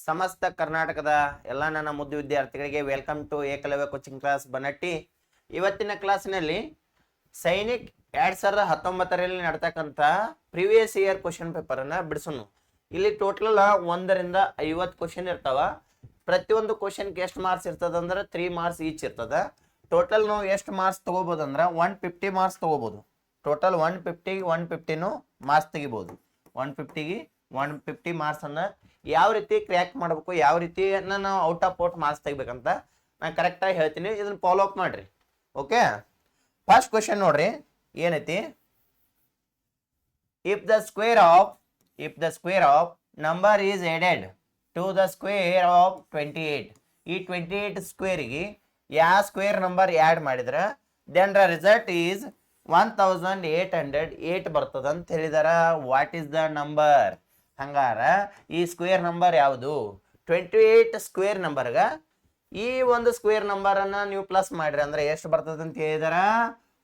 ಸಮಸ್ತ ಕರ್ನಾಟಕದ ಎಲ್ಲ ನನ್ನ ಮುದ್ದು ವಿದ್ಯಾರ್ಥಿಗಳಿಗೆ welcome to Ekalavya coaching class Banatti. ಇವತ್ತಿನ ಕ್ಲಾಸ್ನಲ್ಲಿ ಸೈನಿಕ್ 2019ರಲ್ಲಿ ನಡೆತಕ್ಕಂಥ ಪ್ರಿವಿಯಸ್ ಇಯರ್ ಕ್ವಶನ್ ಪೇಪರನ್ನು ಬಿಡಿಸೋಣ. ಇಲ್ಲಿ ಟೋಟಲ್ 1 ರಿಂದ 50 ಕ್ವಶನ್ ಇರ್ತಾವ. ಪ್ರತಿಯೊಂದು ಕ್ವಶನ್ಗೆ ಎಷ್ಟು ಮಾರ್ಕ್ಸ್ ಇರ್ತದೆ ಅಂದ್ರೆ 3 ಮಾರ್ಕ್ಸ್ ಈಚ್ ಇರ್ತದೆ. ಟೋಟಲ್ ನಾವು ಎಷ್ಟು ಮಾರ್ಕ್ಸ್ ತಗೋಬೋದು ಅಂದ್ರೆ 150 ಮಾರ್ಕ್ಸ್ ತಗೋಬೋದು. ಟೋಟಲ್ 150 ಮಾರ್ಕ್ಸ್ ತೆಗಿಬೋದು. 150ಗೆ 150 ಮಾರ್ಕ್ಸ್ ಅನ್ನ ಯಾವ ರೀತಿ ಕ್ರ್ಯಾಕ್ ಮಾಡಬೇಕು, ಯಾವ ರೀತಿ ನಾವು ಔಟ್ ಆಫ್ ಔಟ್ ಮಾರ್ಕ್ಸ್ ತೆಗಿಬೇಕಂತ ನಾನು ಕರೆಕ್ಟಾಗಿ ಹೇಳ್ತೀನಿ. ಇದನ್ನ ಫಾಲೋ ಅಪ್ ಮಾಡ್ರಿ. ಓಕೆ, ಫಸ್ಟ್ ಕ್ವಶನ್ ನೋಡ್ರಿ ಏನೈತಿ. If the square of number is added to the square of 28, ಈ 28 ಸ್ಕ್ವೇರಿಗೆ ಯಾವ ಸ್ಕ್ವೇರ್ ನಂಬರ್ ಆ್ಯಡ್ ಮಾಡಿದ್ರೆ ದೆನ್ ದ ರಿಸಲ್ಟ್ ಈಸ್ 1808 ಬರ್ತದ ಅಂತ ಹೇಳಿದಾರ. What is the number? ಹಂಗಾರ ಈ ಸ್ಕ್ವೇರ್ ನಂಬರ್ ಯಾವುದು? 28 ಸ್ಕ್ವೇರ್ ನಂಬರ್ಗ ಈ ಒಂದು ಸ್ಕ್ವೇರ್ ನಂಬರನ್ನು ನೀವು ಪ್ಲಸ್ ಮಾಡ್ರಿ ಅಂದ್ರೆ ಎಷ್ಟು ಬರ್ತದೆ ಅಂತ ಹೇಳಿದಾರ?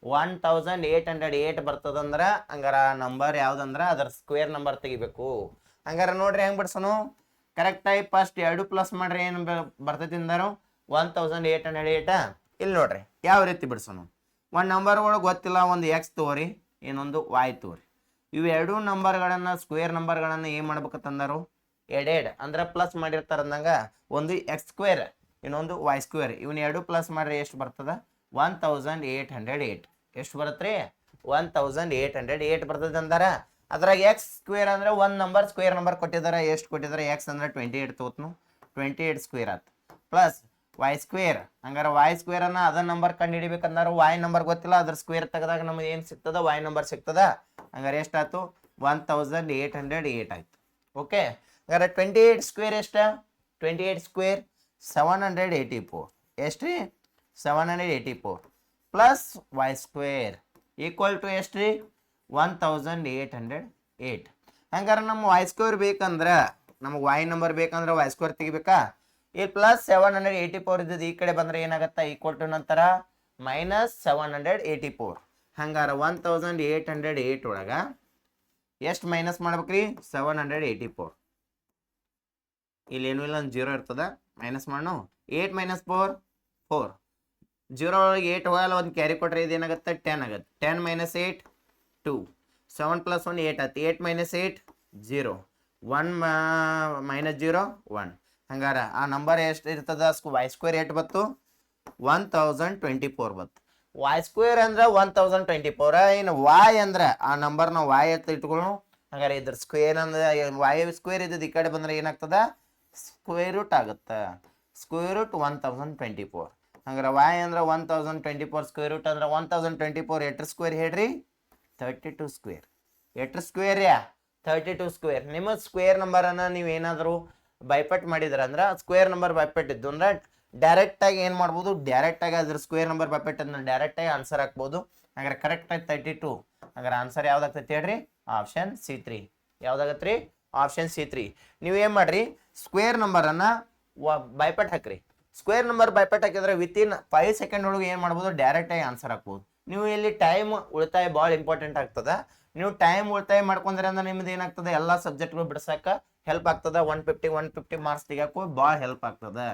1808 ಬರ್ತದಂದ್ರೆ ಹಂಗಾರ ನಂಬರ್ ಯಾವ್ದಂದ್ರೆ ಅದರ ಸ್ಕ್ವೇರ್ ನಂಬರ್ ತೆಗಿಬೇಕು. ಹಂಗಾರ ನೋಡ್ರಿ ಹೆಂಗ್ ಬಿಡ್ಸೋನು. ಕರೆಕ್ಟಾಗಿ ಫಸ್ಟ್ 2 ಪ್ಲಸ್ ಮಾಡ್ರಿ ಏನು ಬರ್ತೈತಿ ಅಂದರು 1808. ಇಲ್ಲಿ ನೋಡ್ರಿ ಯಾವ ರೀತಿ ಬಿಡ್ಸೋನು. ಒಂದು ನಂಬರ್ ಒಳಗೆ ಗೊತ್ತಿಲ್ಲ, ಒಂದು ಎಕ್ಸ್ ತೋರಿ, ಇನ್ನೊಂದು ವಾಯ್ ತೋರಿ. ಇವು ಎರಡು ನಂಬರ್ಗಳನ್ನು ಸ್ಕ್ವೇರ್ ನಂಬರ್ಗಳನ್ನು ಏನು ಮಾಡ್ಬೇಕಂತಂದರು? ಎಡೆಡ್ ಅಂದ್ರೆ ಪ್ಲಸ್ ಮಾಡಿರ್ತಾರೆ ಅಂದಂಗ. ಒಂದು ಎಕ್ಸ್ ಸ್ಕ್ವೇರ್ ಇನ್ನೊಂದು ವಾಯ್ ಸ್ಕ್ವೇರ್, ಇವನ್ನ 2 ಪ್ಲಸ್ ಮಾಡ್ರಿ ಎಷ್ಟು ಬರ್ತದ? 1808. ಎಷ್ಟು ಬರುತ್ತೆ? 1808 ಬರ್ತದೆ ಅಂದಾರ. ಅದ್ರಾಗ ಎಕ್ಸ್ ಸ್ಕ್ವೇರ್ ಅಂದ್ರೆ ಒಂದು ನಂಬರ್ ಸ್ಕ್ವೇರ್ ನಂಬರ್ ಕೊಟ್ಟಿದ್ದಾರೆ. ಎಷ್ಟು ಕೊಟ್ಟಿದ್ದಾರೆ? ಎಕ್ಸ್ ಅಂದ್ರೆ 28 ತಗೋತ್ನು, 28 ಸ್ಕ್ವೇರ್ ಆಯ್ತು. ಪ್ಲಸ್ ವಾಯ್ ಸ್ಕ್ವೇರ್, ಹಂಗಾರೆ ವಾಯ್ ಸ್ಕ್ವೇರ್ ಅನ್ನ ಅದರ ನಂಬರ್ ಕಂಡು ಹಿಡಿಬೇಕಂದ್ರೆ ವಾಯ್ ನಂಬರ್ ಗೊತ್ತಿಲ್ಲ, ಅದ್ರ ಸ್ಕ್ವೇರ್ ತೆಗೆದಾಗ ನಮಗೆ ಏನು ಸಿಗ್ತದ? ವಾಯ್ ನಂಬರ್ ಸಿಗ್ತದ. ಹಂಗಾರೆ ಎಷ್ಟಾಯ್ತು? 1808 ಆಯ್ತು. ಓಕೆ, ಹಂಗಾರೆ 28 ಸ್ಕ್ವೇರ್ ಎಷ್ಟು? 28 ಸ್ಕ್ವೇರ್ 784. ಎಷ್ಟು ರೀ? 784 plus Y square equal to ಎಷ್ಟು ರೀ? 1808. ಹಂಗಾರೆ ನಮ್ಮ ವಾಯ್ ಸ್ಕ್ವೇರ್ ಬೇಕಂದ್ರೆ, ನಮಗೆ ವಾಯ್ ನಂಬರ್ ಬೇಕಂದ್ರೆ ವಾಯ್ ಸ್ಕ್ವೇರ್ ತೆಗಿಬೇಕಾ? ಇಲ್ಲಿ ಪ್ಲಸ್ 784 ಇದ್ದದ್ದು ಈ ಕಡೆ ಬಂದರೆ ಏನಾಗತ್ತಾ? ಈಕ್ವಲ್ ಟು ನಂತರ ಮೈನಸ್ 784. ಹಂಗಾರೆ 1808 ಒಳಗೆ ಎಷ್ಟು ಮೈನಸ್ ಮಾಡ್ಬೇಕ್ರಿ? 784. ಇಲ್ಲಿ ಏನೂ ಇಲ್ಲ, ಒಂದು 0 ಇರ್ತದ, ಮೈನಸ್ ಮಾಡೋಣ. 8 - 4 4. 0 ಒಳಗೆ 8 ಹೋಗಲ್ಲ, ಒಂದು ಕ್ಯಾರಿ ಕೊಟ್ಟರೆ ಇದೇನಾಗುತ್ತೆ? 10 ಆಗುತ್ತೆ. 10 - 8 2. 7 + 1 8 ಆಯ್ತು. 8 - 8 0. 1 - 0 1. ಹಂಗಾರೆ ಆ ನಂಬರ್ ಎಷ್ಟು ಇರ್ತದ? ವಾಯ್ ಸ್ಕ್ವೇರ್ ಎಷ್ಟು ಬತ್ತು? 1024 ಬತ್ತು. ವಾಯ್ ಸ್ಕ್ವೇರ್ ಅಂದ್ರೆ 1024. ಇನ್ನು ವಾಯ್ ಅಂದ್ರೆ ಆ ನಂಬರ್ ನಾವು ವಾಯ್ ಅಂತ ಇಟ್ಕೊಳ್ಳೋಣ. ಹಂಗಾರೆ ಇದ್ರ ಸ್ಕ್ವೇರ್ ಅಂದ್ರೆ ವಾಯ್ ಸ್ಕ್ವೇರ್ ಇದ್ದದ್ದು ಈ ಕಡೆ ಬಂದ್ರೆ ಏನಾಗ್ತದ? ಸ್ಕ್ವೇರ್ ರೂಟ್ ಆಗುತ್ತೆ. Square root 1024. ಹಂಗಾರೆ ವಾಯ್ ಅಂದ್ರೆ 1024, ಸ್ಕ್ವೇರ್ ರೂಟ್ ಅಂದ್ರೆ 1024. ಎಟ್ರ ಸ್ಕ್ವೇರ್ ಹೇಳ್ರಿ? 32 ಸ್ಕ್ವೇರ್. ಎಟ್ರ ಸ್ಕ್ವೇರ್? 32 ಸ್ಕ್ವೇರ್. ನಿಮ್ಮ ಸ್ಕ್ವೇರ್ ನಂಬರನ್ನು ನೀವು ಏನಾದರೂ ಬೈಪಟ್ ಮಾಡಿದ್ರೆ ಅಂದ್ರೆ ಸ್ಕ್ವೇರ್ ನಂಬರ್ ಬೈಪಟ್ ಇದ್ದು ಅಂದ್ರೆ ಡೈರೆಕ್ಟಾಗಿ ಏನು ಮಾಡ್ಬೋದು? ಡೈರೆಕ್ಟಾಗಿ ಅದ್ರ ಸ್ಕ್ವೇರ್ ನಂಬರ್ ಬೈಪಟ್ ಅದನ್ನ ಡೈರೆಕ್ಟಾಗಿ ಆನ್ಸರ್ ಹಾಕ್ಬೋದು. ಹಾಗಾದ್ರೆ ಕರೆಕ್ಟಾಗಿ 32. ಹಾಗಾದ್ರೆ ಆನ್ಸರ್ ಯಾವ್ದಾಗ್ತೈತಿ ಹೇಳ್ರಿ? Option C3. ಯಾವ್ದಾಗತ್ತೆ ರೀ? Option C3. ನೀವು ಏನು ಮಾಡ್ರಿ? ಸ್ಕ್ವೇರ್ ನಂಬರನ್ನು ಬೈಪಟ್ ಹಾಕ್ರಿ. ಸ್ಕ್ವೇರ್ ನಂಬರ್ ಬೈಪಟ್ ಹಾಕಿದ್ರೆ ವಿತಿನ್ 5 ಸೆಕೆಂಡ್ ಒಳಗೆ ಏನು ಮಾಡ್ಬೋದು? ಡೈರೆಕ್ಟಾಗಿ ಆನ್ಸರ್ ಹಾಕ್ಬೋದು. ನೀವು ಇಲ್ಲಿ ಟೈಮ್ ಉಳಿತಾಯ ಭಾಳ ಇಂಪಾರ್ಟೆಂಟ್ ಆಗ್ತದೆ. ನೀವು ಟೈಮ್ ಉಳಿತಾಯ ಮಾಡ್ಕೊಂಡ್ರೆ ಅಂದ್ರೆ ನಿಮ್ದು ಏನಾಗ್ತದೆ? ಎಲ್ಲ ಸಬ್ಜೆಕ್ಟ್ಗಳು ಬಿಡ್ಸಕ್ಕೆ ಹೆಲ್ಪ್ ಆಗ್ತದೆ. 150 ಮಾರ್ಕ್ಸ್ ತೆಗಿಯಕ್ಕೂ ಭಾಳ ಹೆಲ್ಪ್ ಆಗ್ತದೆ.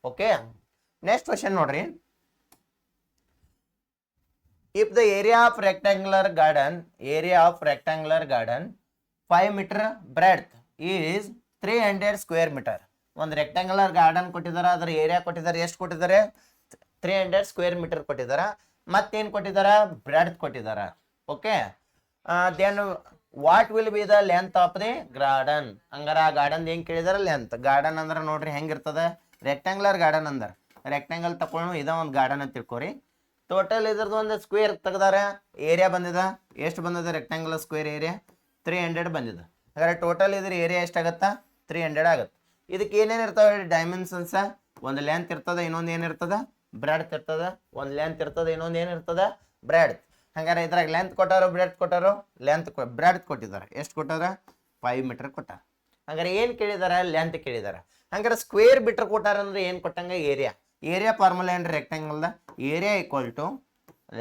ಓಕೆ, ನೆಕ್ಸ್ಟ್ ಕ್ವಶನ್ ನೋಡ್ರಿ. If the area of rectangular garden 5 metre breadth is 300 square metre. ಒಂದು ರೆಕ್ಟಾಂಗ್ಯುಲರ್ ಗಾರ್ಡನ್ ಕೊಟ್ಟಿದ್ದಾರೆ, ಅದರ ಏರಿಯಾ ಕೊಟ್ಟಿದ್ದಾರೆ. ಎಷ್ಟು ಕೊಟ್ಟಿದ್ದಾರೆ? 300 ಸ್ಕ್ವೇರ್ ಮೀಟರ್ ಕೊಟ್ಟಿದ್ದಾರೆ. ಮತ್ತೇನು ಕೊಟ್ಟಿದ್ದಾರೆ? ಬ್ರೆಡ್ತ್ ಕೊಟ್ಟಿದ್ದಾರೆ. Okay, then what will be the length of the garden? ಹಂಗಾರೆ ಆ ಗಾರ್ಡನ್ ಹೆಂಗೆ ಕೇಳಿದಾರೆ? ಲೆಂತ್. ಗಾರ್ಡನ್ ಅಂದ್ರೆ ನೋಡ್ರಿ ಹೆಂಗಿರ್ತದೆ? ರೆಕ್ಟಾಂಗ್ಯುಲರ್ ಗಾರ್ಡನ್ ಅಂದ್ರೆ ರೆಕ್ಟಾಂಗಲ್ ತಗೊಳ್ಳೋಣ. ಇದ ಒಂದು ಗಾರ್ಡನ್ ಅಂತ ತಿಳ್ಕೊರಿ. ಟೋಟಲ್ ಇದ್ರದ್ದು ಒಂದು ಸ್ಕ್ವೇರ್ ತೆಗ್ದಾರ. ಏರಿಯಾ ಬಂದಿದ ಎಷ್ಟು ಬಂದಿದೆ? ರೆಕ್ಟಾಂಗ್ಯುಲರ್ ಸ್ಕ್ವೇರ್ ಏರಿಯಾ 300 ಬಂದಿದೆ. ಹಾಗಾದ್ರೆ ಟೋಟಲ್ ಇದ್ರ ಏರಿಯಾ ಎಷ್ಟಾಗತ್ತಾ? 300 ಆಗುತ್ತೆ. ಇದಕ್ಕೆ ಏನೇನು ಇರ್ತಾವೆ ಡೈಮೆನ್ಷನ್ಸ? ಒಂದು ಲೆಂತ್ ಇರ್ತದೆ, ಇನ್ನೊಂದು ಏನಿರ್ತದೆ? ಬ್ರೆಡ್ತ್ ಇರ್ತದೆ. ಒಂದು ಲೆಂತ್ ಇರ್ತದೆ, ಇನ್ನೊಂದು ಏನಿರ್ತದೆ? ಬ್ರೆಡ್ತ್. ಹಂಗಾರೆ ಇದ್ರಾಗ ಲೆಂತ್ ಕೊಟ್ಟಾರೋ ಬ್ರೆಡ್ತ್ ಕೊಟ್ಟಾರೋ? ಬ್ರೆಡ್ತ್ ಕೊಟ್ಟಿದ್ದಾರೆ. ಎಷ್ಟು ಕೊಟ್ಟಾರ? 5 ಮೀಟರ್ ಕೊಟ್ಟಾರ. ಹಂಗಾರೆ ಏನು ಕೇಳಿದಾರೆ? ಲೆಂತ್ ಕೇಳಿದಾರೆ. ಹಂಗಾರೆ ಸ್ಕ್ವೇರ್ ಬಿಟ್ರ್ ಕೊಟ್ಟಾರ ಅಂದ್ರೆ ಏನು ಕೊಟ್ಟಂಗೆ? ಏರಿಯಾ ಫಾರ್ಮುಲಾ ಏನ್ರಿ? ರೆಕ್ಟಾಂಗಲ್ದ area equal to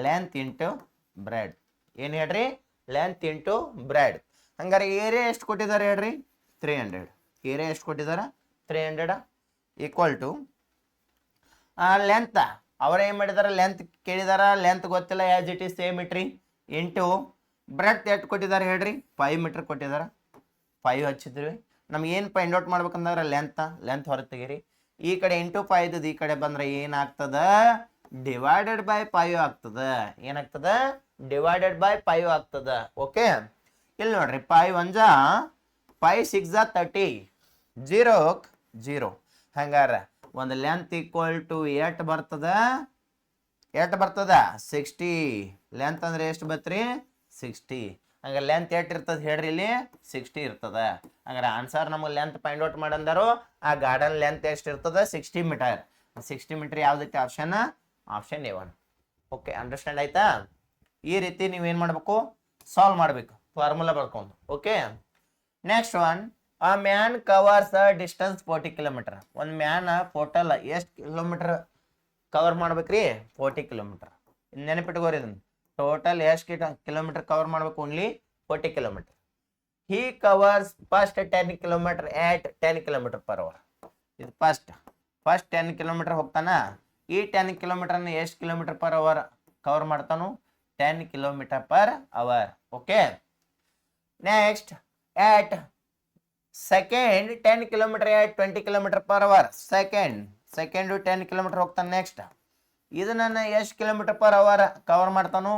length into breadth. ಏನು ಹೇಳ್ರಿ? Length into breadth. ಹಂಗಾರೆ ಏರಿಯಾ ಎಷ್ಟು ಕೊಟ್ಟಿದ್ದಾರೆ ಹೇಳ್ರಿ? 300. ಏರಿಯಾ ಎಷ್ಟು ಕೊಟ್ಟಿದ್ದಾರೆ? 300 ಈಕ್ವಲ್ ಟು ಲೆಂತ್ ಅವ್ರು ಏನು ಮಾಡಿದಾರೆ, ಲೆಂತ್ ಕೇಳಿದಾರ, ಲೆಂತ್ ಗೊತ್ತಿಲ್ಲ, ಆ್ಯಸ್ ಇಟ್ ಈಸ್ ಸೇಮ್ ಇಟ್ರಿ, ಇಂಟು ಬ್ರೆಡ್ತ್ ಎಷ್ಟು ಕೊಟ್ಟಿದ್ದಾರೆ ಹೇಳ್ರಿ, 5 ಮೀಟ್ರ್ ಕೊಟ್ಟಿದ್ದಾರೆ, 5 ಹಚ್ಚಿದ್ವಿ. ನಮ್ಗೆ ಏನು ಫೈಂಡ್ ಔಟ್ ಮಾಡ್ಬೇಕಂದ್ರೆ ಲೆಂತ್ ಹೊರ ತೆಗೀರಿ. ಈ ಕಡೆ ಇಂಟು 5 ಈ ಕಡೆ ಬಂದ್ರೆ ಏನಾಗ್ತದ, ಡಿವೈಡೆಡ್ ಬೈ 5 ಆಗ್ತದ. ಏನಾಗ್ತದ, ಡಿವೈಡೆಡ್ ಬೈ 5 ಆಗ್ತದ. ಓಕೆ, ಇಲ್ಲಿ ನೋಡ್ರಿ 5 1 5 6 30, 0 0. ಹಂಗಾರ ಒಂದು ಲೆಂತ್ ಈಕ್ವಲ್ ಟು ಎಷ್ಟು ಬರ್ತದ, 60. ಲೆಂತ್ ಅಂದ್ರೆ ಎಷ್ಟು ಬತ್ರಿ, 60. ಹಂಗಾರೆ ಲೆಂತ್ ಎಷ್ಟು ಇರ್ತದೆ ಹೇಳ್ರಿ, ಇಲ್ಲಿ 60 ಇರ್ತದ. ಹಂಗಾರೆ ಆನ್ಸರ್ ನಮಗೆ ಲೆಂತ್ ಫೈಂಡ್ ಔಟ್ ಮಾಡಂದರು, ಆ ಗಾರ್ಡನ್ ಲೆಂತ್ ಎಷ್ಟು ಇರ್ತದ, 60 ಮೀಟರ್. 60 ಮೀಟರ್ ಯಾವ್ದೈತಿ option, option A1. Okay, understand ಆಯ್ತಾ? ಈ ರೀತಿ ನೀವೇನು ಮಾಡಬೇಕು, ಸಾಲ್ವ್ ಮಾಡಬೇಕು, ಫಾರ್ಮುಲಾ ಬರ್ಕೊಂಡು. ಓಕೆ, ನೆಕ್ಸ್ಟ್ ಒನ್, ಆ ಮ್ಯಾನ್ ಕವರ್ಸ್ ಡಿಸ್ಟೆನ್ಸ್ 40 ಕಿಲೋಮೀಟರ್. ಒಂದು ಮ್ಯಾನ್ ಟೋಟಲ್ ಎಷ್ಟು ಕಿಲೋಮೀಟರ್ ಕವರ್ ಮಾಡ್ಬೇಕ್ರಿ, 40 ಕಿಲೋಮೀಟರ್. ನೆನಪಿಟ್ಕೋರಿ ಇದನ್ನು, ಟೋಟಲ್ ಎಷ್ಟು ಕಿಲೋಮೀಟರ್ ಕವರ್ ಮಾಡ್ಬೇಕು, only 40 kilometre. He covers first 10 kilometre at 10 kilometre per hour. ಇದು ಫಸ್ಟ್ 10 ಕಿಲೋಮೀಟರ್ ಹೋಗ್ತಾನ. ಈ 10 ಕಿಲೋಮೀಟರ್ನ ಎಷ್ಟು ಕಿಲೋಮೀಟರ್ ಪರ್ ಅವರ್ ಕವರ್ ಮಾಡ್ತಾನು, 10 kilometre per hour. Okay, next at second 10 kilometre at 20 kilometre per hour. Second 10 kilometre ಹೋಗ್ತಾನೆ. Next ಇದನ್ನ ಎಷ್ಟು kilometre per hour cover ಮಾಡ್ತಾನು,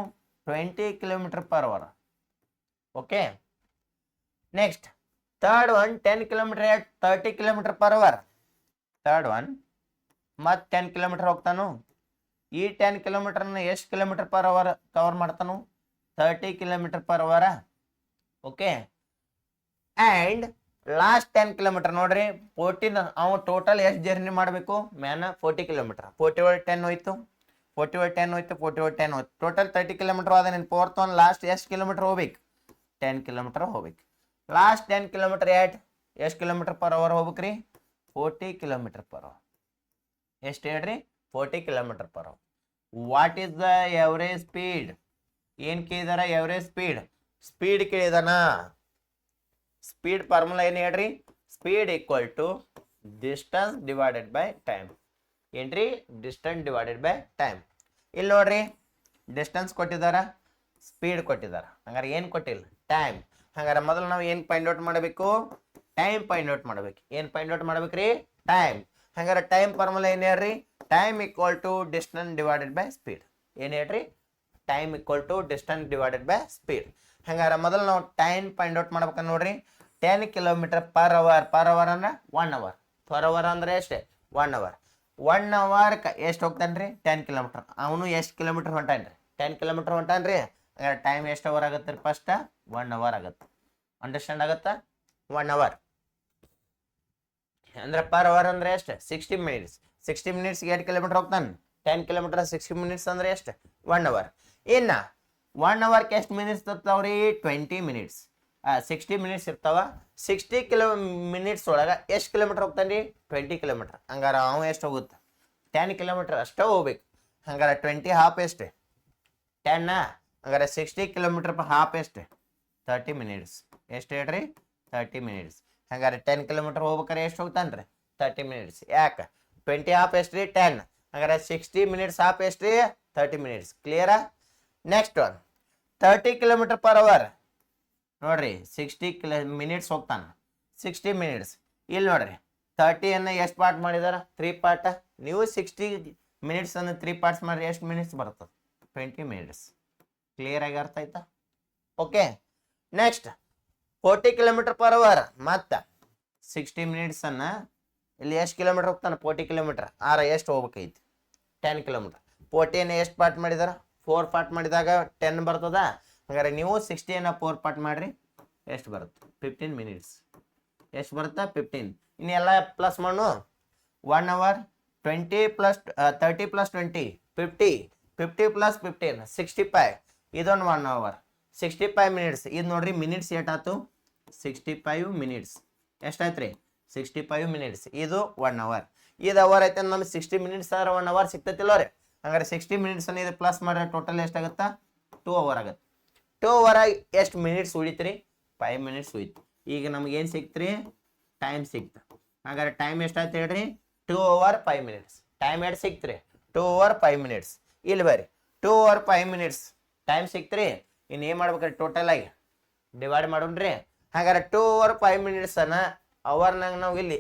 20 kilometre per hour. Okay, next third one 10 kilometre at 30 kilometre per hour. Third one ಮತ್ತೆ 10 kilometre ಹೋಗ್ತಾನು. ಈ 10 ಕಿಲೋಮೀಟರ್ನ ಎಷ್ಟು kilometre per hour cover ಮಾಡ್ತಾನು, 30 kilometre per hour. Okay, and last 10 kilometre ನೋಡ್ರಿ, 14 ಅವು ಟೋಟಲ್ ಎಷ್ಟು ಜರ್ನಿ ಮಾಡಬೇಕು, ಮ್ಯಾನ 40 ಕಿಲೋಮೀಟರ್. 40 ಒಳಗೆ 10 ಹೋಯ್ತು, 40 ಒಳಗೆ 10 ಹೋಯ್ತು, 40 ಒಳಗೆ 10 ಹೋಯ್ತು, ಟೋಟಲ್ 30 ಕಿಲೋಮೀಟರ್ ಆದ. ನೀನು ಫೋರ್ತ್ ಒನ್ ಲಾಸ್ಟ್ ಎಷ್ಟು ಕಿಲೋಮೀಟರ್ ಹೋಗ್ಬೇಕು, 10 ಕಿಲೋಮೀಟರ್ ಹೋಗ್ಬೇಕು. ಲಾಸ್ಟ್ 10 ಕಿಲೋಮೀಟರ್ ಆಟ್ ಎಷ್ಟು ಕಿಲೋಮೀಟರ್ ಪರ್ ಅವರ್ ಹೋಗ್ಬೇಕ್ರಿ, 40 ಕಿಲೋಮೀಟರ್ ಪರ್ ಅವರ್. ಎಷ್ಟು ಹೇಳ್ರಿ, 40 kilometre per hour. What is the average speed? ಏನು ಕೇಳಿದಾರ, ಎವರೇಜ್ ಸ್ಪೀಡ್ ಕೇಳಿದಾನ. ಸ್ಪೀಡ್ ಫಾರ್ಮುಲಾ ಏನು ಹೇಳ್ರಿ, speed equal to distance divided by time. ಏನ್ರಿ, ಡಿಸ್ಟೆನ್ಸ್ ಡಿವೈಡೆಡ್ ಬೈ ಟೈಮ್. ಇಲ್ಲಿ ನೋಡ್ರಿ, ಡಿಸ್ಟೆನ್ಸ್ ಕೊಟ್ಟಿದಾರ, ಸ್ಪೀಡ್ ಕೊಟ್ಟಿದಾರ. ಹಂಗಾರೆ ಏನು ಕೊಟ್ಟಿಲ್ಲ, ಟೈಮ್. ಹಂಗಾರೆ ಮೊದಲು ನಾವು ಏನು ಫೈಂಡ್ ಔಟ್ ಮಾಡಬೇಕು, ಟೈಮ್ ಫೈಂಡ್ ಔಟ್ ಮಾಡ್ಬೇಕು. ಏನು ಫೈಂಡ್ ಔಟ್ ಮಾಡ್ಬೇಕ್ರಿ, ಟೈಮ್. ಹಂಗಾರೆ ಟೈಮ್ ಫಾರ್ಮುಲಾ ಏನು ಹೇಳ್ರಿ, time equal to distance divided by speed. ಏನು ಹೇಳ್ರಿ, time equal to distance divided by speed. ಹಂಗಾರೆ ಮೊದಲು ನಾವು ಟೈಮ್ ಫೈಂಡ್ ಔಟ್ ಮಾಡ್ಬೇಕಂದ್ರೆ ನೋಡ್ರಿ, 10 kilometre per hour. Per hour ಅಂದ್ರೆ 1 ಅವರ್. ಪರ್ ಅವರ್ ಅಂದ್ರೆ ಎಷ್ಟೇ, 1 ಅವರ್. 1 ಅವರ್ಗೆ ಎಷ್ಟು ಹೋಗ್ತಾನೆ ರೀ, 10 ಕಿಲೋಮೀಟರ್. ಅವನು ಎಷ್ಟು ಕಿಲೋಮೀಟರ್ ಹೊಂಟಾನೆ ರೀ, 10 ಕಿಲೋಮೀಟರ್ ಹೊಂಟಾನೆ ರೀ. ಹಂಗಾರೆ ಟೈಮ್ ಎಷ್ಟು ಅವರ್ ಆಗುತ್ತೆ ರೀ, ಫಸ್ಟ್ 1 ಅವರ್ ಆಗುತ್ತೆ. ಅಂಡರ್ಸ್ಟ್ಯಾಂಡ್ ಆಗುತ್ತಾ, 1 ಅವರ್ ಅಂದ್ರೆ ಪರ್ ಅವರ್ ಅಂದ್ರೆ ಎಷ್ಟು, 60 ಮಿನಿಟ್ಸ್. 60 ಮಿನಿಟ್ಸ್ಗೆ 8 ಕಿಲೋಮೀಟರ್ ಹೋಗ್ತಾನೆ. 10 ಕಿಲೋಮೀಟರ್ 60 ಮಿನಿಟ್ಸ್ ಅಂದ್ರೆ ಎಷ್ಟು, 1 ಅವರ್. ಇನ್ನು 1 ಅವರ್ಗೆ ಎಷ್ಟು ಮಿನಿಟ್ಸ್ ಇರ್ತಾವ್ರಿ, 20 ಮಿನಿಟ್ಸ್. 60 ಮಿನಿಟ್ಸ್ ಇರ್ತಾವ. 60 ಮಿನಿಟ್ಸ್ ಒಳಗೆ ಎಷ್ಟು ಕಿಲೋಮೀಟರ್ ಹೋಗ್ತಾನೆ ರೀ, 20 ಕಿಲೋಮೀಟರ್. ಹಂಗಾರೆ ಅವ ಎಷ್ಟು ಹೋಗುತ್ತೆ, 10 ಕಿಲೋಮೀಟರ್ ಅಷ್ಟೇ ಹೋಗ್ಬೇಕು. ಹಂಗಾರೆ 20 ಹಾಫ್ ಎಷ್ಟು, 10. ಹಂಗಾರೆ 60 ಕಿಲೋಮೀಟರ್ ಹಾಫ್ ಎಷ್ಟು, 30 ಮಿನಿಟ್ಸ್. ಎಷ್ಟು ಹೇಳ್ರಿ, 30 ಮಿನಿಟ್ಸ್. ಹಂಗಾರೆ 10 ಕಿಲೋಮೀಟರ್ ಹೋಗ್ಬೇಕಾರೆ ಎಷ್ಟು ಹೋಗ್ತಾನೆ ರೀ, 30 ಮಿನಿಟ್ಸ್. ಯಾಕೆ, 20 ಹಾಫ್ ಎಷ್ಟು ರೀ, 10. ಹಂಗಾರೆ 60 ಮಿನಿಟ್ಸ್ ಹಾಫ್ ಎಷ್ಟು ರೀ, 30 ಮಿನಿಟ್ಸ್. ಕ್ಲಿಯರಾ? Next one 30 kilometre per hour. ನೋಡ್ರಿ 60 ಮಿನಿಟ್ಸ್ ಹೋಗ್ತಾನೆ, 60 ಮಿನಿಟ್ಸ್. ಇಲ್ಲಿ ನೋಡ್ರಿ 30 ಎಷ್ಟು ಪಾರ್ಟ್ ಮಾಡಿದಾರ, 3 ಪಾರ್ಟ್. ನೀವು 60 ಮಿನಿಟ್ಸ್ ಅನ್ನು 3 ಪಾರ್ಟ್ಸ್ ಮಾಡಿರಿ, ಎಷ್ಟು ಮಿನಿಟ್ಸ್ ಬರ್ತದೆ, 20 ಮಿನಿಟ್ಸ್. ಕ್ಲಿಯರ್ ಆಗಿ ಅರ್ಥ ಆಯ್ತಾ? Okay, next 40 kilometre per hour. ಮತ್ತು 60 ಮಿನಿಟ್ಸನ್ನು ಇಲ್ಲಿ ಎಷ್ಟು ಕಿಲೋಮೀಟರ್ ಹೋಗ್ತಾನೆ, 40 ಕಿಲೋಮೀಟರ್. ಎಷ್ಟು ಹೋಗ್ಬೇಕೈತಿ, 10 ಕಿಲೋಮೀಟರ್. 40 ಎಷ್ಟು ಪಾರ್ಟ್ ಮಾಡಿದಾರ, 4 ಪಾರ್ಟ್ ಮಾಡಿದಾಗ 10 ಬರ್ತದ. ಹಾಗಾದ್ರೆ ನೀವು 60 4 ಪಾರ್ಟ್ ಮಾಡಿರಿ, ಎಷ್ಟು ಬರುತ್ತೆ, 15 ಮಿನಿಟ್ಸ್. ಎಷ್ಟು ಬರುತ್ತೆ, 15. ಇನ್ನೆಲ್ಲ ಪ್ಲಸ್ ಮಾಡು, 1 ಅವರ್ 20 ಪ್ಲಸ್ 30 ಪ್ಲಸ್ 20 50, 50 ಪ್ಲಸ್ 15 65. ಇದೊಂದು 1 ಅವರ್ 65 ಮಿನಿಟ್ಸ್. ಇದು ನೋಡ್ರಿ ಮಿನಿಟ್ಸ್ ಏಟಾಯ್ತು, 65 ಮಿನಿಟ್ಸ್. ಎಷ್ಟಾಯ್ತು ರೀ, 65 ಮಿನಿಟ್ಸ್. ಇದು 1 ಅವರ್. ಇದು ಅವರ್ ಐತೆ ನಮ್ಗೆ 60 ಮಿನಿಟ್ಸ್ ಆದ್ರೆ 1 ಅವರ್ ಸಿಗ್ತೈತಿಲ್ಲ ರೀ. ಹಂಗಾರೆ 60 ಮಿನಿಟ್ಸ್ ಇದು ಪ್ಲಸ್ ಮಾಡಿದ್ರೆ ಟೋಟಲ್ ಎಷ್ಟಾಗುತ್ತಾ, 2 ಅವರ್ ಆಗುತ್ತೆ. 2 ಅವರಾಗಿ ಎಷ್ಟು ಮಿನಿಟ್ಸ್ ಉಳಿತ್ರಿ, 5 ಮಿನಿಟ್ಸ್ ಉಳಿತು. ಈಗ ನಮ್ಗೆ ಏನು ಸಿಕ್ತ್ರಿ, ಟೈಮ್ ಸಿಕ್ತು. ಹಾಗಾದ್ರೆ ಟೈಮ್ ಎಷ್ಟಾಯ್ತು ಹೇಳ್ರಿ 2/5 ಟೈಮ್ ಎಷ್ಟು ಸಿಕ್ತ್ರಿ 2/5 ಇಲ್ಲಿ ಬರ್ರಿ 2/5 ಟೈಮ್ ಸಿಕ್ತ್ರಿ ಇನ್ನು ಏನು ಮಾಡ್ಬೇಕ್ರಿ ಟೋಟಲ್ ಆಗಿ ಡಿವೈಡ್ ಮಾಡೋಣ್ರಿ ಹಾಗಾದ್ರೆ 2/5 ಅನ್ನ ಅವರ್ನಾಗ ನಾವು ಇಲ್ಲಿ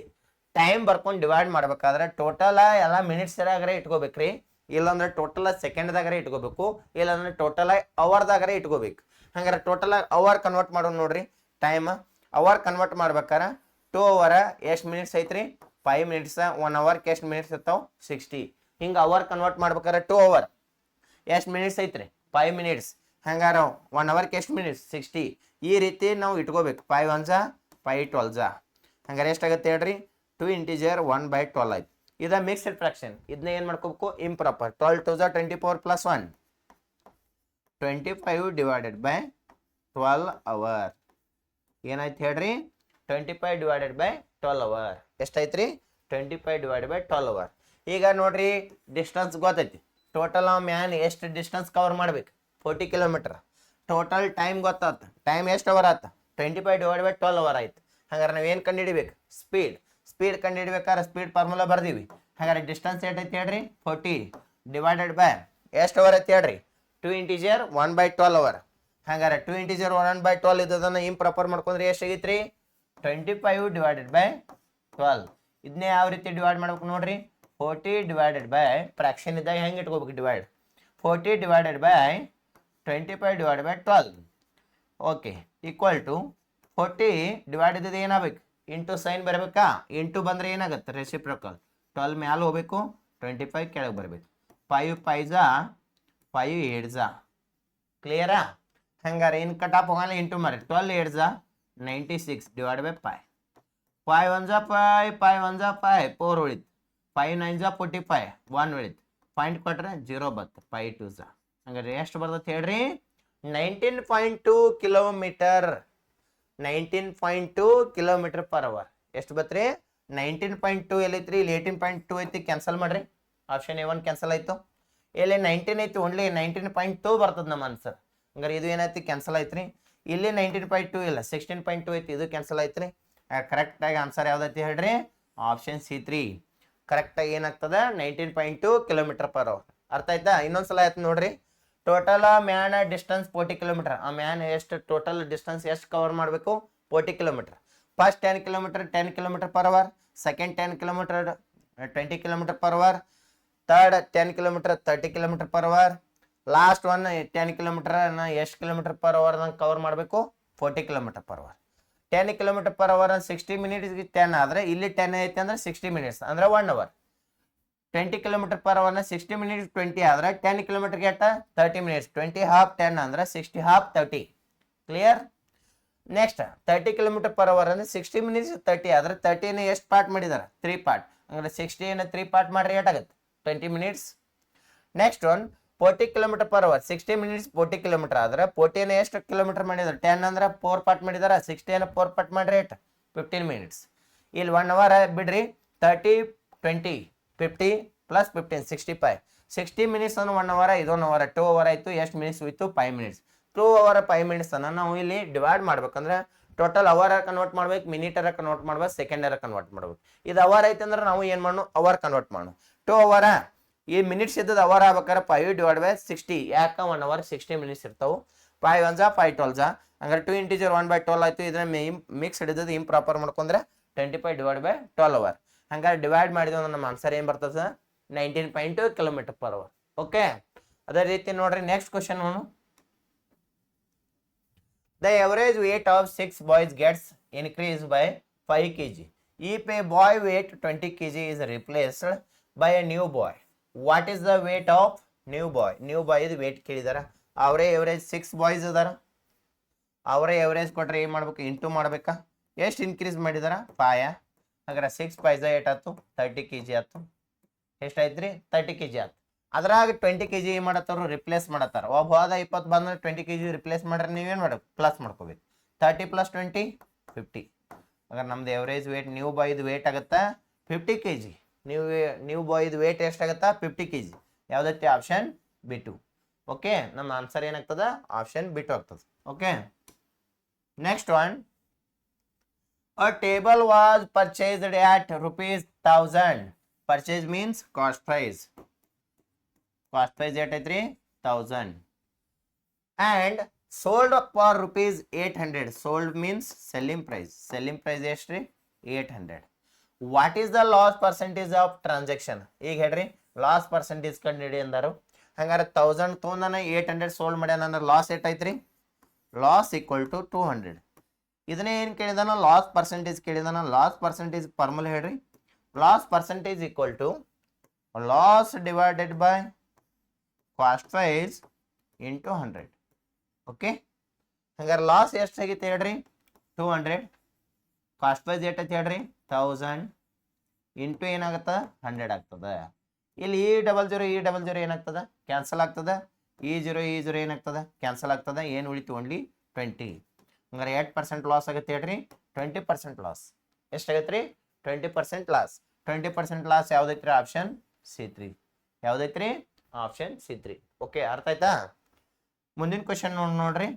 ಟೈಮ್ ಬರ್ಕೊಂಡು ಡಿವೈಡ್ ಮಾಡ್ಬೇಕಾದ್ರೆ ಟೋಟಲ್ ಎಲ್ಲ ಮಿನಿಟ್ಸ್ದಾಗರೆ ಇಟ್ಕೋಬೇಕ್ರಿ ಇಲ್ಲಾಂದ್ರೆ ಟೋಟಲ್ ಸೆಕೆಂಡ್ದಾಗರೆ ಇಟ್ಕೋಬೇಕು ಇಲ್ಲಾಂದ್ರೆ ಟೋಟಲ್ ಅವರ್ದಾಗರೆ ಇಟ್ಕೋಬೇಕು ಹಂಗಾರೆ ಟೋಟಲ್ ಅವರ್ ಕನ್ವರ್ಟ್ ಮಾಡೋಣ ನೋಡ್ರಿ ಟೈಮ್ ಅವರ್ ಕನ್ವರ್ಟ್ ಮಾಡ್ಬೇಕಾರೆ 2 ಅವರ್ ಎಷ್ಟು ಮಿನಿಟ್ಸ್ ಐತ್ರಿ 5 ಮಿನಿಟ್ಸ್ 1 ಅವರ್ಗೆ ಎಷ್ಟು ಮಿನಿಟ್ಸ್ ಇರ್ತಾವ 60 ಹಿಂಗೆ ಅವರ್ ಕನ್ವರ್ಟ್ ಮಾಡ್ಬೇಕಾರೆ 2 ಅವರ್ ಎಷ್ಟು ಮಿನಿಟ್ಸ್ ಐತ್ರಿ 5 ಮಿನಿಟ್ಸ್ ಹಂಗಾರ 1 ಅವರ್ಗೆ ಎಷ್ಟು ಮಿನಿಟ್ಸ್ 60 ಈ ರೀತಿ ನಾವು ಇಟ್ಕೋಬೇಕು 5 1 5 12 ಹಂಗಾರೆ ಎಷ್ಟಾಗುತ್ತೆ ಹೇಳ್ರಿ 2 ಇಂಟಿಜರ್ 1/12 ಆಯ್ತು ಇದು ಮಿಕ್ಸ್ಡ್ ಫ್ರಾಕ್ಷನ್ ಇದನ್ನ ಏನು ಮಾಡ್ಕೋಬೇಕು improper 12 2 24 plus 1 25 divided by 12 hour ಏನಾಯ್ತು ಹೇಳ್ರಿ 25 ಡಿವೈಡೆಡ್ ಬೈ 12 ಅವರ್ ಎಷ್ಟಾಯ್ತು ರೀ 25 ಡಿವೈಡೆಡ್ ಬೈ 12 ಅವರ್ ಈಗ ನೋಡ್ರಿ ಡಿಸ್ಟೆನ್ಸ್ ಗೊತ್ತೈತಿ ಟೋಟಲ್ ಮ್ಯಾನ್ ಎಷ್ಟು ಡಿಸ್ಟೆನ್ಸ್ ಕವರ್ ಮಾಡ್ಬೇಕು 40 ಕಿಲೋಮೀಟರ್ ಟೋಟಲ್ ಟೈಮ್ ಗೊತ್ತಾಯ್ತು ಟೈಮ್ ಎಷ್ಟು ಅವರ್ ಆಯ್ತು 25 ಡಿವೈಡೆಡ್ ಬೈ 12 ಅವರ್ ಆಯ್ತು ಹಾಗಾದ್ರೆ ನಾವೇನು ಕಂಡುಹಿಡಿಬೇಕು ಸ್ಪೀಡ್ ಕಂಡುಹಿಡ್ಬೇಕಾದ್ರೆ ಸ್ಪೀಡ್ ಫಾರ್ಮುಲಾ ಬರ್ದೀವಿ ಹಾಗಾದ್ರೆ ಡಿಸ್ಟೆನ್ಸ್ ಏಟೈತಿ ಹೇಳ್ರಿ 40 ಡಿವೈಡೆಡ್ ಬೈ ಎಷ್ಟು ಅವರ್ ಐತಿ ಹೇಳ್ರಿ 2 ಇಂಟಿಜರ್ 1/12 ಅವರ್ ಹಾಗಾದ್ರೆ 2 ಇಂಟಿಜರ್ 1/12 ಇದ್ದದನ್ನ ಇಂಪ್ರಾಪರ್ ಮಾಡ್ಕೊಂಡ್ರೆ ಎಷ್ಟಾಗೈತ್ರಿ 25 ಡಿವೈಡೆಡ್ ಬೈ 12 ಇದನ್ನೇ ಯಾವ ರೀತಿ ಡಿವೈಡ್ ಮಾಡ್ಬೇಕು ನೋಡ್ರಿ 40 ಡಿವೈಡೆಡ್ ಬೈ ಫ್ರಾಕ್ಷನ್ ಇದ್ದಾಗ ಹೆಂಗೆ ಇಟ್ಕೋಬೇಕು divide 40 divided by 25 divided by 12 okay equal to 40 divide ಇದ್ದದ್ದು ಏನಾಗಬೇಕು ಇಂಟು ಸೈನ್ ಬರಬೇಕಾ ಇಂಟು ಬಂದರೆ ಏನಾಗುತ್ತೆ ರೆಸಿಪ್ರಕಲ್ 12 ಮ್ಯಾಲೆ ಹೋಗ್ಬೇಕು 25 ಕೆಳಗೆ ಬರಬೇಕು 5 5 5 8 ಕ್ಲಿಯರಾ ಹಂಗಾರೆ ಏನು ಕಟ್ ಆಫ್ ಹೋಗಲ್ಲ ಇಂಟು ಮಾಡಿ 12 8 96 ಡಿವೈಡ್ ಬೈ 5 5 1 5 5 1 5 4 ಉಳಿತು 5 9 45 1 ಉಳಿತು ಪಾಯಿಂಟ್ ಕೊಟ್ರೆ 0 ಬತ್ತು 5 2 ಹಂಗಾರೆ ಎಷ್ಟು ಬರ್ತದೆ ಹೇಳ್ರಿ 19.2 ಕಿಲೋಮೀಟರ್ 19.2 ಕಿಲೋಮೀಟರ್ ಪರ್ ಅವರ್ ಎಷ್ಟು ಬತ್ರಿ 19.2 ಎಲ್ಲೈತ್ರಿ ಇಲ್ಲಿ 18.2 ಐತಿ ಕ್ಯಾನ್ಸಲ್ ಮಾಡ್ರಿ ಆಪ್ಷನ್ A1 ಕ್ಯಾನ್ಸಲ್ ಆಯ್ತು ಇಲ್ಲಿ 19 ಐತಿ ಓನ್ಲಿ 19.2 ಬರ್ತದೆ ನಮ್ಮ ಆನ್ಸರ್ ಹಂಗಾರೆ ಇದು ಏನೈತಿ ಕ್ಯಾನ್ಸಲ್ ಆಯ್ತ್ರಿ ಇಲ್ಲಿ 19.2 ಇಲ್ಲ 16.2 ಐತಿ ಇದು ಕ್ಯಾನ್ಸಲ್ ಆಯ್ತ್ರಿ ಕರೆಕ್ಟಾಗಿ ಆನ್ಸರ್ ಯಾವ್ದೈತಿ ಹೇಳ್ರಿ ಆಪ್ಷನ್ C3 ಕರೆಕ್ಟಾಗಿ ಏನಾಗ್ತದೆ 19.2 ಕಿಲೋಮೀಟರ್ ಪರ್ ಅವರ್ ಅರ್ಥ ಆಯ್ತಾ ಇನ್ನೊಂದ್ಸಲ ಆಯ್ತು ನೋಡ್ರಿ ಟೋಟಲ್ ಮ್ಯಾನ್ ಡಿಸ್ಟೆನ್ಸ್ 40 ಕಿಲೋಮೀಟರ್ ಆ ಮ್ಯಾನ್ ಎಷ್ಟು ಟೋಟಲ್ ಡಿಸ್ಟೆನ್ಸ್ ಎಷ್ಟು ಕವರ್ ಮಾಡಬೇಕು 40 kilometer first 10 kilometer 10 kilometre per hour second 10 kilometer 20 kilometre per hour third 10 kilometer 30 kilometre per hour last one 10 kilometer ಎಷ್ಟು ಕಿಲೋಮೀಟರ್ ಪರ್ ಅವರ್ ಕವರ್ ಮಾಡಬೇಕು 40 kilometre per hour 10 kilometre per hour 60 ಮಿನಿಟ್ಸ್ಗೆ 10 ಆದರೆ ಇಲ್ಲಿ 10 ಐತೆ ಅಂದ್ರೆ 60 minutes ಅಂದ್ರೆ 1 hour 20 kilometre per ಅವರ್ನ 60 minutes 20 ಆದರೆ 10 ಕಿಲೋಮೀಟರ್ಗೆ ಎಟ್ಟ 30 ಮಿನಿಟ್ಸ್ 20 ಹಾಫ್ 10 ಅಂದ್ರೆ 60 half 30 clear next 30 kilometre per hour ಅಂದ್ರೆ 60 ಮಿನಿಟ್ಸ್ 30 ಆದರೆ 30ನ ಎಷ್ಟು ಪಾರ್ಟ್ ಮಾಡಿದ್ದಾರೆ 3 ಪಾರ್ಟ್ ಅಂದ್ರೆ 60ನ 3 ಪಾರ್ಟ್ ಮಾಡ್ರಿ ಏಟಾಗುತ್ತೆ 20 minutes next one 40 kilometre per hour 60 minutes 40 kilometer ಆದರೆ 40ನ ಎಷ್ಟು ಕಿಲೋಮೀಟರ್ ಮಾಡಿದ್ದಾರೆ 10 ಅಂದ್ರೆ 4 ಪಾರ್ಟ್ ಮಾಡಿದ್ದಾರೆ 60ನ 4 ಪಾರ್ಟ್ ಮಾಡ್ರಿ ಏಟ್ 15 ಮಿನಿಟ್ಸ್ ಇಲ್ಲಿ 1 ಅವರ್ ಬಿಡ್ರಿ 30 20 50 ಪ್ಲಸ್ 15 65 60 ಮಿನಿಟ್ಸ್ ಅನ್ನು 1 ಅವರ್ ಇದೊಂದು ಅವರ್ 2 ಅವರ್ ಆಯಿತು ಎಷ್ಟು ಮಿನಿಟ್ಸ್ ಹೋಯ್ತು 5 ಮಿನಿಟ್ಸ್ 2 ಅವರ್ 5 ಮಿನಿಟ್ಸ್ ಅನ್ನು ನಾವು ಇಲ್ಲಿ ಡಿವೈಡ್ ಮಾಡ್ಬೇಕಂದ್ರೆ ಟೋಟಲ್ ಅವರ್ ಕನ್ವರ್ಟ್ ಮಾಡ್ಬೇಕು ಮಿನಿಟರ ಕನ್ವರ್ಟ್ ಮಾಡ್ಬೇಕು ಸೆಕೆಂಡರ ಕನ್ವರ್ಟ್ ಮಾಡ್ಬೇಕು ಇದು ಅವರ್ ಐತೆ ಅಂದ್ರೆ ನಾವು ಏನು ಮಾಡೋಣ ಅವರ್ ಕನ್ವರ್ಟ್ ಮಾಡೋಣ 2 ಅವರ ಈ ಮಿನಿಟ್ಸ್ ಇದ್ದದ್ದು ಅವರ್ ಆಗ್ಬೇಕಾದ್ರೆ 5 ಡಿವೈಡ್ ಬೈ 60 ಯಾಕೆ 1 ಅವರ್ 60 ಮಿನಿಟ್ಸ್ ಇರ್ತಾವೆ 5 1 5 12 ಹಂಗಾರೆ 2 ಇಂಟಿಜರ್ 1/12 ಆಯಿತು ಇದನ್ನ ಮಿಕ್ಸ್ ಹಿಡಿದು ಇಂಪ್ರಾಪರ್ ಮಾಡ್ಕೊಂಡ್ರೆ 25 ಡಿವೈಡ್ ಬೈ 12 ಅವರ್ ಹಂಗಾರೆ ಡಿವೈಡ್ ಮಾಡಿದ್ರೆ ನಮ್ಮ ಆನ್ಸರ್ ಏನು ಬರ್ತದೆ 19.2 ಕಿಲೋಮೀಟರ್ ಪರ್ ಅವರ್ ಓಕೆ ಅದೇ ರೀತಿ ನೋಡ್ರಿ next question the average weight of 6 boys gets increase by 5 kg if a boy weight 20 kg is replaced by a new boy what is the weight of new boy ಇದು wait ಕೇಳಿದಾರ ಅವರೇ average 6 boys ಅದಾರ ಅವರೇ average ಕೊಟ್ರೆ ಏನು ಮಾಡ್ಬೇಕು into ಮಾಡ್ಬೇಕಾ ಎಷ್ಟು increase ಮಾಡಿದಾರ 5 ಹಾಗಾದ್ರೆ 6 5 8 ಆಯ್ತು 30 kg ಆಯ್ತು ಎಷ್ಟಾಯ್ತು ರೀ 30 kg ಆಯ್ತು ಅದ್ರಾಗ 20 kg ಏನು ಮಾಡತ್ತಾರ ರಿಪ್ಲೇಸ್ ಮಾಡತ್ತಾರ ಒಬ್ಬ ಹೋದ 20 ಬಂದ್ರೆ 20 kg ರಿಪ್ಲೇಸ್ ಮಾಡ್ರೆ ನೀವೇನು ಮಾಡ್ಬೇಕು ಪ್ಲಸ್ ಮಾಡ್ಕೋಬೇಕು 30 + 20 50 ಹಾಗಾದ್ರೆ ನಮ್ದು ಎವರೇಜ್ ವೇಟ್ ನ್ಯೂ ಬಾಯ್ದು ವೇಟ್ ಆಗುತ್ತಾ 50 kg ನ್ಯೂ ಬಾಯ್ದು ವೇಟ್ ಎಷ್ಟಾಗುತ್ತಾ 50 kg ಯಾವುದೈತಿ ಆಪ್ಷನ್ B2 ಓಕೆ ನಮ್ಮ ಆನ್ಸರ್ ಏನಾಗ್ತದ ಆಪ್ಷನ್ B2 ಆಗ್ತದೆ okay next one A table was purchased at rupees 1000. Purchase means cost price. Cost price ಎಷ್ಟೈತ್ರಿ 1000 and sold for rupees 800. Sold means selling price. Selling price ಎಷ್ಟ್ರಿ 800. What is the loss percentage of transaction? ಈಗ ಹೇಳ್ರಿ loss percentage ಕಂಡು ಅಂದಾರು. ಹಂಗಾರೆ 1000 ತೊಗೊಂಡಾನ 800 sold ಮಾಡ್ಯಾನ ಅಂದ್ರೆ loss ಎಷ್ಟೈತ್ರಿ loss equal to 200. ಇದನ್ನೇ ಏನು ಕೇಳಿದಾನ ಲಾಸ್ ಪರ್ಸೆಂಟೇಜ್ ಕೇಳಿದಾನ. ಲಾಸ್ ಪರ್ಸೆಂಟೇಜ್ ಫಾರ್ಮುಲಾ ಹೇಳ್ರಿ. Loss percentage equal to loss divided by cost price into 100. Okay, ಹಂಗಾರೆ ಲಾಸ್ ಎಷ್ಟಾಗೈತೆ ಹೇಳ್ರಿ 200. ಕಾಸ್ಟ್ ಪ್ರೈಸ್ ಎಷ್ಟೈತೆ ಹೇಳ್ರಿ 1000 ಇಂಟು ಏನಾಗತ್ತದ 100 ಆಗ್ತದೆ. ಇಲ್ಲಿ E00 ಏನಾಗ್ತದ ಕ್ಯಾನ್ಸಲ್ ಆಗ್ತದ. E0 ಏನಾಗ್ತದ ಕ್ಯಾನ್ಸಲ್ ಆಗ್ತದ. ಏನು ಉಳಿತು ಓನ್ಲಿ 20. ಹಂಗಾರೆ 8% ಲಾಸ್ ಆಗುತ್ತೆ ಹೇಳ್ರಿ 20% ಲಾಸ್. ಎಷ್ಟಾಗತ್ತೆ ರೀ 20% ಲಾಸ್. 20% ಲಾಸ್ ಯಾವ್ದೈತ್ರಿ ಆಪ್ಷನ್ C3. ಯಾವ್ದೈತ್ರಿ ಆಪ್ಷನ್ C3. ಓಕೆ, ಅರ್ಥ ಆಯ್ತಾ? ಮುಂದಿನ ಕ್ವಶನ್ ನೋಡ್ರಿ.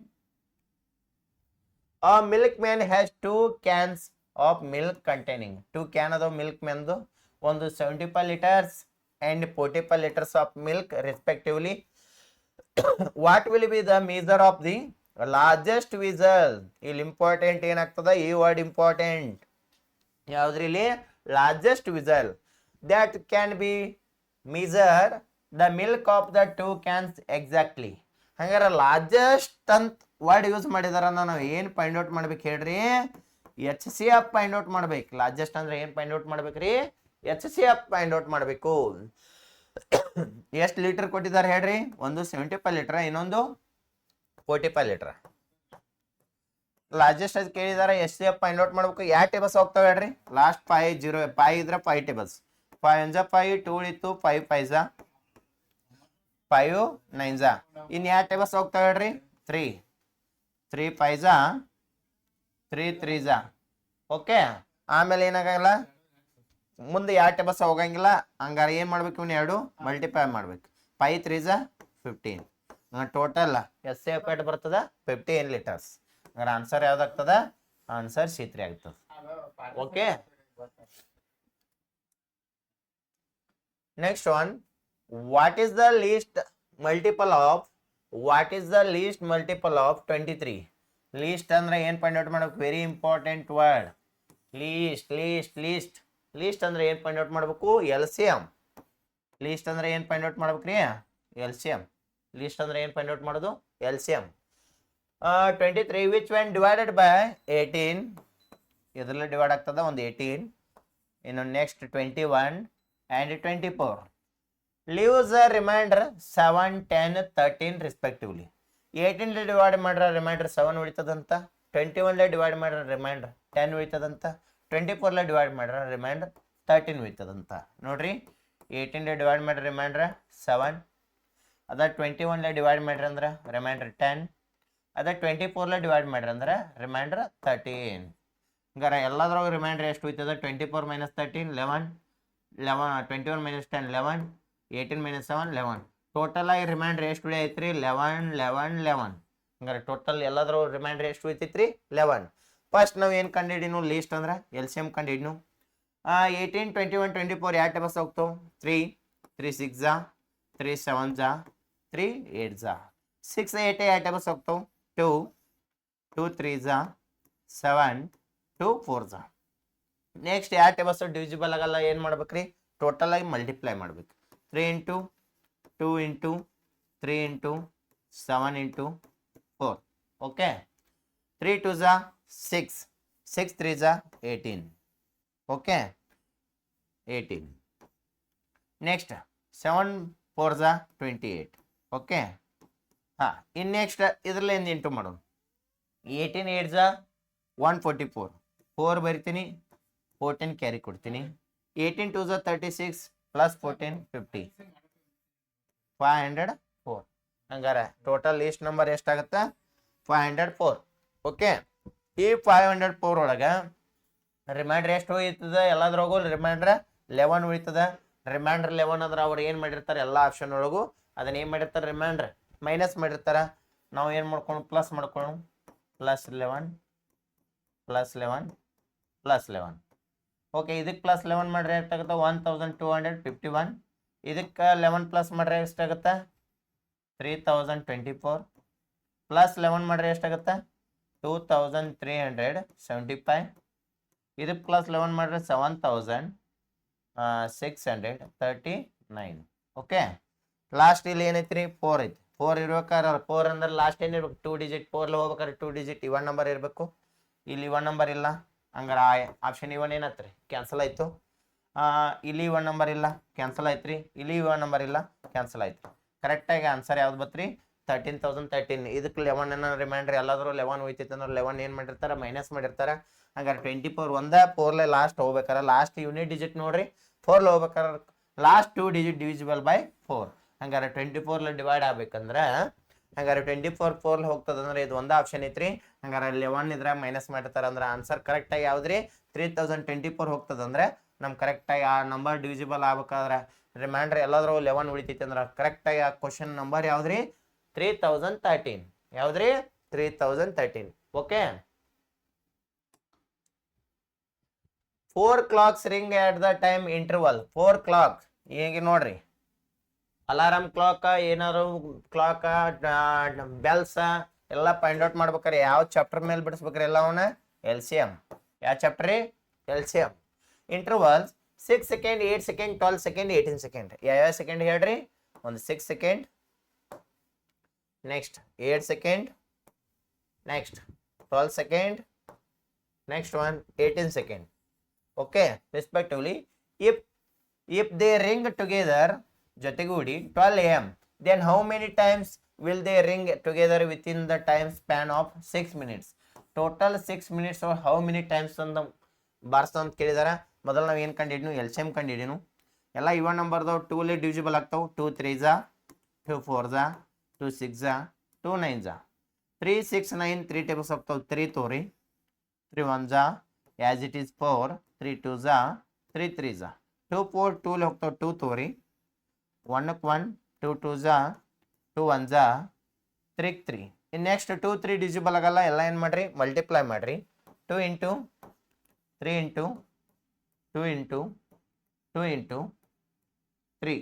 A milkman has 2 cans of milk containing. 2 can ಅದಾವ ಮಿಲ್ಕ್ ಮ್ಯಾನ್ದು. ಒಂದು 75 liters and 45 liters of milk respectively. What will be the measure of the largest vessel? ಇಲ್ಲಿ important ಏನಾಗ್ತದ ಈ ವರ್ಡ್ ಇಂಪಾರ್ಟೆಂಟ್. ಯಾವ್ದ್ರಿ ಇಲ್ಲಿ largest whistle that can be measure the milk of the 2 cans exactly. ಹಂಗಾರೆ largest ಅಂತ word use ಮಾಡಿದಾರ. ನಾವು ಏನು find out ಮಾಡ್ಬೇಕು ಹೇಳ್ರಿ HCF ಫೈಂಡ್ ಔಟ್ ಮಾಡ್ಬೇಕು. ಲಾರ್ಜೆಸ್ಟ್ ಅಂದ್ರೆ ಏನು ಫೈಂಡ್ ಔಟ್ ಮಾಡ್ಬೇಕ್ರಿ HCF ಫೈಂಡ್ ಔಟ್ ಮಾಡಬೇಕು. ಎಷ್ಟು ಲೀಟರ್ ಕೊಟ್ಟಿದ್ದಾರೆ ಹೇಳ್ರಿ? ಒಂದು 75 ಲೀಟರ್, ಇನ್ನೊಂದು 45 ಲೀಟರ್. ಲಾರ್ಜೆಸ್ಟ್ ಅದು ಕೇಳಿದಾರೆ. HCF ಫೈಂಡ್ ಔಟ್ ಮಾಡ್ಬೇಕು. ಯಾವ ಟೇಬಲ್ಸ್ ಹೋಗ್ತಾವೆ ಹೇಳ್ರಿ? ಲಾಸ್ಟ್ 5 ಇದ್ರೆ 5 ಟೇಬಲ್ಸ್. 5 1 5 2 ಇತ್ತು 5 5 5 9 ಇನ್ನು ಯಾವ ಟೇಬಲ್ಸ್ ಹೋಗ್ತಾವೆ ಹೇಳ್ರಿ? 3 3 5 3 3 ಓಕೆ. ಆಮೇಲೆ ಏನಾಗಲ್ಲ ಮುಂದೆ ಯಾವ ಟೇಬಲ್ಸ್ ಹೋಗಂಗಿಲ್ಲ. ಹಂಗಾರೆ ಏನು ಮಾಡ್ಬೇಕು ಇವ್ನು 2 ಮಲ್ಟಿಪ್ಲೈ ಮಾಡ್ಬೇಕು. 5 3 15. ಟೋಟಲ್ HCF ಎಷ್ಟು ಬರ್ತದ 15 ಲೀಟರ್ಸ್. ಹಂಗಾರೆ ಆನ್ಸರ್ ಯಾವ್ದಾಗ್ತದ? ಆನ್ಸರ್ C3 ಆಗ್ತದ. Okay, next one. What is the least multiple of 23? Least ಅಂದ್ರೆ ಏನು ಫೈಂಡ್ ಔಟ್ ಮಾಡ್ಬೇಕು? ವೆರಿ ಇಂಪಾರ್ಟೆಂಟ್ ವರ್ಡ್ ಲೀಸ್ಟ್ ಅಂದ್ರೆ ಏನು ಫೈಂಡ್ ಔಟ್ ಮಾಡ್ಬೇಕು? LCM. ಲೀಸ್ಟ್ ಅಂದ್ರೆ ಏನು ಫೈಂಡ್ ಔಟ್ ಮಾಡ್ಬೇಕ್ರಿ? LCM. ಲೀಸ್ಟ್ ಅಂದ್ರೆ ಏನು ಫೈಂಡ್ ಔಟ್ ಮಾಡೋದು? LCM. 23 which when divided by 18 ಇದರಲ್ಲಿ ಡಿವೈಡ್ ಆಗ್ತದ ಒಂದು 18. ಇನ್ನು next 21 and 24 leaves a remainder 7 10 13 respectively. 18 divide ಮಾಡ್ರೆ ರಿಮೈಂಡರ್ 7 ಉಳಿತದಂತ. 21 ಡಿವೈಡ್ ಮಾಡ್ರೆ ರಿಮೈಂಡರ್ 10 ಉಳಿತದಂತ. 24 ಡಿವೈಡ್ ಮಾಡ್ರೆ ರಿಮೈಂಡರ್ 13 ಉಳಿತದಂತ. ನೋಡ್ರಿ 18 ಡಿವೈಡ್ ಮಾಡ್ರೆ ರಿಮೈಂಡರ್ 7 ಅದ. 21 ಡಿವೈಡ್ ಮಾಡ್ರಿ ಅಂದ್ರೆ ರಿಮೈಂಡರ್ 10 ಅದ. 24 ಡಿವೈಡ್ ಮಾಡ್ರಿ ಅಂದ್ರೆ ರಿಮೈಂಡರ್ 13. ಹಂಗಾರೆ ಎಲ್ಲದ್ರಾಗ ರಿಮೈಂಡರ್ ಎಷ್ಟು ಉಳಿತದ? 24 - 13 11 21 - 10 11 18 - 7 11. ಟೋಟಲ್ ಆಗಿ ರಿಮೈಂಡರ್ ಎಷ್ಟು ಉಳಿ ಐತ್ರಿ? 11. ಹಂಗಾರೆ ಟೋಟಲ್ ಎಲ್ಲಾದ್ರೂ ರಿಮೈಂಡರ್ ಎಷ್ಟು ಉಳಿತೈತ್ರಿ? 11. ಫಸ್ಟ್ ನಾವು ಏನು ಕಂಡಿಡಿನು ಲೀಸ್ಟ್ ಅಂದ್ರೆ LCM ಕಂಡಿಡಿನು. 18 21 24 ಯಾವ ಟೇಬಲ್ಸ್ ಹೋಗ್ತಾವ? 3 3 6 3 7 3 8 6 8 ಯಾವ ಟೇಬಲ್ಸ್ ಹೋಗ್ತಾವ? 2 2 3 7 2 4 ನೆಕ್ಸ್ಟ್ ಯಾವ ಟೇಬಲ್ಸ್ ಡಿವಿಸಿಬಲ್ ಆಗಲ್ಲ ಏನು ಮಾಡ್ಬೇಕ್ರಿ? ಟೋಟಲ್ ಆಗಿ ಮಲ್ಟಿಪ್ಲೈ ಮಾಡ್ಬೇಕು. 3 into 2 into 3 into 7 into 4. Okay. 3 2 6 6 3 18. Okay 18. Next 7 4 28. Okay. ಹಾಂ, ಇನ್ನು ನೆಕ್ಸ್ಟ್ ಇದರಲ್ಲಿ ಏನು ಇಂಟು ಮಾಡೋಣ? 18 8 144. 4 ಬರಿತೀನಿ, 14 ಕ್ಯಾರಿ ಕೊಡ್ತೀನಿ. 18 2 36 ಪ್ಲಸ್ 14 50 504. ಹಂಗಾರೆ ಟೋಟಲ್ ಲೀಸ್ಟ್ ನಂಬರ್ ಎಷ್ಟಾಗುತ್ತೆ? 504. ಓಕೆ. ಈ 504 ಒಳಗೆ ರಿಮೈಂಡರ್ ಎಷ್ಟು ಉಳಿತದ? ಎಲ್ಲದ್ರಾಗೂ ರಿಮೈಂಡರ್ 11 ಉಳಿತದ. ರಿಮೈಂಡರ್ 11 ಅಂದ್ರೆ ಅವ್ರು ಏನು ಮಾಡಿರ್ತಾರೆ ಎಲ್ಲ ಆಪ್ಷನ್ ಒಳಗೂ ಅದನ್ನ ಏನು ಮಾಡಿರ್ತಾರೆ? ರಿಮೈಂಡರ್ ಮೈನಸ್ ಮಾಡಿರ್ತಾರೆ. ನಾವು ಏನು ಮಾಡ್ಕೊಂಡು ಪ್ಲಸ್ ಮಾಡ್ಕೊಂಡು +11 +11 ಪ್ಲಸ್ 11. ಓಕೆ, ಇದಕ್ಕೆ ಪ್ಲಸ್ 11 ಮಾಡ್ರೆ ಎಷ್ಟಾಗುತ್ತೆ? 1251. ಇದಕ್ಕೆ 11 ಪ್ಲಸ್ ಮಾಡ್ರೆ ಎಷ್ಟಾಗುತ್ತೆ? 3024. ಪ್ಲಸ್ 11 ಮಾಡ್ರೆ ಎಷ್ಟಾಗುತ್ತೆ? 2375. ಇದಕ್ಕೆ ಪ್ಲಸ್ 11 ಮಾಡ್ರೆ 7639. ಓಕೆ, ಲಾಸ್ಟ್ ಇಲ್ಲಿ ಏನೈತ್ರಿ? 4 ಐತಿ. 4 ಇರ್ಬೇಕಾದ್ರೆ 4 ಅಂದ್ರೆ ಲಾಸ್ಟ್ ಏನಿರ್ಬೇಕು? 2 ಡಿಜಿಟ್. 4 ಹೋಗ್ಬೇಕಾದ್ರೆ 2 ಡಿಜಿಟ್ ಇವನ್ ನಂಬರ್ ಇರಬೇಕು. ಇಲ್ಲಿ ಇವನ್ ನಂಬರ್ ಇಲ್ಲ, ಹಂಗಾರೆ ಆಪ್ಷನ್ ಇವನ್ ಏನತ್ರಿ? ಕ್ಯಾನ್ಸಲ್ ಆಯ್ತು. ಇಲ್ಲಿ ಇವನ್ ನಂಬರ್ ಇಲ್ಲ, ಕ್ಯಾನ್ಸಲ್ ಆಯ್ತು ರೀ. ಇಲ್ಲಿ ಇವನ್ ನಂಬರ್ ಇಲ್ಲ, ಕ್ಯಾನ್ಸಲ್ ಆಯ್ತು. ಕರೆಕ್ಟಾಗಿ ಆನ್ಸರ್ ಯಾವ್ದು ಬತ್ರಿ? 13,013. ಇದಕ್ಕೆ 11 ಏನೋ ರಿಮೈಂಡ್ರಿ, ಎಲ್ಲಾದ್ರೂ 11 ಹೋಯ್ತೈತೆ ಅಂದ್ರೆ 11 ಏನು ಮಾಡಿರ್ತಾರೆ? ಮೈನಸ್ ಮಾಡಿರ್ತಾರೆ. ಹಂಗಾರೆ 24 ಒಂದೇ 4 ಲಾಸ್ಟ್ ಹೋಗ್ಬೇಕಾರೆ ಲಾಸ್ಟ್ ಯೂನಿಟ್ ಡಿಜಿಟ್ ನೋಡ್ರಿ. 4 ಹೋಗ್ಬೇಕಾರೆ ಲಾಸ್ಟ್ 2 ಡಿಜಿಟ್ ಡಿವಿಸಿಬಲ್ ಬೈ 4. ಹಂಗಾರೆ 24 ಡಿವೈಡ್ ಆಗ್ಬೇಕಂದ್ರೆ ಹಂಗಾರೆ 24 4 ಹೋಗ್ತದಂದ್ರೆ ಇದು ಒಂದೇ ಆಪ್ಷನ್ ಐತ್ರಿ. ಹಂಗಾರೆ 11 ಇದ್ರೆ ಮೈನಸ್ ಮಾಡಿರ್ತಾರೆ ಅಂದ್ರೆ ಆನ್ಸರ್ ಕರೆಕ್ಟಾಗಿ ಯಾವ್ದ್ರಿ? 3024 ಹೋಗ್ತದಂದ್ರೆ ನಮ್ ಕರೆಕ್ಟಾಗಿ ಆ ನಂಬರ್ ಡಿವಿಸಿಬಲ್ ಆಗ್ಬೇಕಾದ್ರೆ ರಿಮೈಂಡರ್ ಎಲ್ಲಾದ್ರೂ 11 ಉಳಿತೈತಿ ಅಂದ್ರೆ ಕರೆಕ್ಟಾಗಿ ಆ ಕ್ವಶನ್ ನಂಬರ್ ಯಾವ್ದ್ರಿ? 3013. ಯಾವ್ದ್ರಿ? 3013. Okay, 4 clocks ring at the time interval. 4 clock ಈಗ ನೋಡ್ರಿ, ಅಲಾರಾಮ್ ಕ್ಲಾಕ್, ಏನಾರು ಕ್ಲಾಕ್, ಬೆಲ್ಸ್ ಎಲ್ಲ ಫೈಂಡ್ ಔಟ್ ಮಾಡ್ಬೇಕಾರೆ ಯಾವ ಚಾಪ್ಟರ್ ಮೇಲೆ ಬಿಡಿಸ್ಬೇಕ್ರಿ? ಎಲ್ಲ ಅವನ LCM. ಯಾವ ಚಾಪ್ಟರ್ ರೀ? LCM. Intervals 6 second, 8 second, 12 second, 18 second. ಯಾವ ಸೆಕೆಂಡ್ ಹೇಳ್ರಿ? ಒಂದು 6 second, next 8 second, next 12 second, next one 18 second. Okay, respectively. if they ring together ಜೊತೆಗೂಡಿ 12 AM, then how many times will they ring together within the time span of 6 minutes? Total 6 minutes or how many times ಅಂತ ಬಾರ್ಸ ಅಂತ ಕೇಳಿದಾರ. ಮೊದಲು ನಾವು ಏನು ಕಂಡಿಡ್ನು? LCM ಕಂಡಿಡಿನು. ಎಲ್ಲ ಇವನ್ ನಂಬರ್ದವು 2 ಲಿ divisible ಆಗ್ತಾವೆ. 2 3s, 2 4s, 2 6s, 2 9s. 3 6 9 3 tables ಆಗ್ತಾವೆ. 3 ತೋರಿ, 3 1s as it is 4, 3 2s, 3 3s. 2 4 2 ಲಿ ಹೋಗ್ತಾವೆ. 2 ತೋರಿ, 1 1, 2 2s, 2 1s, 3 3. ಇನ್ನು ನೆಕ್ಸ್ಟ್ 2 3 ಡಿವಿಸಿಬಲ್ ಆಗಲ್ಲ. ಎಲ್ಲ ಏನು ಮಾಡ್ರಿ? ಮಲ್ಟಿಪ್ಲೈ ಮಾಡ್ರಿ. 2 into 3 into 2 into 2 into 3.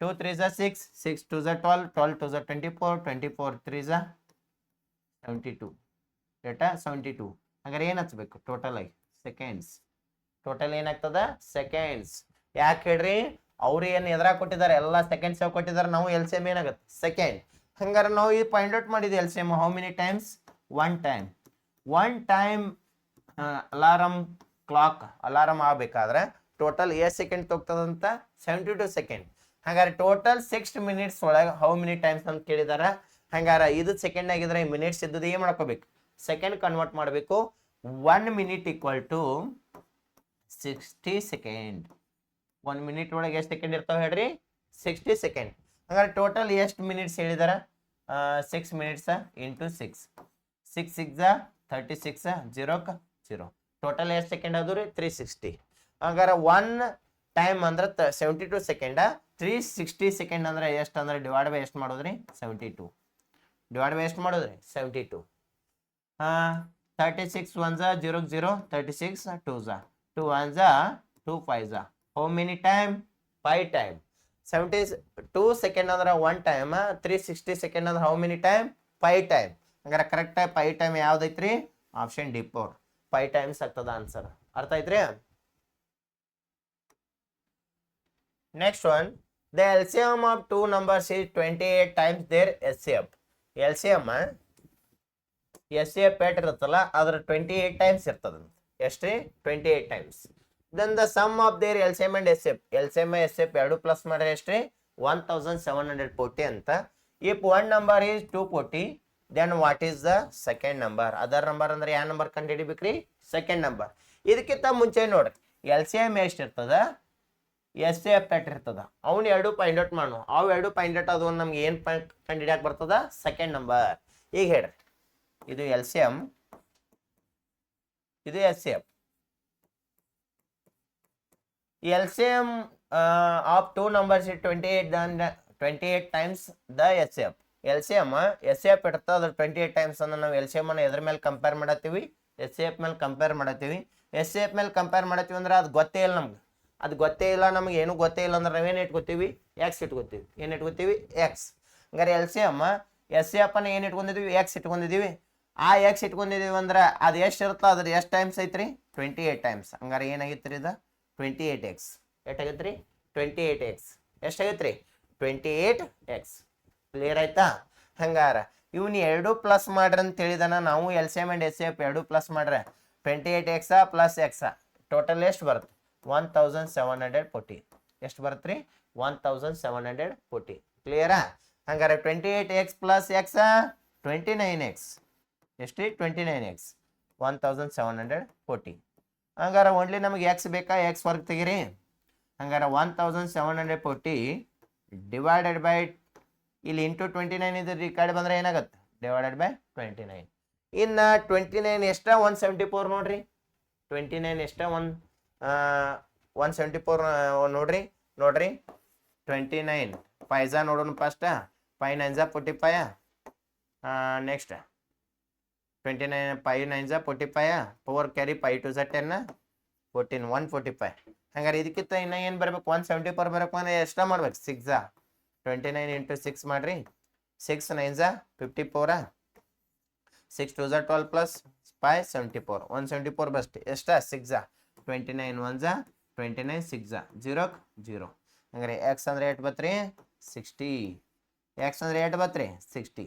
2 3s 6, 6 2s 12, 12 2s 24, 24 3s 72. Data 72. ಹಾಗಾದ್ರೆ ಏನು ಹಚ್ಬೇಕು? ಟೋಟಲ್ ಆಗಿ ಸೆಕೆಂಡ್ಸ್. ಟೋಟಲ್ ಏನಾಗ್ತದ? ಸೆಕೆಂಡ್ಸ್. ಯಾಕೆ ಹೇಳ್ರಿ? ಅವ್ರು ಏನು ಎದುರಾಗ ಕೊಟ್ಟಿದ್ದಾರೆ? ಎಲ್ಲ ಸೆಕೆಂಡ್ಸ್ ಯಾವ ಕೊಟ್ಟಿದ್ದಾರೆ? ನಾವು LCM ಏನಾಗುತ್ತೆ? ಸೆಕೆಂಡ್. ಹಂಗಾರೆ ನಾವು ಈ ಫೈಂಡ್ ಔಟ್ ಮಾಡಿದ್ವಿ LCM how many times? 1 time. 1 time alarm ಆಗಬೇಕಾದ್ರೆ ಟೋಟಲ್ ಎಷ್ಟು ಸೆಕೆಂಡ್ ತಗೋತದಂತ? 72 ಸೆಕೆಂಡ್. ಹಾಗಾದ್ರೆ ಟೋಟಲ್ 6 ಮಿನಿಟ್ಸ್ ಒಳಗೆ ಹೌ ಮೆನಿ ಟೈಮ್ಸ್ ಅಂತ ಕೇಳಿದಾರೆ. ಹಂಗಾರೆ ಇದು ಸೆಕೆಂಡ್ ಆಗಿದ್ರೆ ಮಿನಿಟ್ಸ್ ಇದ್ದದ್ದು ಏನು ಮಾಡ್ಕೋಬೇಕು? ಸೆಕೆಂಡ್ ಕನ್ವರ್ಟ್ ಮಾಡಬೇಕು. 1 minute equal to 60 second. 1 minute ಒಳಗೆ ಎಷ್ಟು ಸೆಕೆಂಡ್ ಇರ್ತಾವೆ ಹೇಳ್ರಿ? 60 ಸೆಕೆಂಡ್. ಹಂಗಾರೆ ಟೋಟಲ್ ಎಷ್ಟು ಮಿನಿಟ್ಸ್ ಹೇಳಿದಾರ? 6 minutes into 6. 6 6 36, 0 0. ಟೋಟಲ್ ಎಷ್ಟು ಸೆಕೆಂಡ್ ಅದು ರೀ? 360. ಹಂಗಾರೆ 1 ಟೈಮ್ ಅಂದ್ರೆ 72 ಸೆಕೆಂಡ. 360 ಸೆಕೆಂಡ್ ಅಂದ್ರೆ ಎಷ್ಟು ಅಂದ್ರೆ ಡಿವೈಡ್ ಬೈ ಎಷ್ಟು ಮಾಡೋದ್ರಿ? 72. ಡಿವೈಡ್ ಬೈ ಎಷ್ಟು ಮಾಡೋದ್ರಿ? 72. 36 1s 0 0, 36 2s, 2 1s 2 5s. How many time? 5 time. 72 second ಅಂದ್ರೆ 1 ಟೈಮ್. 360 ಸೆಕೆಂಡ್ ಅಂದ್ರೆ ಹೌ ಮೆನಿ ಟೈಮ್? 5 ಟೈಮ್. ಹಂಗಾರೆ ಕರೆಕ್ಟ್ ಆಗಿ 5 ಟೈಮ್ ಯಾವ್ದೈತ್ರಿ? Option D 4. 5 ಟೈಮ್ಸ್ ಆಗ್ತದ ಆನ್ಸರ್. ಅರ್ಥ ಐತ್ರಿ? Next one, the LCM of 2 numbers is 28 times their SCF. LCM SCF ಇರುತ್ತಲ್ಲ ಅದ್ರ 28 ಟೈಮ್ಸ್ ಇರ್ತದಂತ. ಎಷ್ಟ್ರಿ? 28 times. Then the sum of their LCM and SF. LCM SF ಎರಡು ಪ್ಲಸ್ ಮಾಡ್ರೆ ಎಷ್ಟ್ರಿ? 1740 ಅಂತ. If one number is 240, then what is the second number? Other number ಅಂದ್ರೆ ಯಾವ ನಂಬರ್ ಕಂಡು ಹಿಡಿಬೇಕ್ರಿ? Second number. ಇದಕ್ಕಿಂತ ಮುಂಚೆ ನೋಡ್ರಿ, LCM ಎಷ್ಟು ಇರ್ತದ, SCF ಇರ್ತದ. ಅವ್ನು ಎರಡು ಫೈಂಡ್ ಔಟ್ ಮಾಡು. ಅವು ಎರಡು ಫೈಂಡ್ ಔಟ್ ಅದು ನಮ್ಗೆ ಏನು ಕಂಡು ಹಿಡಿಯಕ್ಕೆ ಬರ್ತದ? Second number. ಈಗ ಹೇಳ್ರಿ, ಇದು LCM, ಇದು SCF. LCM of 2 numbers is 28, then 28 times the SCF. LCM SCF ಇರ್ತದೆ, ಅದ್ರ 28 ಟೈಮ್ಸ್ ಅನ್ನ ನಾವು LCM ಅನ್ನ ಎದ್ರ ಮೇಲೆ ಕಂಪೇರ್ ಮಾಡತ್ತೀವಿ? SCF ಮೇಲೆ ಕಂಪೇರ್ ಮಾಡತ್ತೀವಿ. ಎಸ್ ಸಿ ಎಫ್ ಮೇಲೆ ಕಂಪೇರ್ ಮಾಡತ್ತೀವಿ ಅಂದ್ರೆ ಅದು ಗೊತ್ತೇ ಇಲ್ಲ ನಮ್ಗೆ. ಅದು ಗೊತ್ತೇ ಇಲ್ಲ ನಮ್ಗೆ, ಏನೂ ಗೊತ್ತೇ ಇಲ್ಲ ಅಂದ್ರೆ ನಾವೇನು ಇಟ್ಕೋತೀವಿ, ಎಕ್ಸ್ ಇಟ್ಕೋತೀವಿ. ಏನು ಇಟ್ಕೋತೀವಿ, ಎಕ್ಸ್. ಹಂಗಾರೆ L C M S C F ಅನ್ನ ಏನು ಇಟ್ಕೊಂಡಿದ್ದೀವಿ, ಎಕ್ಸ್ ಇಟ್ಕೊಂಡಿದ್ದೀವಿ. ಆ ಎಕ್ಸ್ ಇಟ್ಕೊಂಡಿದ್ದೀವಿ ಅಂದ್ರೆ ಅದು ಎಷ್ಟು ಇರುತ್ತೋ ಅದ್ರ ಎಷ್ಟು ಟೈಮ್ಸ್ ಐತ್ರಿ, 28 ಟೈಮ್ಸ್. ಹಂಗಾರೆ ಏನಾಗಿತ್ತು ರೀ ಇದು, 28x. ಎಷ್ಟಾಗೈತೆ ರೀ, 28x. ಎಷ್ಟಾಗೈತೆ ರೀ, 28x. ಕ್ಲಿಯರ್ ಆಯ್ತಾ? ಹಂಗಾರ ಇವ್ನು ಎರಡು ಪ್ಲಸ್ ಮಾಡ್ರಿ ಅಂತ ಹೇಳಿದಾನ. ನಾವು L C M and S C F ಎರಡು ಪ್ಲಸ್ ಮಾಡ್ರೆ 28x ಪ್ಲಸ್ ಎಕ್ಸ ಟೋಟಲ್ ಎಷ್ಟು ಬರುತ್ತೆ, 1740. ಎಷ್ಟು ಬರುತ್ತೆ ರೀ, 1740. ಕ್ಲಿಯರಾ? ಹಂಗಾರೆ 28x ಪ್ಲಸ್ ಎಕ್ಸ 29x. ಎಷ್ಟು ರೀ, 29x, 1740. ಹಂಗಾರೆ ಓನ್ಲಿ ನಮಗೆ ಎಕ್ಸ್ ಬೇಕಾ, ಎಕ್ಸ್ ವರ್ಕ್ ತೆಗಿರಿ. ಹಂಗಾರೆ 1740 ಡಿವೈಡೆಡ್ ಬೈ, ಇಲ್ಲಿ ಇಂಟು 29 ಇದ್ರೆ ಈ ಕಡೆ ಬಂದರೆ ಏನಾಗುತ್ತೆ, ಡಿವೈಡೆಡ್ ಬೈ 29. ಇನ್ನು 29 ಎಷ್ಟ, 174 ನೋಡ್ರಿ. 29 ಎಷ್ಟ, 174 ನೋಡ್ರಿ. 29 ಪೈಜಾ ನೋಡೋಣ ಫಸ್ಟ್. 5 9 45. ನೆಕ್ಸ್ಟ್ 29 5 9 45. 4 ಕ್ಯಾರಿ 5 2 10 14 145. ಹಂಗಾರೆ ಇದಕ್ಕಿಂತ ಇನ್ನ ಏನು ಬರ್ಬೇಕು, 174 ಬರ್ಬೇಕು ಅಂದ್ರೆ ಎಷ್ಟ ಮಾಡ್ಬೇಕು, 6 29 ಇಂಟು 6 ಮಾಡ್ರಿ. 6 9 54. 6 2 12 ಪ್ಲಸ್ 5 74. 174 ಬಸ್ಟ್ ಎಷ್ಟ, 6 29 1 29 6 0 0. ಹಂಗಾರೆ ಎಕ್ಸ್ ಅಂದ್ರೆ ಎಷ್ಟು ಬತ್ರಿ, 60. ಎಕ್ಸ್ ಅಂದ್ರೆ ಎಷ್ಟು ಬತ್ರಿ, 60.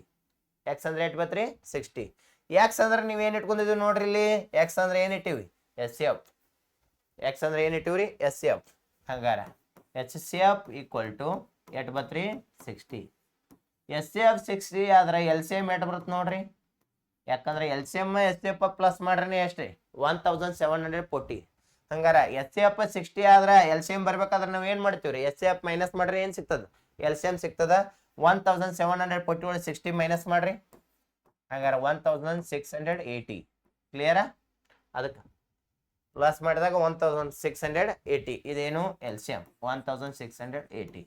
ಎಕ್ಸ್ ಅಂದ್ರೆ ಎಷ್ಟು ಬತ್ರಿ, 60. ಎಕ್ಸ್ ಅಂದ್ರೆ ನೀವೇನು ಇಟ್ಕೊಂಡಿದ್ದೀವಿ ನೋಡ್ರಿ, ಇಲ್ಲಿ ಎಕ್ಸ್ ಅಂದ್ರೆ ಏನು ಇಟ್ಟಿವಿ, ಎಸ್ ಸಿ ಎಫ್. ಎಕ್ಸ್ ಅಂದ್ರೆ ಏನು ಇಟ್ಟಿವ್ರಿ, ಎಸ್ ಸಿ ಎಫ್. ಹಂಗಾರ H C F equal to ಎಷ್ಟು ಬತ್ರಿ, 60. ಎಸ್ ಸಿ ಎಫ್ 60 ಆದ್ರೆ ಎಲ್ ಸಿ ಎಮ್ ಎಷ್ಟು ಬರುತ್ತೆ ನೋಡ್ರಿ. ಯಾಕಂದ್ರೆ L C M S C F plus ಮಾಡ್ರಿ ಎಷ್ಟು ರೀ, 1740. ಹಂಗಾರ ಎಸ್ ಸಿ ಎಫ್ 60 ಆದ್ರೆ ಎಲ್ ಸಿ ಎಮ್ ಬರ್ಬೇಕಾದ್ರೆ ನಾವು ಏನು ಮಾಡ್ತೀವಿ ರೀ, ಎಸ್ ಸಿ ಎಫ್ ಮೈನಸ್ ಮಾಡ್ರಿ, ಏನು ಸಿಗ್ತದೆ, ಎಲ್ ಸಿ ಎಮ್ ಸಿಗ್ತದ. 1740 ಒಳಗೆ 60 ಮೈನಸ್ ಮಾಡ್ರಿ. ಹಂಗಾರೆ 1680. ಕ್ಲಿಯರಾ? ಅದಕ್ಕೆ ಪ್ಲಸ್ ಮಾಡಿದಾಗ 1680. ಇದೇನು, L C M 1680.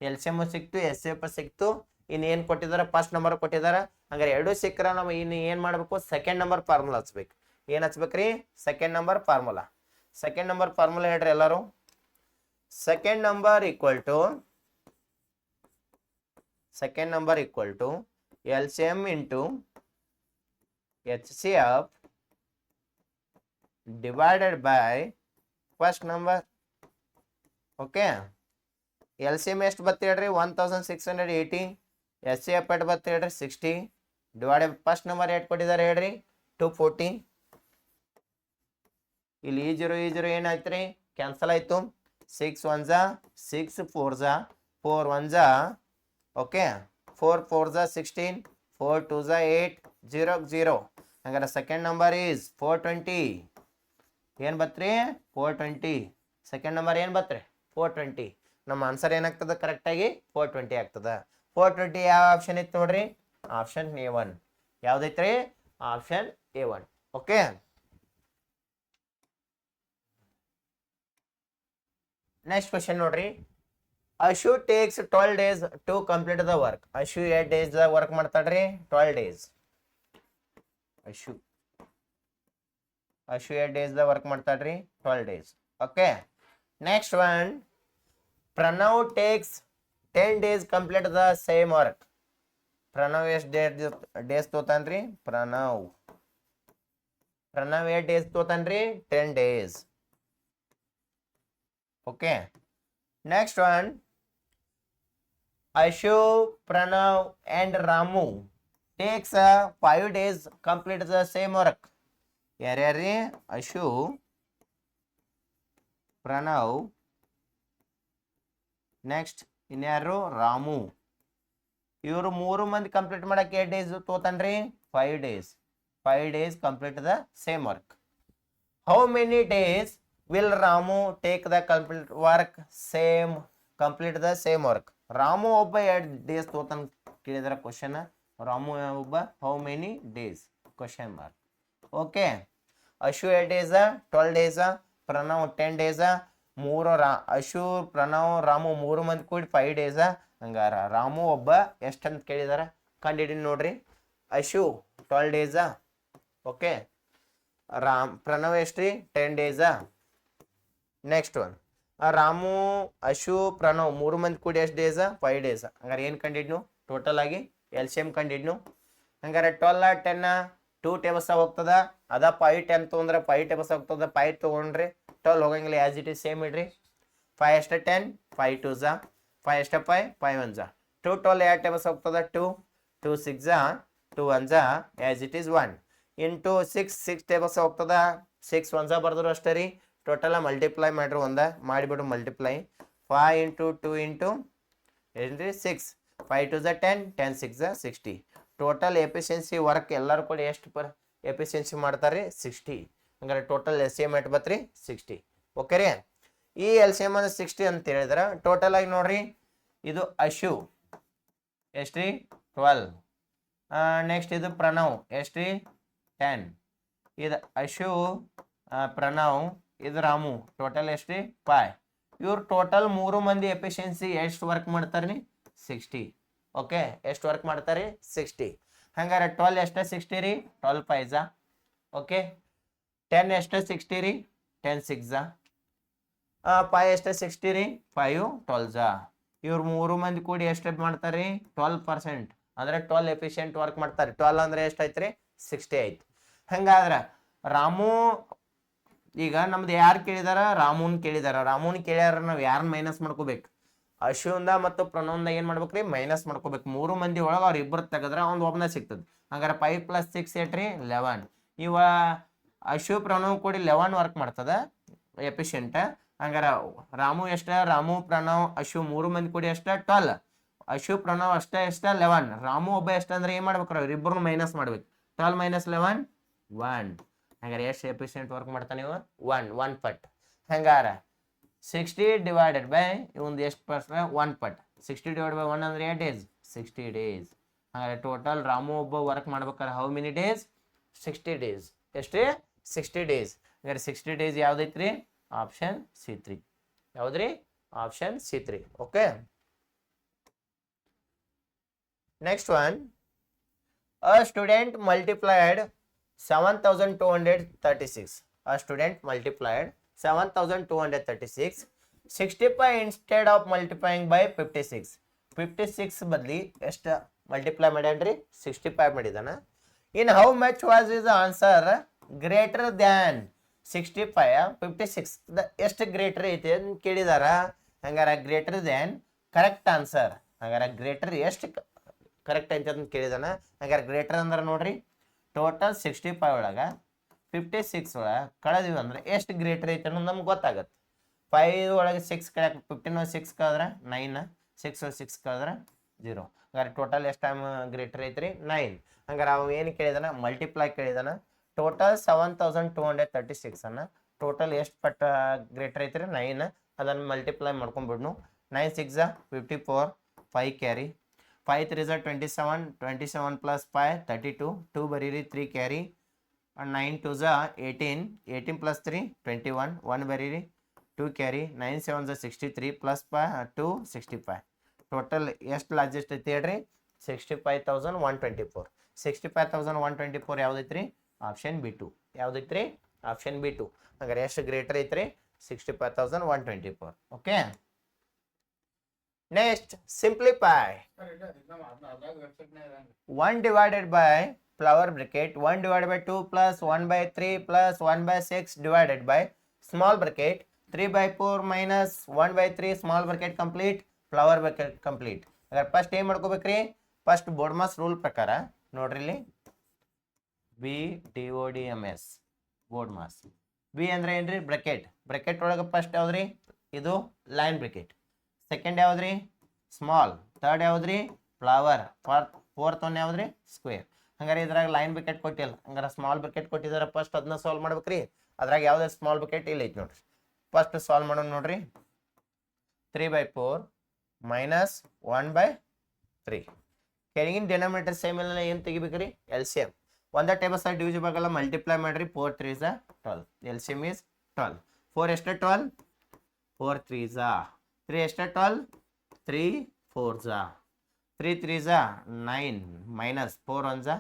L C M ಸಿಕ್ತು, ಎಸ್ ಸಿ ಎಫ್ ಸಿಕ್ತು. ಇನ್ನೇನು ಕೊಟ್ಟಿದ್ದಾರೆ, ಫಸ್ಟ್ ನಂಬರ್ ಕೊಟ್ಟಿದ್ದಾರೆ. ಹಂಗಾರೆ ಎರಡು ಸಿಕ್ಕರೆ ನಾವು ಇನ್ನು ಏನು ಮಾಡಬೇಕು, ಸೆಕೆಂಡ್ ನಂಬರ್ ಫಾರ್ಮುಲಾ ಹಚ್ಬೇಕು. ಏನು ಹಚ್ಬೇಕ್ರಿ, second number formula. Second number formula ಹೇಳ್ರಿ ಎಲ್ಲರೂ. Second number equal to L C M into H C F divided by first number. Okay, L C M ಎಷ್ಟು ಬತ್ತು ಹೇಳ್ರಿ, 1680. ಎಸ್ ಸಿ ಎಫ್ ಎಷ್ಟು ಬತ್ತು ಹೇಳ್ರಿ, 60. ಡಿವೈಡೆಡ್ ಫಸ್ಟ್ ನಂಬರ್ ಎಷ್ಟು ಕೊಟ್ಟಿದ್ದಾರೆ ಹೇಳ್ರಿ, 240. ಇಲ್ಲಿ ಈ ಜೀರೋ ಏನಾಯ್ತು ರೀ, ಕ್ಯಾನ್ಸಲ್ ಆಯ್ತು. 6 1 6 4 4 1 ಓಕೆ, 4 4 16, 4 2 8 0 0. ಹಂಗಾರೆ ಸೆಕೆಂಡ್ ನಂಬರ್ ಈಸ್ 420. ಏನು ಬತ್ರಿ, 420. ಸೆಕೆಂಡ್ ನಂಬರ್ ಏನು ಬತ್ರಿ, 420. ನಮ್ಮ ಆನ್ಸರ್ ಏನಾಗ್ತದೆ, ಕರೆಕ್ಟಾಗಿ 420 ಆಗ್ತದೆ. 420 ಯಾವ ಆಪ್ಷನ್ ಇತ್ತು ನೋಡ್ರಿ, ಆಪ್ಷನ್ A1. ಯಾವ್ದೈತ್ರಿ, option A1. Okay, next question ನೋಡ್ರಿ. Ashu takes 12 days to complete the work. Ashu 8 days work ಮಾಡ್ತಾಳ್ರಿ, 12 days. ಅಶು 8 days ವರ್ಕ್ ಮಾಡ್ತಾಳ್ರಿ, 12 days. Okay, next one. Pranav takes 10 days complete the same work. Pranav ಎಷ್ಟು ಡೇಸ್ ತೋತಾನ್ರಿ, ಪ್ರಣವ್ 8 days ತೋತಾನ್ರಿ, 10 days. Okay, next one. Ashu, Pranav and Ramu takes 5 days complete the same work. ಯಾರ್ಯಾರಿ, Ashu, Pranav, next ಇನ್ಯಾರು, ರಾಮು. ಇವರು 3 ಮಂದಿ complete ಮಾಡಕ್ಕೆ 8 days ತೋತಾನ್ರಿ, 5 days. 5 days complete the same work. How many days will Ramu take the complete the same work. Ramu ಒಬ್ಬ 8 days ತೋತಾನ ಕೇಳಿದಾರೆ question. Ramu ಒಬ್ಬ how many days, question mark. Okay, Ashu 8 days, 12 days. Pranav 10 days. Ashu, Pranav, Ramu 3 ಮಂದಿ ಕೂಡಿ 5 days. ಹಂಗಾರ ರಾಮು ಒಬ್ಬ ಎಷ್ಟಂತ ಕೇಳಿದಾರೆ, ಕಂಡಿಡಿ ನೋಡ್ರಿ. ಅಶು 12 days. ಓಕೆ, ಪ್ರಣವ್ ಎಷ್ಟ್ರಿ 10 ಡೇಸಾ. ನೆಕ್ಸ್ಟ್ ಒನ್ ರಾಮು ಅಶು ಪ್ರಣವ್ 3 ಮಂದಿ ಕೂಡಿ ಎಷ್ಟು ಡೇಸ್ 5 ಡೇಸ್. ಹಂಗಾರೆ ಏನು ಕಂಡಿಡ್ನು ಟೋಟಲ್ ಆಗಿ ಎಲ್ ಸಿ ಎಮ್ ಕಂಡಿಡ್ನು. ಹಂಗಾರೆ 12 10 2 ಟೇಬಲ್ಸ್ ಹೋಗ್ತದ ಅದ 5 10 ತೊಗೊಂಡ್ರೆ 5 ಟೇಬಲ್ಸ್ ಹೋಗ್ತದ 5 ತೊಗೊಂಡ್ರಿ 12 ಹೋಗಂಗಿಲ್ಲ ಆಸ್ ಇಟ್ ಇಸ್ ಸೇಮ್ ಇಡ್ರಿ. 5 ಎಷ್ಟು 10 5 2 ಝಾ 5 ಎಷ್ಟು 5 5 1 ಝಾ 2 12 ಎರಡು ಟೇಬಲ್ಸ್ ಹೋಗ್ತದ 2 2 6 Jha 2 1 Jha as it is 1 into 6 tables ಹೋಗ್ತದ 6 1 ಝಾ ಬರ್ದ್ರು ಅಷ್ಟೇ ರೀ. ಟೋಟಲ್ ಮಲ್ಟಿಪ್ಲೈ ಮಾಡ್ರಿ ಮಾಡಿಬಿಡು ಮಲ್ಟಿಪ್ಲೈ 5 ಇಂಟು 2 ಇಂಟು ಏನ್ರಿ 6 5 2 Jha 10 10 6 Jha 60. Total efficiency work ಎಲ್ಲರೂ ಕೂಡ ಎಷ್ಟು ಪರ್ ಎಫಿಷಿಯನ್ಸಿ ಮಾಡ್ತಾರೆ 60. ಹಂಗಾರೆ ಟೋಟಲ್ ಎಲ್ ಸಿ ಎಮ್ ಎಟ್ ಬತ್ರಿ 60. ಓಕೆ ರೀ. ಈ ಎಲ್ ಸಿ ಎಮ್ ಅಂದ್ರೆ 60 ಅಂತ ಹೇಳಿದ್ರೆ ಟೋಟಲ್ ಆಗಿ ನೋಡ್ರಿ ಇದು ಅಶು ಎಷ್ಟ್ರಿ 12. ನೆಕ್ಸ್ಟ್ ಇದು ಪ್ರಣವ್ ಎಷ್ಟ್ರಿ 10. ಇದು ಅಶು ಪ್ರಣವ್ ಇದು ರಾಮು ಟೋಟಲ್ ಎಷ್ಟ್ರಿ 5. ಇವ್ರು ಟೋಟಲ್ 3 ಮಂದಿ ಎಫಿಷಿಯನ್ಸಿ ಎಷ್ಟು ವರ್ಕ್ ಮಾಡ್ತಾರೆ 60. ಓಕೆ ಎಷ್ಟು ವರ್ಕ್ ಮಾಡ್ತಾರೆ 60. ಹಂಗಾರೆ 12 ಎಷ್ಟು 60 ರೀ 12 5 ಝಾ. ಓಕೆ 10 ಎಷ್ಟು 60 ರೀ 10 6 ಝಾ. 5 ಎಷ್ಟು 60 ರೀ 5 12 ಝಾ. ಇವ್ರು 3 ಮಂದಿ ಕೂಡಿ ಎಷ್ಟು ಮಾಡ್ತಾರೆ 12%. ಅಂದ್ರೆ 12 ಎಫಿಷಿಯೆಂಟ್ ವರ್ಕ್ ಮಾಡ್ತಾರೆ. 12 ಅಂದ್ರೆ ಎಷ್ಟು ಆಯ್ತು ರೀ 60 ಆಯ್ತು. ಹಂಗಾದ್ರೆ ರಾಮು ಈಗ ನಮ್ದು ಯಾರು ಕೇಳಿದಾರ ರಾಮುನ್ ಕೇಳಿದಾರ. ರಾಮುನ್ ಕೇಳ್ಯಾರ ನಾವು ಯಾರನ್ನ ಮೈನಸ್ ಮಾಡ್ಕೋಬೇಕು ಅಶುಂದ ಮತ್ತು ಪ್ರಣವಂದ ಏನು ಮಾಡ್ಬೇಕ್ರಿ ಮೈನಸ್ ಮಾಡ್ಕೋಬೇಕು. 3 ಮಂದಿ ಒಳಗೆ ಅವ್ರು ಇಬ್ಬರು ತೆಗೆದ್ರೆ ಅವ್ನು ಒಬ್ಬನ ಸಿಗ್ತದೆ. ಹಂಗಾರೆ 5 + 6 ಏಟ್ರಿ 11. ಇವ ಅಶು ಪ್ರಣವ್ ಕೂಡಿ 11 ವರ್ಕ್ ಮಾಡ್ತದ ಎಫಿಷಿಯೆಂಟ್. ಹಂಗಾರೆ ರಾಮು ಎಷ್ಟ ರಾಮು ಪ್ರಣವ್ ಅಶು 3 ಮಂದಿ ಕೂಡಿ ಎಷ್ಟ 12. ಅಶು ಪ್ರಣವ್ ಅಷ್ಟೇ ಎಷ್ಟ 11. ರಾಮು ಒಬ್ಬ ಎಷ್ಟು ಅಂದ್ರೆ ಏನು ಮಾಡ್ಬೇಕ್ರಿ ಅವ್ರು ಇಬ್ಬರು ಮೈನಸ್ ಮಾಡ್ಬೇಕು. 12 - 11 1. ಹಂಗಾರೆ ಎಷ್ಟು ಎಫಿಷಿಯೆಂಟ್ ವರ್ಕ್ ಮಾಡ್ತಾನೆ ನೀವು 1 ಪಟ್. ಹಂಗಾರೆ 60 ಡಿವೈಡೆಡ್ ಬೈ ಇವಂದು ಎಷ್ಟು ಪರ್ಸೆಂಟ್ 1 ಪಟ್. 60 ಡಿವೈಡ್ ಬೈ 1 ಅಂದ್ರೆ 8 ಡೇಸ್ 60 ಡೇಸ್. ಹಾಗಾದ್ರೆ ಟೋಟಲ್ ರಾಮು ಒಬ್ಬ ವರ್ಕ್ ಮಾಡ್ಬೇಕಾದ್ರೆ ಹೌ ಮೆನಿ ಡೇಸ್ 60 ಡೇಸ್. ಎಷ್ಟು 60 ಡೇಸ್. ಹಾಗಾದ್ರೆ 60 ಡೇಸ್ ಯಾವ್ದೈತ್ರಿ ಆಪ್ಷನ್ C3. ಯಾವ್ದ್ರಿ option C3. Okay next one a student multiplied 7236. a student multiplied 7236 65 instead of multiplying by 56. 56 ಬದಲಿ ಎಷ್ಟು ಮಲ್ಟಿಪ್ಲೈ ಮಾಡ್ಯಾನ್ರಿ 65 ಮಾಡಿದಾನ. In how much was is answer greater than 65 56 ಎಷ್ಟು greater ಐತಿ ಅಂತ ಕೇಳಿದಾರ. ಹಂಗಾರ ಗ್ರೇಟರ್ ದ್ಯಾನ್ ಕರೆಕ್ಟ್ ಆನ್ಸರ್. ಹಂಗಾರ ಗ್ರೇಟರ್ ಎಷ್ಟು ಕರೆಕ್ಟ್ ಐತಿ ಅಂತ ಕೇಳಿದಾನ. ಹಂಗಾರೆ ಗ್ರೇಟರ್ ಅಂದ್ರೆ ನೋಡ್ರಿ ಟೋಟಲ್ 65 ಒಳಗೆ 56 ಒಳಗೆ ಕಳೆದಿವಿ ಅಂದ್ರೆ ಎಷ್ಟು ಗ್ರೇಟರ್ ಐತೆ ಅನ್ನೋದು ನಮ್ಗೆ ಗೊತ್ತಾಗತ್ತೆ. 5 ಒಳಗೆ 6 ಕಳೆಯಕ್ಕೆ 15 6 ಕಳೆದ್ರೆ 9 6 6 ಕಳೆದ್ರೆ 0. ಹಂಗಾರೆ ಟೋಟಲ್ ಎಷ್ಟು ಟೈಮ್ ಗ್ರೇಟರ್ ಐತ್ರಿ 9. ಹಂಗಾರೆ ಅವ ಏನು ಕೇಳಿದಾನ ಮಲ್ಟಿಪ್ಲೈ ಕೇಳಿದಾನ. ಟೋಟಲ್ 7236 ಅನ್ನ ಟೋಟಲ್ ಎಷ್ಟು ಪಟ್ಟ ಗ್ರೇಟರ್ ಐತ್ರಿ 9. ಅದನ್ನು ಮಲ್ಟಿಪ್ಲೈ ಮಾಡ್ಕೊಂಡ್ಬಿಡ್ನು. 9 6 54 5 ಕ್ಯಾರಿ 5 3 27 27 + 5 32 2 ಬರೀರಿ 3 ಕ್ಯಾರಿ 9 2 18 18 + 3 21 1 ಬರೀರಿ 2 ಕ್ಯಾರಿ 9 7 63 + 2 65. ಟೋಟಲ್ ಎಷ್ಟು ಲಾರ್ಜೆಸ್ಟ್ ಐತಿ ಹೇಳ್ರಿ 65,124. 65,124 ಯಾವ್ದೈತ್ರಿ ಆಪ್ಷನ್ B2. ಯಾವ್ದೈತ್ರಿ ಆಪ್ಷನ್ B2. ಹಾಗಾದ್ರೆ ಎಷ್ಟು ಗ್ರೇಟರ್ ಐತ್ರಿ 65,124. Okay next simplify 1 divided by flower bracket 1 divided by 2 plus 1 by 3 plus 1 by 6 divided by small bracket 3 by 4 minus 1 by 3 small bracket complete flower bracket complete. ಅगर first ಏನು ಮಾಡ್ಕೋಬೇಕ್ರಿ first ಬೋರ್ಡ್ಮಾಸ್ rule ಪ್ರಕಾರ ನೋಡ್ರಿ ಇಲ್ಲಿ BDODMS ಬೋರ್ಡ್ಮಾಸ್. B ಅಂದ್ರೆ ಏನ್ರಿ bracket. Bracket ಒಳಗೆ first ಯಾವ್ದ್ರಿ ಇದು ಲೈನ್ ಬ್ರಾಕೆಟ್. ಸೆಕೆಂಡ್ ಯಾವ್ದ್ರಿ ಸ್ಮಾಲ್. ಥರ್ಡ್ ಯಾವ್ದ್ರಿ ಫ್ಲವರ್. ಫೋರ್ತ್ ಒನ್ ಯಾವ್ದ್ರಿ ಸ್ಕ್ವೇರ್. ಹಂಗಾರೆ ಇದ್ರಾಗ ಲೈನ್ ಬ್ರಾಕೆಟ್ ಕೊಟ್ಟಿಲ್ಲ. ಹಂಗಾರೆ ಸ್ಮಾಲ್ ಬ್ರಾಕೆಟ್ ಕೊಟ್ಟಿದ್ದಾರೆ ಫಸ್ಟ್ ಅದನ್ನ ಸಾಲ್ವ್ ಮಾಡ್ಬೇಕ್ರಿ. ಅದ್ರಾಗ ಯಾವ್ದು ಸ್ಮಾಲ್ ಬ್ರಾಕೆಟ್ ಇಲ್ಲ ಐತಿ ನೋಡ್ರಿ. ಫಸ್ಟ್ ಸಾಲ್ವ್ ಮಾಡೋಣ ನೋಡ್ರಿ 3 by 4 minus 1 by 3. ಕೆಳಗಿನ ಡಿನಾಮಿನೇಟರ್ ಸೇಮ್ ಇಲ್ಲ ಏನು ತೆಗಿಬೇಕ್ರಿ LCM. ಒಂದೇ ಟೇಬಲ್ ಸೈಡ್ ಡಿವಿಸಿಬಲ್ ಆಗಲ್ಲ ಮಲ್ಟಿಪ್ಲೈ ಮಾಡ್ರಿ 4 3 12. LCM is 12. 4 ಎಷ್ಟು 12 4 3 3 ಎಷ್ಟು 12 3 4 3 3 9 minus 4 1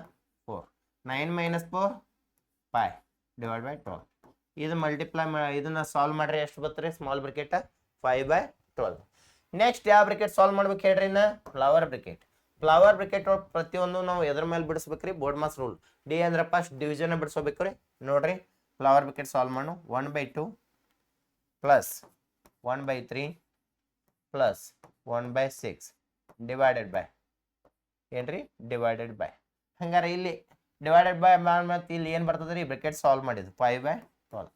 4 9 minus 4 5 ಡಿವೈಡ್ ಬೈ 12. ಇದು ಮಲ್ಟಿಪ್ಲೈ ಇದನ್ನ ಸಾಲ್ವ್ ಮಾಡ್ರಿ ಎಷ್ಟು ಬರ್ತರಿ ಸ್ಮಾಲ್ ಬ್ರಿಕೆಟ್ 5/12. ನೆಕ್ಸ್ಟ್ ಯಾವ ಬ್ರಿಕೆಟ್ ಸಾಲ್ವ್ ಮಾಡ್ಬೇಕು ಹೇಳ್ರಿ ಇನ್ನ ಫ್ಲವರ್ ಬ್ರಿಕೆಟ್. ಫ್ಲವರ್ ಬ್ರಿಕೆಟ್ ಪ್ರತಿಯೊಂದು ನಾವು ಎದ್ರ ಮೇಲೆ ಬಿಡಿಸ್ಬೇಕ್ರಿ ಬೋರ್ಡ್ ಮಾಸ್ ರೂಲ್. ಡಿ ಅಂದ್ರೆ ಫಸ್ಟ್ ಡಿವಿಷನ್ ಬಿಡಿಸ್ಕೋಬೇಕ್ರಿ. ನೋಡ್ರಿ ಫ್ಲವರ್ ಬ್ರಿಕೆಟ್ ಸಾಲ್ವ್ ಮಾಡು 1/2 ಪ್ಲಸ್ 1/3 ಪ್ಲಸ್ 1/6 ಡಿವೈಡೆಡ್ ಬೈ ಏನ್ರಿ ಡಿವೈಡೆಡ್ ಬೈ. ಹಂಗಾರೆ ಇಲ್ಲಿ ಡಿವೈಡೆಡ್ ಬೈ ಮತ್ತು ಇಲ್ಲಿ ಏನು ಬರ್ತದೆ ರೀ ಬ್ರಿಕೆಟ್ ಸಾಲ್ವ್ ಮಾಡಿದ್ದು 5/12.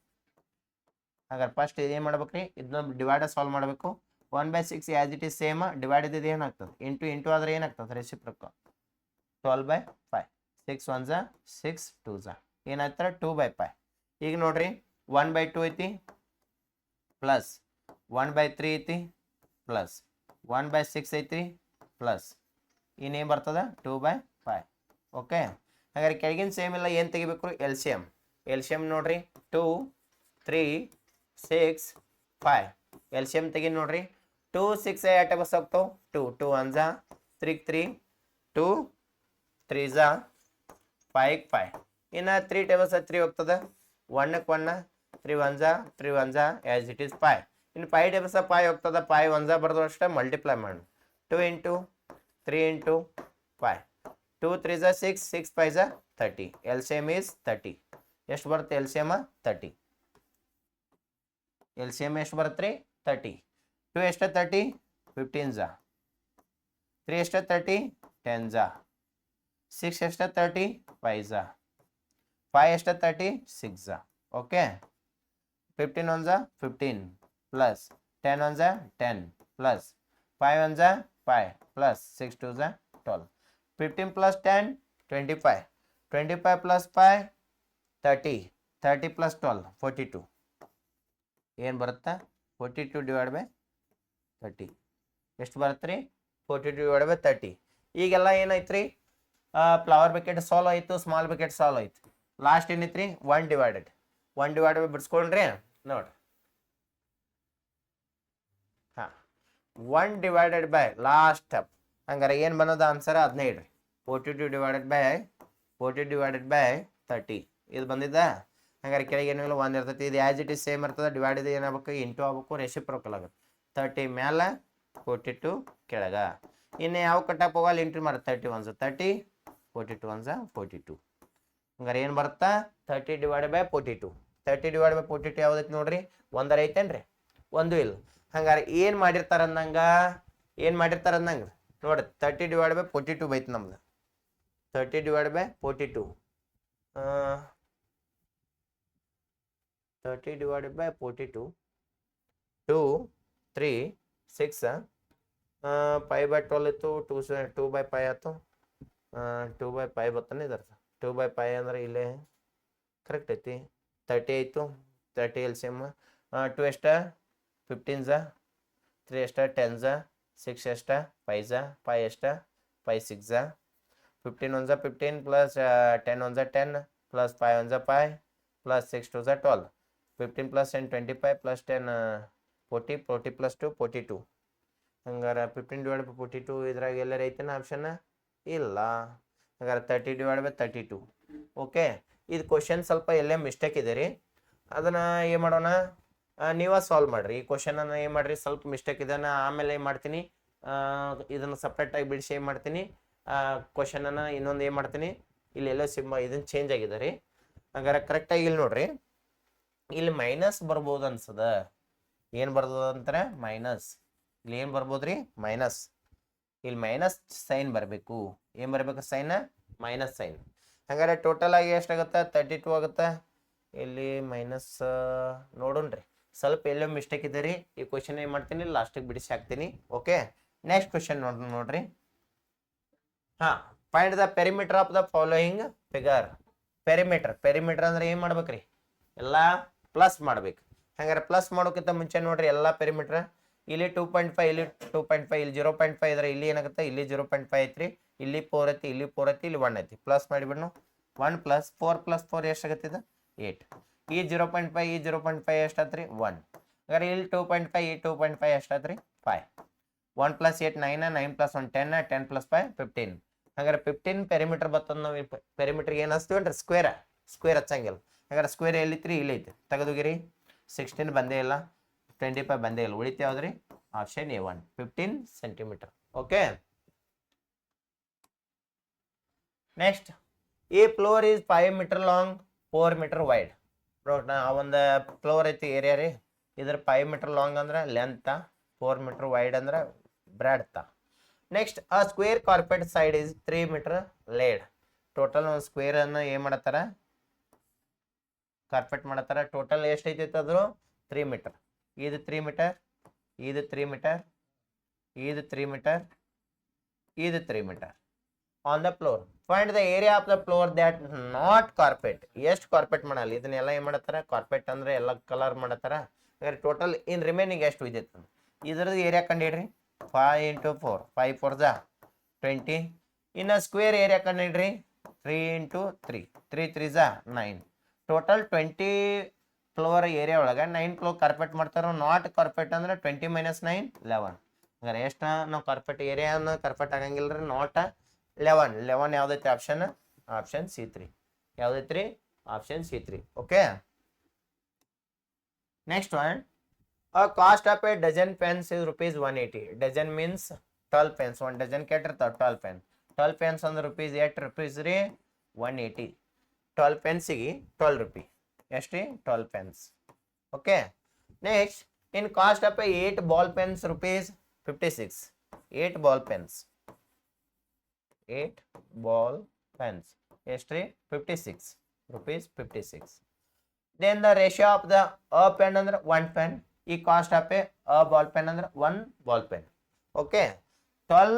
ಹಾಗಾದ್ರೆ ಫಸ್ಟ್ ಏನು ಮಾಡ್ಬೇಕ್ರಿ ಇದನ್ನ ಡಿವೈಡ್ ಸಾಲ್ವ್ ಮಾಡಬೇಕು. 1/6 as it is same divide ಇದ್ದು ಏನಾಗ್ತದೆ ಇಂಟು ಆದ್ರೆ ಏನಾಗ್ತದೆ ರೆಸಿಪ್ರೋಕಲ್ 12/5. 6 1 6 2 ಏನಾಗ್ತಾರೆ 2/5. ಈಗ ನೋಡ್ರಿ 1/2 ಐತಿ ಪ್ಲಸ್ 1/3 ಐತಿ ಪ್ಲಸ್ 1/6 ಐತಿ ಪ್ಲಸ್ ಇನ್ನೇನು ಬರ್ತದೆ 2/5. ಓಕೆ ಹಾಗಾದ್ರೆ ಕೆಳಗಿನ ಸೇಮ್ ಇಲ್ಲ ಏನು ತೆಗಿಬೇಕು ಎಲ್ ಸಿ ಎಮ್ ನೋಡ್ರಿ 2 3 6 5 ಎಲ್ ಸಿ ಎಮ್ ತೆಗಿ ನೋಡ್ರಿ 2 6 8 ಬಸ್ ಹೋಗ್ತಾವೆ 2 2 1 3 3 2 3 5 5 ಇನ್ನು 3 ಟೇಬಲ್ಸ್ 3 ಹೋಗ್ತದೆ 1 1 3 1 3 1 ಆಸ್ ಇಟ್ ಈಸ್ 5. ಇನ್ನು 5 ಟೇಬಲ್ಸ್ 5 ಹೋಗ್ತದೆ 5 1 ಬರೆದು ಅಷ್ಟೇ ಮಲ್ಟಿಪ್ಲೈ ಮಾಡಿ 2 into 3 into 5 2 3 6 6 5 30. L C M is 30. ಎಷ್ಟು ಬರುತ್ತೆ L C M 30. L C M ಎಷ್ಟು ಬರುತ್ತೆ ರೀ 30. 2 ಎಷ್ಟು 30 15 3 ಎಷ್ಟು 30 10 6 ಎಷ್ಟು 30 5 5 ಎಷ್ಟು 30 6. Okay 15 1 15 plus 10 1 10 plus 5 1 5 plus 6 2 12. 15 plus 10 25. 25 plus 5 30. 30 plus 12 42. ಏನು ಬರುತ್ತಾ 42 ಡಿವೈಡ್ ಬೈ 30 ಎಷ್ಟು ಬರುತ್ತೆ ರೀ 42 ಡಿವೈಡ್ ಬೈ 30. ಈಗೆಲ್ಲ ಏನೈತೆ ರೀ ಫ್ಲವರ್ ಬ್ರಿಕೆಟ್ ಸಾಲ್ವ್ ಆಯಿತು ಸ್ಮಾಲ್ ಬ್ರಿಕೆಟ್ ಸಾಲ್ವ್ ಆಯಿತು. ಲಾಸ್ಟ್ ಏನೈತೆ ರೀ 1 ಡಿವೈಡೆಡ್ ಬೈ ಬಿಡಿಸ್ಕೊಂಡ್ರಿ ನೋಡ್ರಿ. ಹಾಂ 1 ಡಿವೈಡೆಡ್ ಬೈ ಲಾಸ್ಟ್ ಸ್ಟೆಪ್. ಹಂಗಾರೆ ಏನು ಬನ್ನೋದು ಆನ್ಸರ್ 15 42 ಡಿವೈಡೆಡ್ ಬೈ 30 ಇದು ಬಂದಿದ್ದ. ಹಂಗಾರೆ ಕೆಳಗೆ ಏನಿಲ್ಲ 1 ಇರ್ತೈತಿ. ಇದು ಆ್ಯಸ್ ಇಟ್ ಈಸ್ ಸೇಮ್ ಇರ್ತದೆ ಡಿವೈಡ್ ಇದು ಏನಾಗಬೇಕು ಇಂಟು ಆಗ್ಬೇಕು ರೆಸಿಪ್ರೋಕಲ್ ಆಗುತ್ತೆ. 30 ಮೇಲೆ 42 ಕೆಳಗ. ಇನ್ನು ಯಾವ ಕಟ್ಟಕ್ಕೆ ಹೋಗಲ್ಲ ಎಂಟ್ರಿ ಮಾಡಿ 30 1 30 42 1 42. ಹಂಗಾರೆ ಏನು ಬರುತ್ತಾ 30 ಡಿವೈಡೆಡ್ ಬೈ 42. 30 ಡಿವೈಡ್ ಬೈ 42 ಯಾವ್ದೈತಿ ನೋಡ್ರಿ ಒಂದರ ಐತೇನ್ರಿ ಒಂದು ಇಲ್ಲ. ಹಂಗಾರೆ ಏನು ಮಾಡಿರ್ತಾರೆ ಅಂದಂಗೆ ನೋಡ್ರಿ 30 ಡಿವೈಡ್ ಬೈ 42 ಬೈತು ನಮ್ದು 30 ಡಿವೈಡ್ ಬೈ 42 30 ಡಿವೈಡೆಡ್ ಬೈ 42 2 3 6 5/12 ಇತ್ತು 2/5 ಆಯ್ತು 2/5 ಬರ್ತಾನೆ ಇದರ 2/5 ಅಂದ್ರೆ ಇಲ್ಲೇ ಕರೆಕ್ಟ್ ಐತಿ 30 ಆಯಿತು 30 ಎಲ್ ಸಿ ಎಮ್ 2 ಎಷ್ಟ 15 3 ಎಷ್ಟ 10 6 ಎಷ್ಟ 5 5 ಎಷ್ಟ 5 6 15 1 15 plus 10 1 10 plus 5 1 5 plus 6 2 12 15 plus 10 25 plus 10 40 40 plus 2 42. ಹಂಗಾರೆ 15 ಡಿವೈಡ್ ಬೈ 42 ಇದ್ರಾಗ ಎಲ್ಲರ ಐತೆನ ಆಪ್ಷನ್ ಇಲ್ಲ. ಹಂಗಾರೆ 30 ಡಿವೈಡ್ ಬೈ 32. ಓಕೆ ಇದು ಕ್ವಶನ್ ಸ್ವಲ್ಪ ಎಲ್ಲೇ ಮಿಸ್ಟೇಕ್ ಇದೆ ರೀ ಅದನ್ನು ಏನು ಮಾಡೋಣ ನೀವೇ ಸಾಲ್ವ್ ಮಾಡಿರಿ. ಈ ಕ್ವಶನನ್ನು ಏನು ಮಾಡಿರಿ ಸ್ವಲ್ಪ ಮಿಸ್ಟೇಕ್ ಇದೆ ಆಮೇಲೆ ಏನು ಮಾಡ್ತೀನಿ ಇದನ್ನು ಸಪ್ರೇಟಾಗಿ ಬಿಡಿಸಿ ಏನು ಮಾಡ್ತೀನಿ ಕ್ವಶನನ್ನು ಇನ್ನೊಂದು ಏನು ಮಾಡ್ತೀನಿ ಇಲ್ಲೆಲ್ಲ ಇದನ್ನು ಚೇಂಜ್ ಆಗಿದೆ ರೀ. ಹಂಗಾರೆ ಕರೆಕ್ಟಾಗಿ ಇಲ್ಲಿ ನೋಡ್ರಿ ಇಲ್ಲಿ ಮೈನಸ್ ಬರ್ಬೋದು ಅನ್ಸದ. ಏನು ಬರ್ಬೋದು ಅಂತಾರೆ ಮೈನಸ್. ಇಲ್ಲಿ ಏನು ಬರ್ಬೋದು ರೀ ಮೈನಸ್. ಇಲ್ಲಿ ಮೈನಸ್ ಸೈನ್ ಬರಬೇಕು. ಏನು ಬರಬೇಕು ಸೈನ್ ಮೈನಸ್ ಸೈನ್. ಹಂಗಾರೆ ಟೋಟಲ್ ಆಗಿ ಎಷ್ಟಾಗುತ್ತೆ 32 ಆಗುತ್ತೆ. ಇಲ್ಲಿ ಮೈನಸ್ ನೋಡೋಣ್ರಿ ಸ್ವಲ್ಪ ಎಲ್ಲೋ ಮಿಸ್ಟೇಕ್ ಇದೆ ರೀ. ಈ ಕ್ವಶನ್ ಏನು ಮಾಡ್ತೀನಿ ಲಾಸ್ಟಿಗೆ ಬಿಡಿಸಿ ಹಾಕ್ತೀನಿ. ಓಕೆ ನೆಕ್ಸ್ಟ್ ಕ್ವಶನ್ ನೋಡ್ರಿ. ಹಾಂ find the perimeter of the following figure. Perimeter ಅಂದ್ರೆ ಏನು ಮಾಡ್ಬೇಕ್ರಿ ಎಲ್ಲ ಪ್ಲಸ್ ಮಾಡ್ಬೇಕು. ಹಂಗಾರೆ ಪ್ಲಸ್ ಮಾಡೋಕ್ಕಿಂತ ಮುಂಚೆ ನೋಡ್ರಿ ಎಲ್ಲ ಪೆರಿಮೀಟರ್ ಇಲ್ಲಿ 2.5 ಇಲ್ಲಿ 2.5 ಇಲ್ಲಿ 0.5 ಇದ್ರೆ ಇಲ್ಲಿ ಏನಾಗುತ್ತೆ ಇಲ್ಲಿ 0.5 ಐತ್ರಿ ಇಲ್ಲಿ 4 ಐತಿ ಇಲ್ಲಿ 4 ಐತಿ ಇಲ್ಲಿ 1 ಐತಿ ಪ್ಲಸ್ ಮಾಡಿಬಿಡ್ನು 1 ಪ್ಲಸ್ 4 ಎಷ್ಟಾಗತ್ತೆ ಇದು 8. ಈ 0.5 ಈ 0.5 ಎಷ್ಟಾತ್ರಿ 1. ಹಾಗಾದ್ರೆ ಇಲ್ಲಿ 2.5 ಈ 2.5 ಎಷ್ಟಾತ್ರಿ 5. 1 ಪ್ಲಸ್ 8 9 9 ಪ್ಲಸ್ 1 10 10 ಪ್ಲಸ್ 5 15. ಹಾಗಾದ್ರೆ 15 ಪೆರಿಮೀಟರ್ ಬರ್ತದೆ. ನಾವು ಪೆರಿಮೀಟರ್ಗೆ ಏನು ಹಚ್ತೀವನ್ರಿ ಸ್ಕ್ವೇರ್ ಹಚ್ಚಂಗಿಲ್ಲ. ಹಾಗಾದ್ರೆ ಸ್ಕ್ವೇರ್ ಎಲ್ಲಿತ್ರಿ ಇಲ್ಲಿ ಐತಿ ತೆಗೆದುಗಿರಿ 16 ಬಂದೇ ಇಲ್ಲ 25 ಬಂದೇ ಇಲ್ಲ ಉಳಿತು ಯಾವ್ದ್ರಿ option A1 15 centimetre okay next ಈ floor is 5 metre long 4 metre wide ಒಂದು ಫ್ಲೋರ್ ಐತಿ ಏರಿಯಾ ರೀ ಇದ್ರ 5 ಮೀಟರ್ ಲಾಂಗ್ ಅಂದ್ರೆ ಲೆಂತ್ 4 ಮೀಟರ್ ವೈಡ್ ಅಂದ್ರೆ ಬ್ರೆಡ್ತ್ ನೆಕ್ಸ್ಟ್ ಆ square carpet side is 3 metre laid total ಒಂದು ಸ್ಕ್ವೇರ್ ಅನ್ನ ಏನ್ ಮಾಡತ್ತಾರ ಕಾರ್ಪೆಟ್ ಮಾಡತ್ತಾರ ಟೋಟಲ್ ಎಷ್ಟು ಐತಿ ಅದ್ರು 3 ಮೀಟರ್ ಇದು 3 ಮೀಟರ್ ಇದು 3 ಮೀಟರ್ ಇದು 3 ಮೀಟರ್ ಇದು 3 meter on the floor find the area of the floor that not carpet ಎಷ್ಟು ಕಾರ್ಪೆಟ್ ಮಾಡಲ್ಲ ಇದನ್ನೆಲ್ಲ ಏನ್ ಮಾಡತ್ತಾರ ಕಾರ್ಪೆಟ್ ಅಂದ್ರೆ ಎಲ್ಲ ಕಲರ್ ಮಾಡತ್ತಾರ ಟೋಟಲ್ ಇನ್ ರಿಮೈನಿಂಗ್ ಎಷ್ಟು ಉಳಿದೈತೆ ಇದ್ರದ್ದು ಏರಿಯಾ ಕಂಡಿಡ್ರಿ 5 into 4 5 4 ಜಾ 20 ಇನ್ನು ಸ್ಕ್ವೇರ್ ಏರಿಯಾ ಕಂಡಿಡ್ರಿ 3 into 3 3 3 ಜಾ 9 ಟೋಟಲ್ 20 ಫ್ಲೋರ್ ಏರಿಯಾ ಒಳಗೆ 9 ಫ್ಲೋರ್ ಕಾರ್ಪೆಟ್ ಮಾಡ್ತಾರ ನಾಟ್ ಕಾರ್ಪೆಟ್ ಅಂದ್ರೆ 20 - 9 11 ಹಂಗಾರೆ ಎಷ್ಟು ನಾವು ಕಾರ್ಪೆಟ್ ಏರಿಯಾನ ಕಾರ್ಪೆಟ್ ಆಗಂಗಿಲ್ರಿ ನಾಟ್ 11 ಯಾವ್ದೈತಿ ಆಪ್ಷನ್ ಆಪ್ಷನ್ C3 ಯಾವ್ದೈತ್ರಿ option C3 okay next one a cost of a dozen pens is rupees 180 dozen means 12 pens one dozen ಕೆಟ್ಟಿರ್ತಾವ 12 pens 12 pens ಅಂದ್ರೆ rupees 8 rupees ರೀ 180 12 pens ಗೆ 12 ರೂಪಾಯಿ ಎಷ್ಟು 12 pens okay next in cost of a 8 ball pens rupees 56 8 ball pens 8 ball pens ಎಷ್ಟು ರೀ 56 rupees 56 then the ratio of the a pen ಅಂದ್ರೆ 1 pen ಈ cost of A ball pen ಅಂದ್ರೆ 1 ball pen okay 12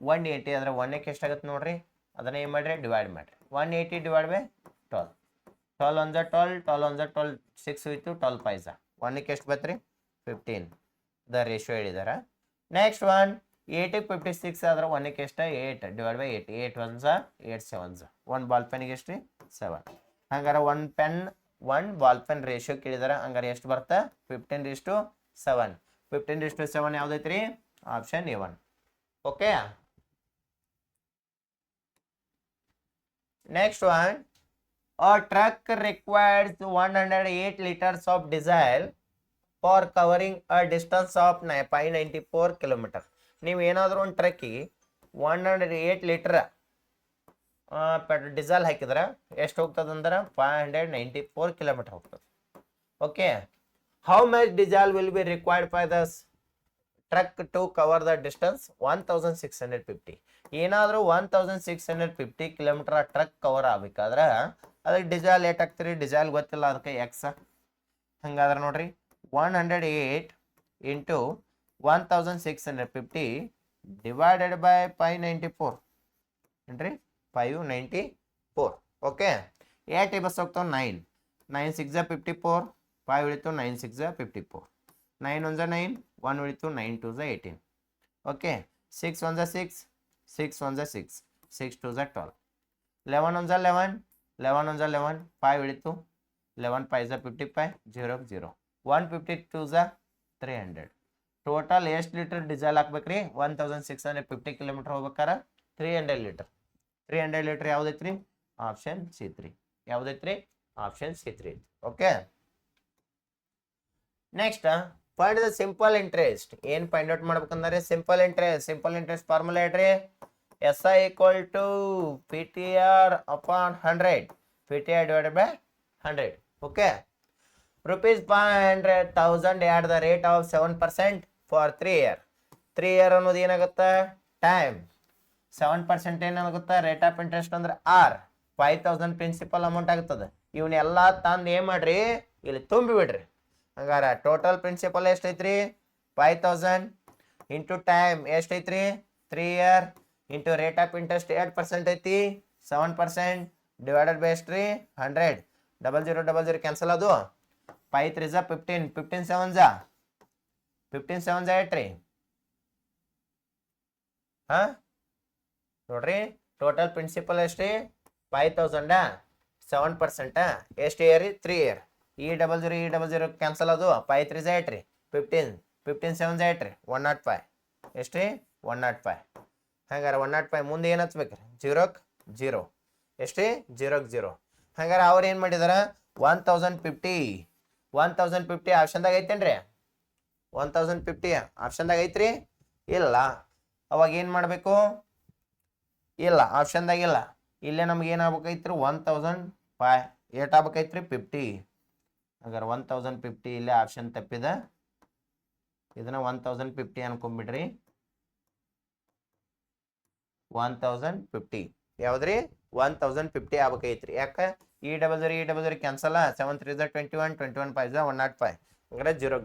180 ಅಂದ್ರೆ 1 ಕ್ಕೆ ಎಷ್ಟಾಗುತ್ತೆ ನೋಡ್ರಿ ಅದನ್ನ ಏನು ಮಾಡ್ರಿ ಡಿವೈಡ್ ಮಾಡ್ರಿ 180 ಡಿವೈಡ್ ಬೈ 12 12 1 12 12 1 12 6 ಹೋಯ್ತು 12 5 1 ಕ್ಕೆ ಎಷ್ಟು ಬತ್ರಿ 15 ದ ರೇಷಿಯೋ ಹೇಳಿದಾರ ನೆಕ್ಸ್ಟ್ ಒನ್ 8 ಕ್ಕೆ 56 ಆದ್ರೆ 1 ಕ್ಕೆ ಎಷ್ಟು 8 ಡಿವೈಡ್ ಬೈ 8 8 1 8 7 1 ಬಾಲ್ ಪೆನ್ಗೆ ಎಷ್ಟು 7 ಹಂಗಾರೆ 1 ಪೆನ್ 1 ಬಾಲ್ ಪೆನ್ ರೇಷಿಯೋ ಕೇಳಿದಾರ ಹಂಗಾರೆ ಎಷ್ಟು ಬರ್ತಾ 15:7 15:7 ಯಾವ್ದೈತ್ರಿ option A1 okay next one a truck requires 108 liters of diesel for covering a distance of 594 km ನೀವು ಏನಾದರೂ ಒಂದು ಟ್ರಕ್ಕಿಗೆ 108 ಲೀಟರ್ ಡೀಸೆಲ್ ಹಾಕಿದ್ರೆ ಎಷ್ಟು ಹೋಗ್ತದೆ ಅಂದ್ರೆ 594 ಕಿಲೋಮೀಟರ್ ಹೋಗ್ತದೆ okay how much diesel will be required by the truck to cover the distance 1650 ಏನಾದರೂ 1650 kilometre ಆ ಟ್ರಕ್ ಕವರ್ ಆಗ್ಬೇಕಾದ್ರೆ ಅದಕ್ಕೆ ಡೀಸೆಲ್ ಏಟ್ ಹಾಕ್ತೀರಿ ಡೀಸೆಲ್ ಗೊತ್ತಿಲ್ಲ ಅದಕ್ಕೆ ಎಕ್ಸ್ ಹಂಗಾದ್ರೆ ನೋಡ್ರಿ 108 ಇಂಟು 1650 ಡಿವೈಡೆಡ್ ಬೈ 594 ಏನ್ರಿ 594 ಓಕೆ 8 ಬಸ್ ಹೋಗ್ತಾವ 9 9 6 54 5 ಉಳಿತು 9 6 54 9 1 9 1 ಉಳಿತು 9 2 18 ಓಕೆ 6 1 6 6 1 6 6 2 12 11 1 11 11 1 11 5 ಉಳಿತು 11 5 55 0 0 152 300 ಟೋಟಲ್ ಎಷ್ಟು ಲೀಟರ್ ಡೀಸೆಲ್ ಹಾಕ್ಬೇಕ್ರಿ 1650 ಕಿಲೋಮೀಟರ್ ಹೋಗ್ಬೇಕಾರ 300 ಲೀಟರ್ 300 ಲೀಟರ್ ಯಾವ್ದೈತ್ರಿ ಆಪ್ಷನ್ C3 ಯಾವ್ದೈತ್ರಿ option C3 okay next find the simple interest ಏನ್ ಫೈಂಡ್ ಔಟ್ ಮಾಡ್ಬೇಕಂದ್ರೆ ಸಿಂಪಲ್ ಇಂಟ್ರೆಸ್ಟ್ ಫಾರ್ಮುಲಾ ಹೇಳ್ರಿ SI equal to PTR upon 100 PTR divided by 100 okay rupees 500,000 at the rate of 7% for 3 year 3 year ಅನ್ನೋದು ಏನಾಗುತ್ತೆ time 7% ಏನಾಗುತ್ತೆ rate of interest ಅಂದ್ರೆ R 5000 principal amount ಆಗುತ್ತದೆ ಇವನ್ನೆಲ್ಲ ತಂದು ಏನ್ ಮಾಡ್ರಿ ಇಲ್ಲಿ ತುಂಬಿ ಬಿಡ್ರಿ ಹಂಗಾರ ಟೋಟಲ್ ಪ್ರಿನ್ಸಿಪಲ್ ಎಷ್ಟೈತ್ರಿ 5000 ಇಂಟು ಟೈಮ್ ಎಷ್ಟೈತ್ರಿ 3 year into rate of interest 8% ಐತಿ 7% ಡಿವೈಡೆಡ್ ಬೈ ಎಷ್ಟ್ರಿ 100 0000 ಕ್ಯಾನ್ಸಲ್ ಅದು 5 3 15 15 7 15 7 8 ಹಾ ನೋಡ್ರಿ ಟೋಟಲ್ ಪ್ರಿನ್ಸಿಪಲ್ ಎಷ್ಟ್ರಿ 5000 7% ಎಷ್ಟು ಇಯರ್ 3 ಇಯರ್ ಈ 00 ಕ್ಯಾನ್ಸಲ್ ಅದು 5 3 8 15 15 7 8 105 ಎಷ್ಟ್ರಿ 105 ಹಂಗಾರೆ 105 ಮುಂದೆ ಏನು ಹಚ್ಬೇಕ್ರಿ 0 0 ಎಷ್ಟ್ರಿ 0 0 ಹಂಗಾರೆ ಅವ್ರು ಏನು ಮಾಡಿದಾರ 1050 1050 ಆಪ್ಷನ್ದಾಗ ಐತೇನ್ರಿ 1050 ಆಪ್ಷನ್ದಾಗ ಐತ್ರಿ ಇಲ್ಲ ಅವಾಗ ಏನು ಮಾಡಬೇಕು ಇಲ್ಲ ಆಪ್ಷನ್ದಾಗ ಇಲ್ಲ ಇಲ್ಲೇ ನಮ್ಗೆ ಏನಾಗ್ಬೇಕೈತ್ರಿ 1005 ಏಟ್ ಆಗ್ಬೇಕೈತ್ರಿ 50 ಹಾಗಾದ್ರೆ 1050 ಇಲ್ಲೇ ಆಪ್ಷನ್ ತಪ್ಪಿದ ಇದನ್ನ 1050 ಅನ್ಕೊಂಡ್ಬಿಡ್ರಿ 1050 ಯಾವ್ದ್ರಿ 1050 ಆಗ್ಬೇಕೈತ್ರಿ ಯಾಕೆ ಈ ಡಬಲ್ ಜೀರೋ ಕ್ಯಾನ್ಸಲ್ 7 3 21 21 5 105 ಹಂಗಾರೆ 0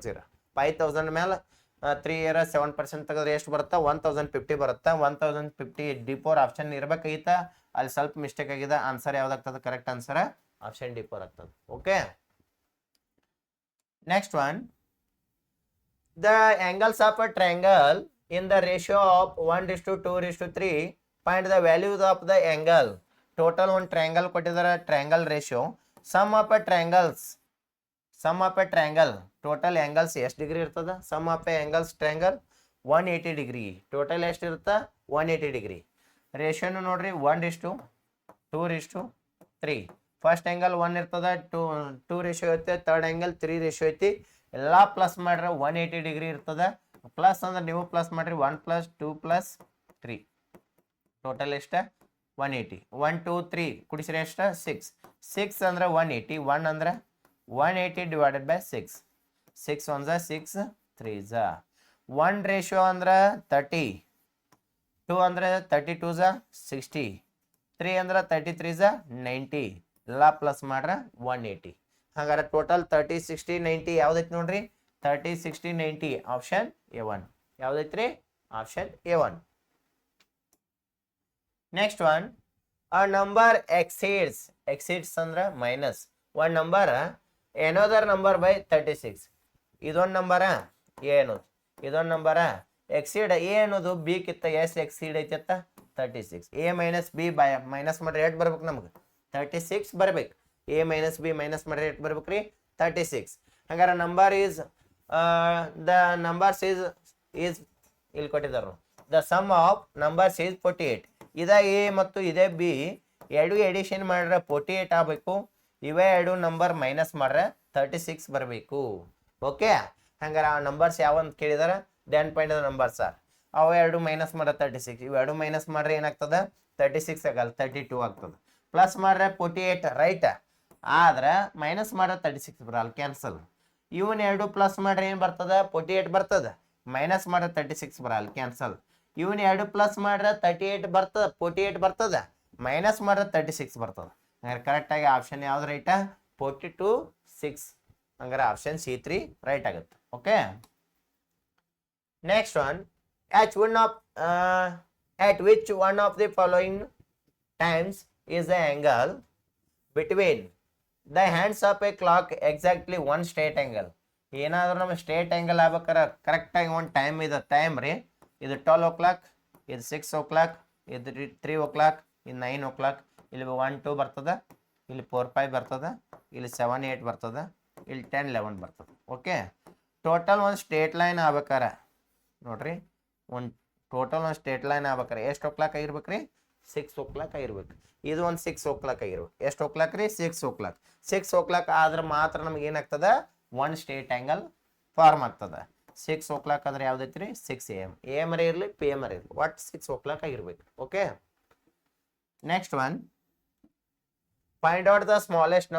5000 ಮೇಲೆ 3 ಇಯರ್ 7% ತೆಗೆದ್ರೆ ಎಷ್ಟು ಬರುತ್ತಾ 1050 ಬರುತ್ತಾ 1050 D4 ಆಪ್ಷನ್ ಇರ್ಬೇಕೈತ ಅಲ್ಲಿ ಸ್ವಲ್ಪ ಮಿಸ್ಟೇಕ್ ಆಗಿದೆ ಆನ್ಸರ್ ಯಾವ್ದಾಗ್ತದೆ ಕರೆಕ್ಟ್ ಆನ್ಸರ್ ಆಪ್ಷನ್ D4 ಆಗ್ತದೆ okay next one the angles of a triangle in the ratio of 1:2:3 find the values of the angle total one triangle ಕೊಟ್ಟಿದ್ದಾರೆ triangle ratio sum of a triangle total angles ಎಷ್ಟು degree ಇರ್ತದ sum of a angles triangle 180 degree total ಎಷ್ಟು ಇರುತ್ತಾ 180 degree ರೇಷಿಯೋನು ನೋಡ್ರಿ 1:2:3 first angle 1 ಇರ್ತದ 2 ratio ಐತೆ third angle 3 ratio ಐತಿ ಎಲ್ಲ ಪ್ಲಸ್ ಮಾಡ್ರೆ 180 ಡಿಗ್ರಿ ಇರ್ತದ ಪ್ಲಸ್ ಅಂದ್ರೆ ನೀವು ಪ್ಲಸ್ ಮಾಡ್ರಿ 1 + 2 + 3 ಟೋಟಲ್ ಎಷ್ಟ 180 1 2 3 ಕುಡಿಸ್ರಿ ಎಷ್ಟ 6 ಅಂದ್ರೆ 180 1 ಅಂದ್ರೆ 180 ಡಿವೈಡೆಡ್ ಬೈ 6 6 1 6 3 1 ರೇಷಿಯೋ ಅಂದ್ರೆ 30 2 ಅಂದ್ರೆ 32 60 3 ಅಂದ್ರೆ 33 90 ಎಲ್ಲ ಪ್ಲಸ್ ಮಾಡ್ರೆ 180 ಹಾಗಾದ್ರೆ ಟೋಟಲ್ 30 60 90 ಯಾವ್ದೈತಿ ನೋಡ್ರಿ 30 60 90 ಆಪ್ಷನ್ A1 ಯಾವ್ದೈತ್ರಿ option A1 next one a number exceeds ಅಂದ್ರೆ minus one number another number by 36 ಇದೊಂದು ನಂಬರ A ಅನ್ನೋದು ಇದೊಂದು ನಂಬರ ಎಕ್ಸೀಡ್ A ಅನ್ನೋದು B ಕಿತ್ತ ಎಸ್ ಎಕ್ಸೀಡ್ ಐತಿ 36 A minus B by minus ಮಾಡ್ರೆ ಎಷ್ಟು ಬರ್ಬೇಕು ನಮ್ಗೆ 36 ಬರ್ಬೇಕು A ಮೈನಸ್ B ಮೈನಸ್ ಮಾಡ್ರೆ ಎಷ್ಟು ಬರ್ಬೇಕ್ರಿ 36 ಹಂಗಾರೆ number is the numbers is ಇಲ್ಲಿ ಕೊಟ್ಟಿದ್ದಾರೆ the sum of numbers is 48 ಇದ A ಮತ್ತು ಇದೇ B ಎರಡು ಎಡಿಷನ್ ಮಾಡ್ರೆ 48 ಆಗಬೇಕು ಇವೇ ಎರಡು ನಂಬರ್ ಮೈನಸ್ ಮಾಡ್ರೆ 36 ಬರಬೇಕು ಓಕೆ ಹಂಗಾರೆ ಆ ನಂಬರ್ಸ್ ಯಾವ ಅಂತ ಕೇಳಿದಾರೆ ದೆನ್ ಪಾಯಿಂಟ್ ನಂಬರ್ಸ್ ಆರ್ ಅವು ಎರಡು ಮೈನಸ್ ಮಾಡ್ರೆ 36 ಇವೆರಡು ಮೈನಸ್ ಮಾಡ್ರೆ ಏನಾಗ್ತದೆ 36 ಆಗಲ್ಲ 32 ಆಗ್ತದೆ ಪ್ಲಸ್ ಮಾಡ್ರೆ 48 ರೈಟ್ ಆದ್ರೆ ಮೈನಸ್ ಮಾಡ್ರೆ 36 ಬರಲ್ಲ ಕ್ಯಾನ್ಸಲ್ ಇವನ್ ಎರಡು ಪ್ಲಸ್ ಮಾಡ್ರೆ ಏನು ಬರ್ತದೆ 48 ಬರ್ತದೆ ಮೈನಸ್ ಮಾಡ್ರೆ 36 ಬರಲ್ಲ ಕ್ಯಾನ್ಸಲ್ ಇವನ್ ಎರಡು ಪ್ಲಸ್ ಮಾಡ್ರೆ 38 ಬರ್ತದೆ 48 ಬರ್ತದೆ ಮೈನಸ್ ಮಾಡ್ರೆ 36 ಬರ್ತದೆ ಹಂಗಾರೆ ಕರೆಕ್ಟಾಗಿ ಆಪ್ಷನ್ ಯಾವ್ದು ರೈಟ 42 6 ಹಂಗಾರೆ ಆಪ್ಷನ್ C3 ರೈಟ್ ಆಗುತ್ತೆ okay next one at which one of the following times is the angle between the hands of a clock exactly one straight angle ಏನಾದರೂ ನಮ್ಮ ಸ್ಟ್ರೇಟ್ ಆ್ಯಂಗಲ್ ಆಗ್ಬೇಕಾರೆ ಕರೆಕ್ಟಾಗಿ ಒಂದು ಟೈಮ್ ಇದೆ time ರೀ ಇದು 12 o'clock ಇದು 6 o'clock ಇದು 3 o'clock ಇದು 9 o'clock ಇಲ್ಲಿ 1 2 ಬರ್ತದೆ ಇಲ್ಲಿ 4 5 ಬರ್ತದೆ ಇಲ್ಲಿ 7 8 ಬರ್ತದೆ ಇಲ್ಲಿ 10 11 ಬರ್ತದೆ ಓಕೆ ಟೋಟಲ್ ಒಂದು ಸ್ಟ್ರೇಟ್ ಲೈನ್ ಆಗ್ಬೇಕಾರೆ ನೋಡ್ರಿ ಒಂದು ಟೋಟಲ್ ಒಂದು ಸ್ಟ್ರೇಟ್ ಲೈನ್ ಆಗ್ಬೇಕಾರೆ ಎಷ್ಟು o'clock ಆಗಿರ್ಬೇಕ್ರಿ 6 o'clock ಆಗಿರ್ಬೇಕು ಇದು ಒಂದು 6 o'clock ಆಗಿರ್ಬೇಕು ಎಷ್ಟು o'clock ರೀ 6 o'clock 6 o'clock ಆದ್ರೆ ಮಾತ್ರ ನಮ್ಗೆ ಏನಾಗ್ತದೆ ಒನ್ ಸ್ಟ್ರೇಟ್ ಆ್ಯಂಗಲ್ ಫಾರ್ಮ್ ಆಗ್ತದೆ 6 o'clock ಅಂದ್ರೆ ಯಾವ್ದೈತಿ ರೀ 6 AM AM ಇರಲಿ PM ಇರಲಿ ಒಟ್ಟು 6 o'clock ಆಗಿರ್ಬೇಕು okay next one find out the smallest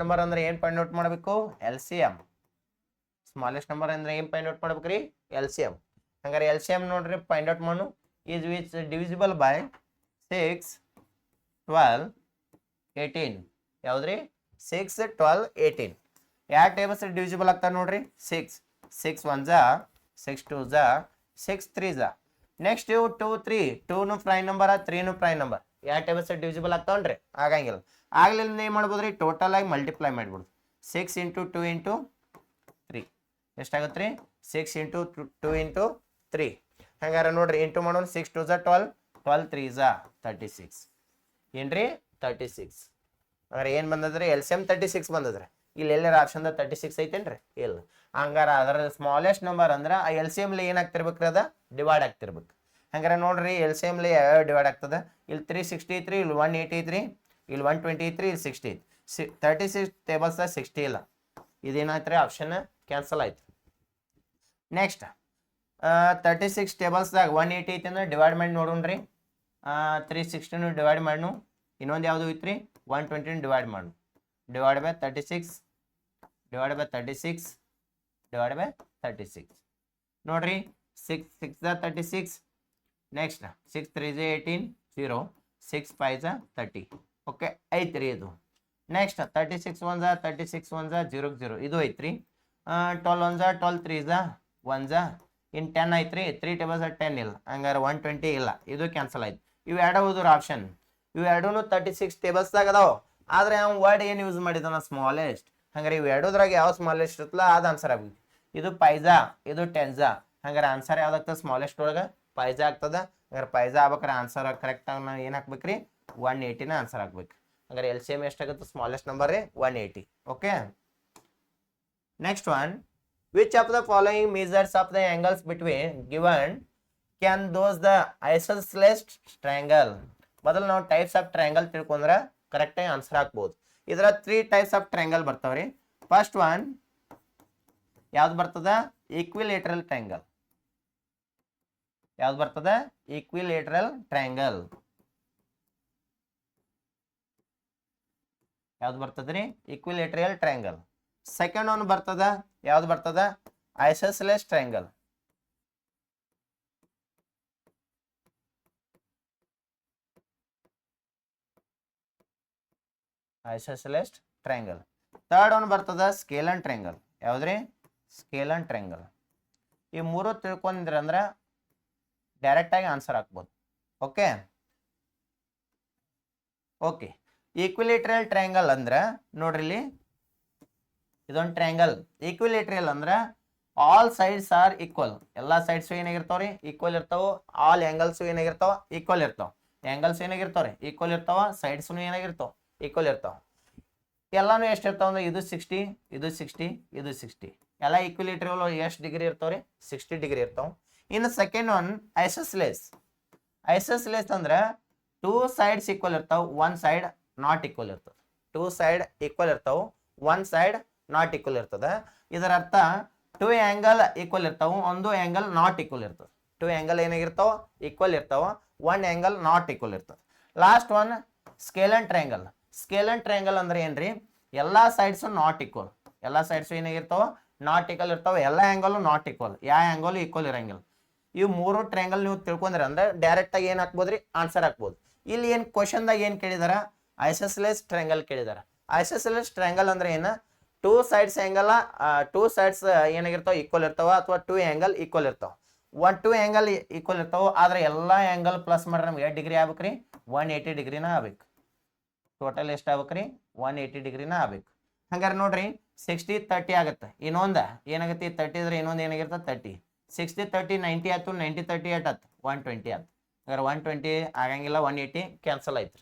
number ಅಂದ್ರೆ ಏನು ಫೈಂಡ್ ಔಟ್ ಮಾಡಬೇಕು LCM ಸ್ಮಾಲೆಸ್ಟ್ ನಂಬರ್ ಅಂದ್ರೆ ಏನು ಫೈಂಡ್ ಔಟ್ ಮಾಡ್ಬೇಕ್ರಿ LCM ಹಂಗಾರೆ LCM ನೋಡ್ರಿ ಫೈಂಡ್ ಔಟ್ ಮಾಡು ಈಸ್ ವಿಚ್ ಡಿವಿಸಿಬಲ್ ಬೈ 6 12 18 ಯಾವ್ದ್ರಿ 6 12 18 ಯಾವ ಟೇಬಲ್ಸ್ ಡಿವಿಸಿಬಲ್ ಆಗ್ತಾವೆ ನೋಡ್ರಿ 6 1 6 2 6 3 ನೆಕ್ಸ್ಟ್ ಇವು 2 3 2 ಪ್ರೈಮ್ ನಂಬರ್ 3 ಪ್ರೈಮ್ ನಂಬರ್ ಯಾವ ಟೇಬಲ್ಸ್ ಡಿವಿಸಿಬಲ್ ಆಗ್ತಾವನ್ರಿ ಆಗಂಗಿಲ್ಲ ಆಗ್ಲಿಲ್ಲ ಏನು ಮಾಡ್ಬೋದ್ರಿ ಟೋಟಲ್ ಆಗಿ ಮಲ್ಟಿಪ್ಲೈ ಮಾಡ್ಬಿಡ್ದು 6 × 2 × 3 ಎಷ್ಟಾಗತ್ತೆ ರೀ 6 × 2 × 3 ಹಂಗಾರೆ ನೋಡ್ರಿ ಇಂಟು ಮಾಡೋಣ 6 2 12 12 3 36 ಏನ್ರಿ 36 ಹಂಗಾರೆ ಏನು ಬಂದದ್ರಿ LCM 36 ಬಂದದ್ರಿ ಇಲ್ಲಿ ಎಲ್ಲರ ಆಪ್ಷನ್ 36 ಐತೇನ್ರಿ ಇಲ್ಲ ಹಂಗಾರೆ ಅದರ ಸ್ಮಾಲೆಸ್ಟ್ ನಂಬರ್ ಅಂದ್ರೆ ಆ LCM ಏನಾಗ್ತಿರ್ಬೇಕ್ರಿ ಅದ ಡಿವೈಡ್ ಆಗ್ತಿರ್ಬೇಕು ಹಂಗಾರೆ ನೋಡ್ರಿ LCM ಯಾವ ಡಿವೈಡ್ ಆಗ್ತದೆ ಇಲ್ಲಿ 363 ಇಲ್ಲಿ 183 ಇಲ್ಲಿ 120 ಐತ್ರಿ, ಇಲ್ಲಿ 60 ಐತಿ. 36 ಟೇಬಲ್ಸ್ 60 ಇಲ್ಲ, ಇದೇನಾಯ್ತು ರೀ ಆಪ್ಷನ್ ಕ್ಯಾನ್ಸಲ್ ಆಯ್ತು. ನೆಕ್ಸ್ಟ್ 36 ಟೇಬಲ್ಸ್ದಾಗ 180 ಐತಿ ಅಂದ್ರೆ ಡಿವೈಡ್ ಮಾಡಿ ನೋಡೋಣ್ರಿ. 360 ಡಿವೈಡ್ ಮಾಡ್ನು. ಇನ್ನೊಂದು ಯಾವುದು ಐತ್ರಿ 120 ಡಿವೈಡ್ ಮಾಡ್ನು. Divide by 36 divide by 36 divide by 36 ನೋಡ್ರಿ. 6 6 36. ನೆಕ್ಸ್ಟ್ 6 3 18 0 6 5 30. ಓಕೆ ಐತ್ರಿ ಇದು. ನೆಕ್ಸ್ಟ್ 36 1 36 1 0 0 ಇದು ಐತ್ರಿ. 12 1 12 3 1 ಇನ್ 10 ಐತ್ರಿ. 3 ಟೇಬಲ್ಸ್ 10 ಇಲ್ಲ, ಹಂಗಾರೆ 120 ಇಲ್ಲ, ಇದು ಕ್ಯಾನ್ಸಲ್ ಆಯ್ತು. ಇವು ಎರಡು ಹೋದ್ರ ಆಪ್ಷನ್, ಇವು ಎರಡೂ 36 ಟೇಬಲ್ಸ್ದಾಗ ಅದಾವ. ಆದ್ರೆ ಅವ್ನು ವರ್ಡ್ ಏನು ಯೂಸ್ ಮಾಡಿದಾನ ಸ್ಮಾಲೆಸ್ಟ್. ಹಂಗಾರೆ ಇವು ಎರಡೋದ್ರಾಗ ಯಾವ ಸ್ಮಾಲೆಸ್ಟ್ ಇರುತ್ತಲ್ಲ ಅದು ಆನ್ಸರ್ ಆಗುತ್ತೆ. ಇದು ಪೈಜಾ, ಇದು ಟೆನ್ಜಾ. ಹಂಗಾರೆ ಆನ್ಸರ್ ಯಾವ್ದಾಗ್ತದೆ ಸ್ಮಾಲೆಸ್ಟ್ ಒಳಗೆ ಪೈಜಾ ಆಗ್ತದ. ಹಂಗಾರೆ ಪೈಜಾ ಆಗ್ಬೇಕಾರೆ ಆನ್ಸರ್ ಕರೆಕ್ಟ್ ಆಗಿ ನಾವು ಏನು ಹಾಕ್ಬೇಕ್ರಿ 180ನ ಆನ್ಸರ್ ಹಾಕ್ಬೇಕು. ಹಂಗಾರೆ ಎಲ್ ಸಿ ಎಮ್ ಎಷ್ಟಾಗುತ್ತೆ ಸ್ಮಾಲೆಸ್ಟ್ ನಂಬರ್ ರೀ 180. Okay next one, which of the following measures of the angles between given can those the isosceles triangle. ಮೊದಲು ನಾವು ಟೈಪ್ಸ್ ಆಫ್ ಟ್ರಯಾಂಗಲ್ ತಿಳ್ಕೊಂಡ್ರೆ ಕರೆಕ್ಟಾಗಿ ಆನ್ಸರ್ ಹಾಕ್ಬೋದು. ಇದರ 3 ಟೈಪ್ಸ್ ಆಫ್ ಟ್ರಯಾಂಗಲ್ ಬರ್ತಾವ್ರಿ. ಫಸ್ಟ್ ಒನ್ ಯಾವ್ದು ಬರ್ತದ, ಈಕ್ವಿಲೇಟರಲ್ ಟ್ರಯಾಂಗಲ್. ಯಾವ್ದು ಬರ್ತದ, ಈಕ್ವಿಲೇಟರಲ್ ಟ್ರಯಾಂಗಲ್. ಯಾವ್ದು ಬರ್ತದ್ರಿ, ಈಕ್ವಿಲೇಟರಲ್ ಟ್ರಯಾಂಗಲ್. ಸೆಕೆಂಡ್ ಒನ್ ಬರ್ತದ, ಯಾವ್ದು ಬರ್ತದ, ಐಸೋಸ್ಲೆಸ್ ಟ್ರಯಾಂಗಲ್. ಐಸೋಸ್ಲೆಸ್ ಟ್ರಯಾಂಗಲ್. ಥರ್ಡ್ ಒನ್ ಬರ್ತದ ಸ್ಕೇಲನ್ ಟ್ರಯಾಂಗಲ್. ಯಾವ್ದ್ರಿ, ಸ್ಕೇಲನ್ ಟ್ರಯಾಂಗಲ್. ಈ ಮೂರು ತಿಳ್ಕೊಂಡ್ರೆ ಅಂದ್ರೆ ಡೈರೆಕ್ಟ್ ಆಗಿ ಆನ್ಸರ್ ಹಾಕ್ಬೋದು. ಓಕೆ ಓಕೆ ಈಕ್ವಿಲೇಟರಲ್ ಟ್ರಯಾಂಗಲ್ ಅಂದ್ರೆ ನೋಡ್ರಿ, ಇಲ್ಲಿ ಇದೊಂದು ಟ್ರಯಾಂಗಲ್. ಈಕ್ವಿಲೇಟರಲ್ ಅಂದ್ರೆ ಆಲ್ ಸೈಡ್ಸ್ ಆರ್ ಈಕ್ವಲ್. ಎಲ್ಲ ಸೈಡ್ಸ್ ಏನಾಗಿರ್ತಾವ್ರಿ ಈಕ್ವಲ್ ಇರ್ತಾವ. ಆಲ್ ಆಂಗಲ್ಸ್ ಏನಾಗಿರ್ತಾವ ಈಕ್ವಲ್ ಇರ್ತಾವ. ಆಂಗಲ್ಸ್ ಏನಾಗಿರ್ತಾವ್ರಿ ಈಕ್ವಲ್ ಇರ್ತಾವ. ಸೈಡ್ಸ್ನು ಏನಾಗಿರ್ತಾವ ಈಕ್ವಲ್ ಇರ್ತಾವ. ಎಲ್ಲಾನು ಎಷ್ಟು ಇರ್ತಾವ ಅಂದ್ರೆ ಇದು 60 ಇದು 60 ಇದು 60. ಎಲ್ಲ ಈಕ್ವಿಲೇಟರಲ್ ಎಷ್ಟು ಡಿಗ್ರಿ ಇರ್ತಾವ್ರಿ 60 ಡಿಗ್ರಿ ಇರ್ತಾವ. ಇನ್ನು ಸೆಕೆಂಡ್ ಒನ್ ಐಸೋಸ್ಲೆಸ್. ಐಸೋಸ್ಲೆಸ್ ಅಂದ್ರೆ 2 ಸೈಡ್ಸ್ ಈಕ್ವಲ್ ಇರ್ತಾವ, 1 ಸೈಡ್ ನಾಟ್ ಈಕ್ವಲ್ ಇರ್ತದೆ. 2 ಸೈಡ್ ಈಕ್ವಲ್ ಇರ್ತಾವ, 1 ಸೈಡ್ ನಾಟ್ ಈಕ್ವಲ್ ಇರ್ತದೆ. ಇದರ ಅರ್ಥ 2 ಆಂಗಲ್ ಈಕ್ವಲ್ ಇರ್ತಾವ, 1 ಆಂಗಲ್ ನಾಟ್ ಈಕ್ವಲ್ ಇರ್ತದೆ. 2 ಆಂಗಲ್ ಏನಾಗಿರ್ತಾವ ಈಕ್ವಲ್ ಇರ್ತಾವ, 1 ಆಂಗಲ್ ನಾಟ್ ಈಕ್ವಲ್ ಇರ್ತದೆ. Last one ಸ್ಕೇಲನ್ triangle. ಸ್ಕೇಲನ್ ಟ್ರಯಾಂಗಲ್ ಅಂದ್ರೆ ಏನ್ರಿ, ಎಲ್ಲಾ ಸೈಡ್ಸ್ ನಾಟ್ ಈಕ್ವಲ್. ಎಲ್ಲಾ ಸೈಡ್ಸ್ ಏನಾಗಿರ್ತಾವ ನಾಟ್ ಈಕ್ವಲ್ ಇರ್ತಾವ. ಎಲ್ಲ ಆಂಗಲ್ ನಾಟ್ ಈಕ್ವಲ್, ಯಾವ ಆಂಗಲ್ ಈಕ್ವಲ್ ಇರಂಗಿಲ್ಲ. ಇವು ಮೂರು ಟ್ರಯಾಂಗಲ್ ನೀವು ತಿಳ್ಕೊಂಡ್ರೆ ಅಂದ್ರೆ ಡೈರೆಕ್ಟ್ ಆಗಿ ಏನ್ ಹಾಕ್ಬೋದ್ರಿ ಆನ್ಸರ್ ಹಾಕ್ಬೋದು. ಇಲ್ಲಿ ಏನ್ ಕ್ವಶನ್ದಾಗ ಏನ್ ಕೇಳಿದಾರ, ಐಸೋಸ್ಲೆಸ್ ಟ್ರಯಾಂಗಲ್ ಕೇಳಿದಾರ. ಐಸೋಸ್ಲೆಸ್ ಟ್ರಯಾಂಗಲ್ ಅಂದ್ರೆ ಏನ, 2 ಸೈಡ್ಸ್ ಆಂಗಲ್ 2 ಸೈಡ್ಸ್ ಏನಾಗಿರ್ತಾವ ಈಕ್ವಲ್ ಇರ್ತಾವ, ಅಥವಾ 2 ಆಂಗಲ್ ಈಕ್ವಲ್ ಇರ್ತಾವ. 2 ಆಂಗಲ್ ಈಕ್ವಲ್ ಇರ್ತಾವ. ಆದ್ರೆ ಎಲ್ಲಾ ಆಂಗಲ್ ಪ್ಲಸ್ ಮಾಡ್ರೆ ನಮ್ಗೆ ಎಷ್ಟು ಡಿಗ್ರಿ ಆಗ್ಬೇಕ್ರಿ 180 ಡಿಗ್ರಿನ ಆಗ್ಬೇಕು. ಟೋಟಲ್ ಎಷ್ಟು ಆಗ್ಬೇಕ್ರಿ 180 ಡಿಗ್ರಿನ ಆಗ್ಬೇಕು. ಹಂಗಾರೆ ನೋಡ್ರಿ 60 30 ಆಗುತ್ತೆ. ಇನ್ನೊಂದು ಏನಾಗುತ್ತೆ 30 ಇದ್ರೆ ಇನ್ನೊಂದು ಏನಾಗಿರ್ತದೆ 30. 60 30 90 ಆಯ್ತು. 90 30 8 ಆಯ್ತು 120 ಆಯ್ತು. ಹಂಗಾರೆ 120 ಆಗಂಗಿಲ್ಲ, 180 ಕ್ಯಾನ್ಸಲ್ ಆಯ್ತು.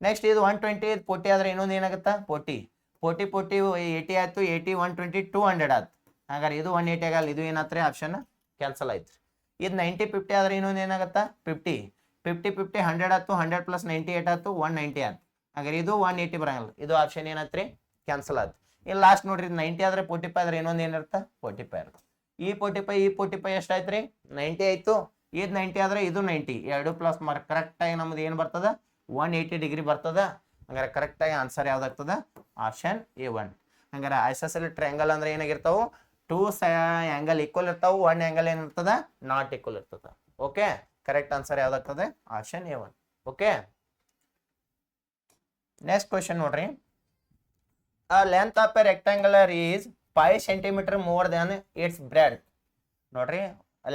ನೆಕ್ಸ್ಟ್ ಇದು 120 40 ಆದ್ರೆ ಇನ್ನೊಂದು ಏನಾಗುತ್ತೆ 40 40 40 80 ಆಯ್ತು. 80 120 200 ಆಯ್ತು. ಹಾಗಾದ್ರೆ ಇದು 180 ಆಗಲ್ಲ, ಇದು ಏನಾತ್ರಿ ಆಪ್ಷನ್ ಕ್ಯಾನ್ಸಲ್ ಆಯ್ತು. ಇದು 90 50 ಆದ್ರೆ ಇನ್ನೊಂದು ಏನಾಗುತ್ತೆ 50 50 50 100 ಆಯ್ತು. 100 + 90 8 ಆಯ್ತು 190 ಆಯ್ತು. ಹಾಗಾದ್ರೆ ಇದು 180 ಬರಂಗಿಲ್ಲ, ಇದು ಆಪ್ಷನ್ ಏನಾತ್ರಿ ಕ್ಯಾನ್ಸಲ್ ಆಯ್ತು. ಇಲ್ಲಿ ಲಾಸ್ಟ್ ನೋಡ್ರಿ 90 ಆದ್ರೆ 45 ಆದ್ರೆ ಇನ್ನೊಂದು ಏನಿರುತ್ತೆ 45 ಇರುತ್ತೆ. ಈ 45 ಎಷ್ಟಾಯ್ತು ರೀ 90 ಆಯ್ತು. ಇದು 90 ಆದ್ರೆ ಇದು 90, ಎರಡು ಪ್ಲಸ್ ಮಾರ್ಕ್ ಕರೆಕ್ಟಾಗಿ ನಮ್ದು ಏನು ಬರ್ತದ 180 ಡಿಗ್ರಿ ಬರ್ತದ. ಹಂಗಾರೆ ಕರೆಕ್ಟಾಗಿ ಆನ್ಸರ್ ಯಾವ್ದಾಗ್ತದ ಆಪ್ಷನ್ A1. ಹಂಗಾರೆ ಐಸೋಸ್ಲೆಸ್ ಟ್ರಯಾಂಗಲ್ ಅಂದ್ರೆ ಏನಾಗಿರ್ತಾವು 2 ಆಂಗಲ್ ಈಕ್ವಲ್ ಇರ್ತಾವು, 1 ಆಂಗಲ್ ಏನಿರ್ತದ ನಾಟ್ ಈಕ್ವಲ್ ಇರ್ತದ. ಓಕೆ ಕರೆಕ್ಟ್ ಆನ್ಸರ್ ಯಾವ್ದಾಗ್ತದೆ option A1. Okay next question ನೋಡ್ರಿ, length of a rectangular is 5 centimetre more than its breadth. ನೋಡ್ರಿ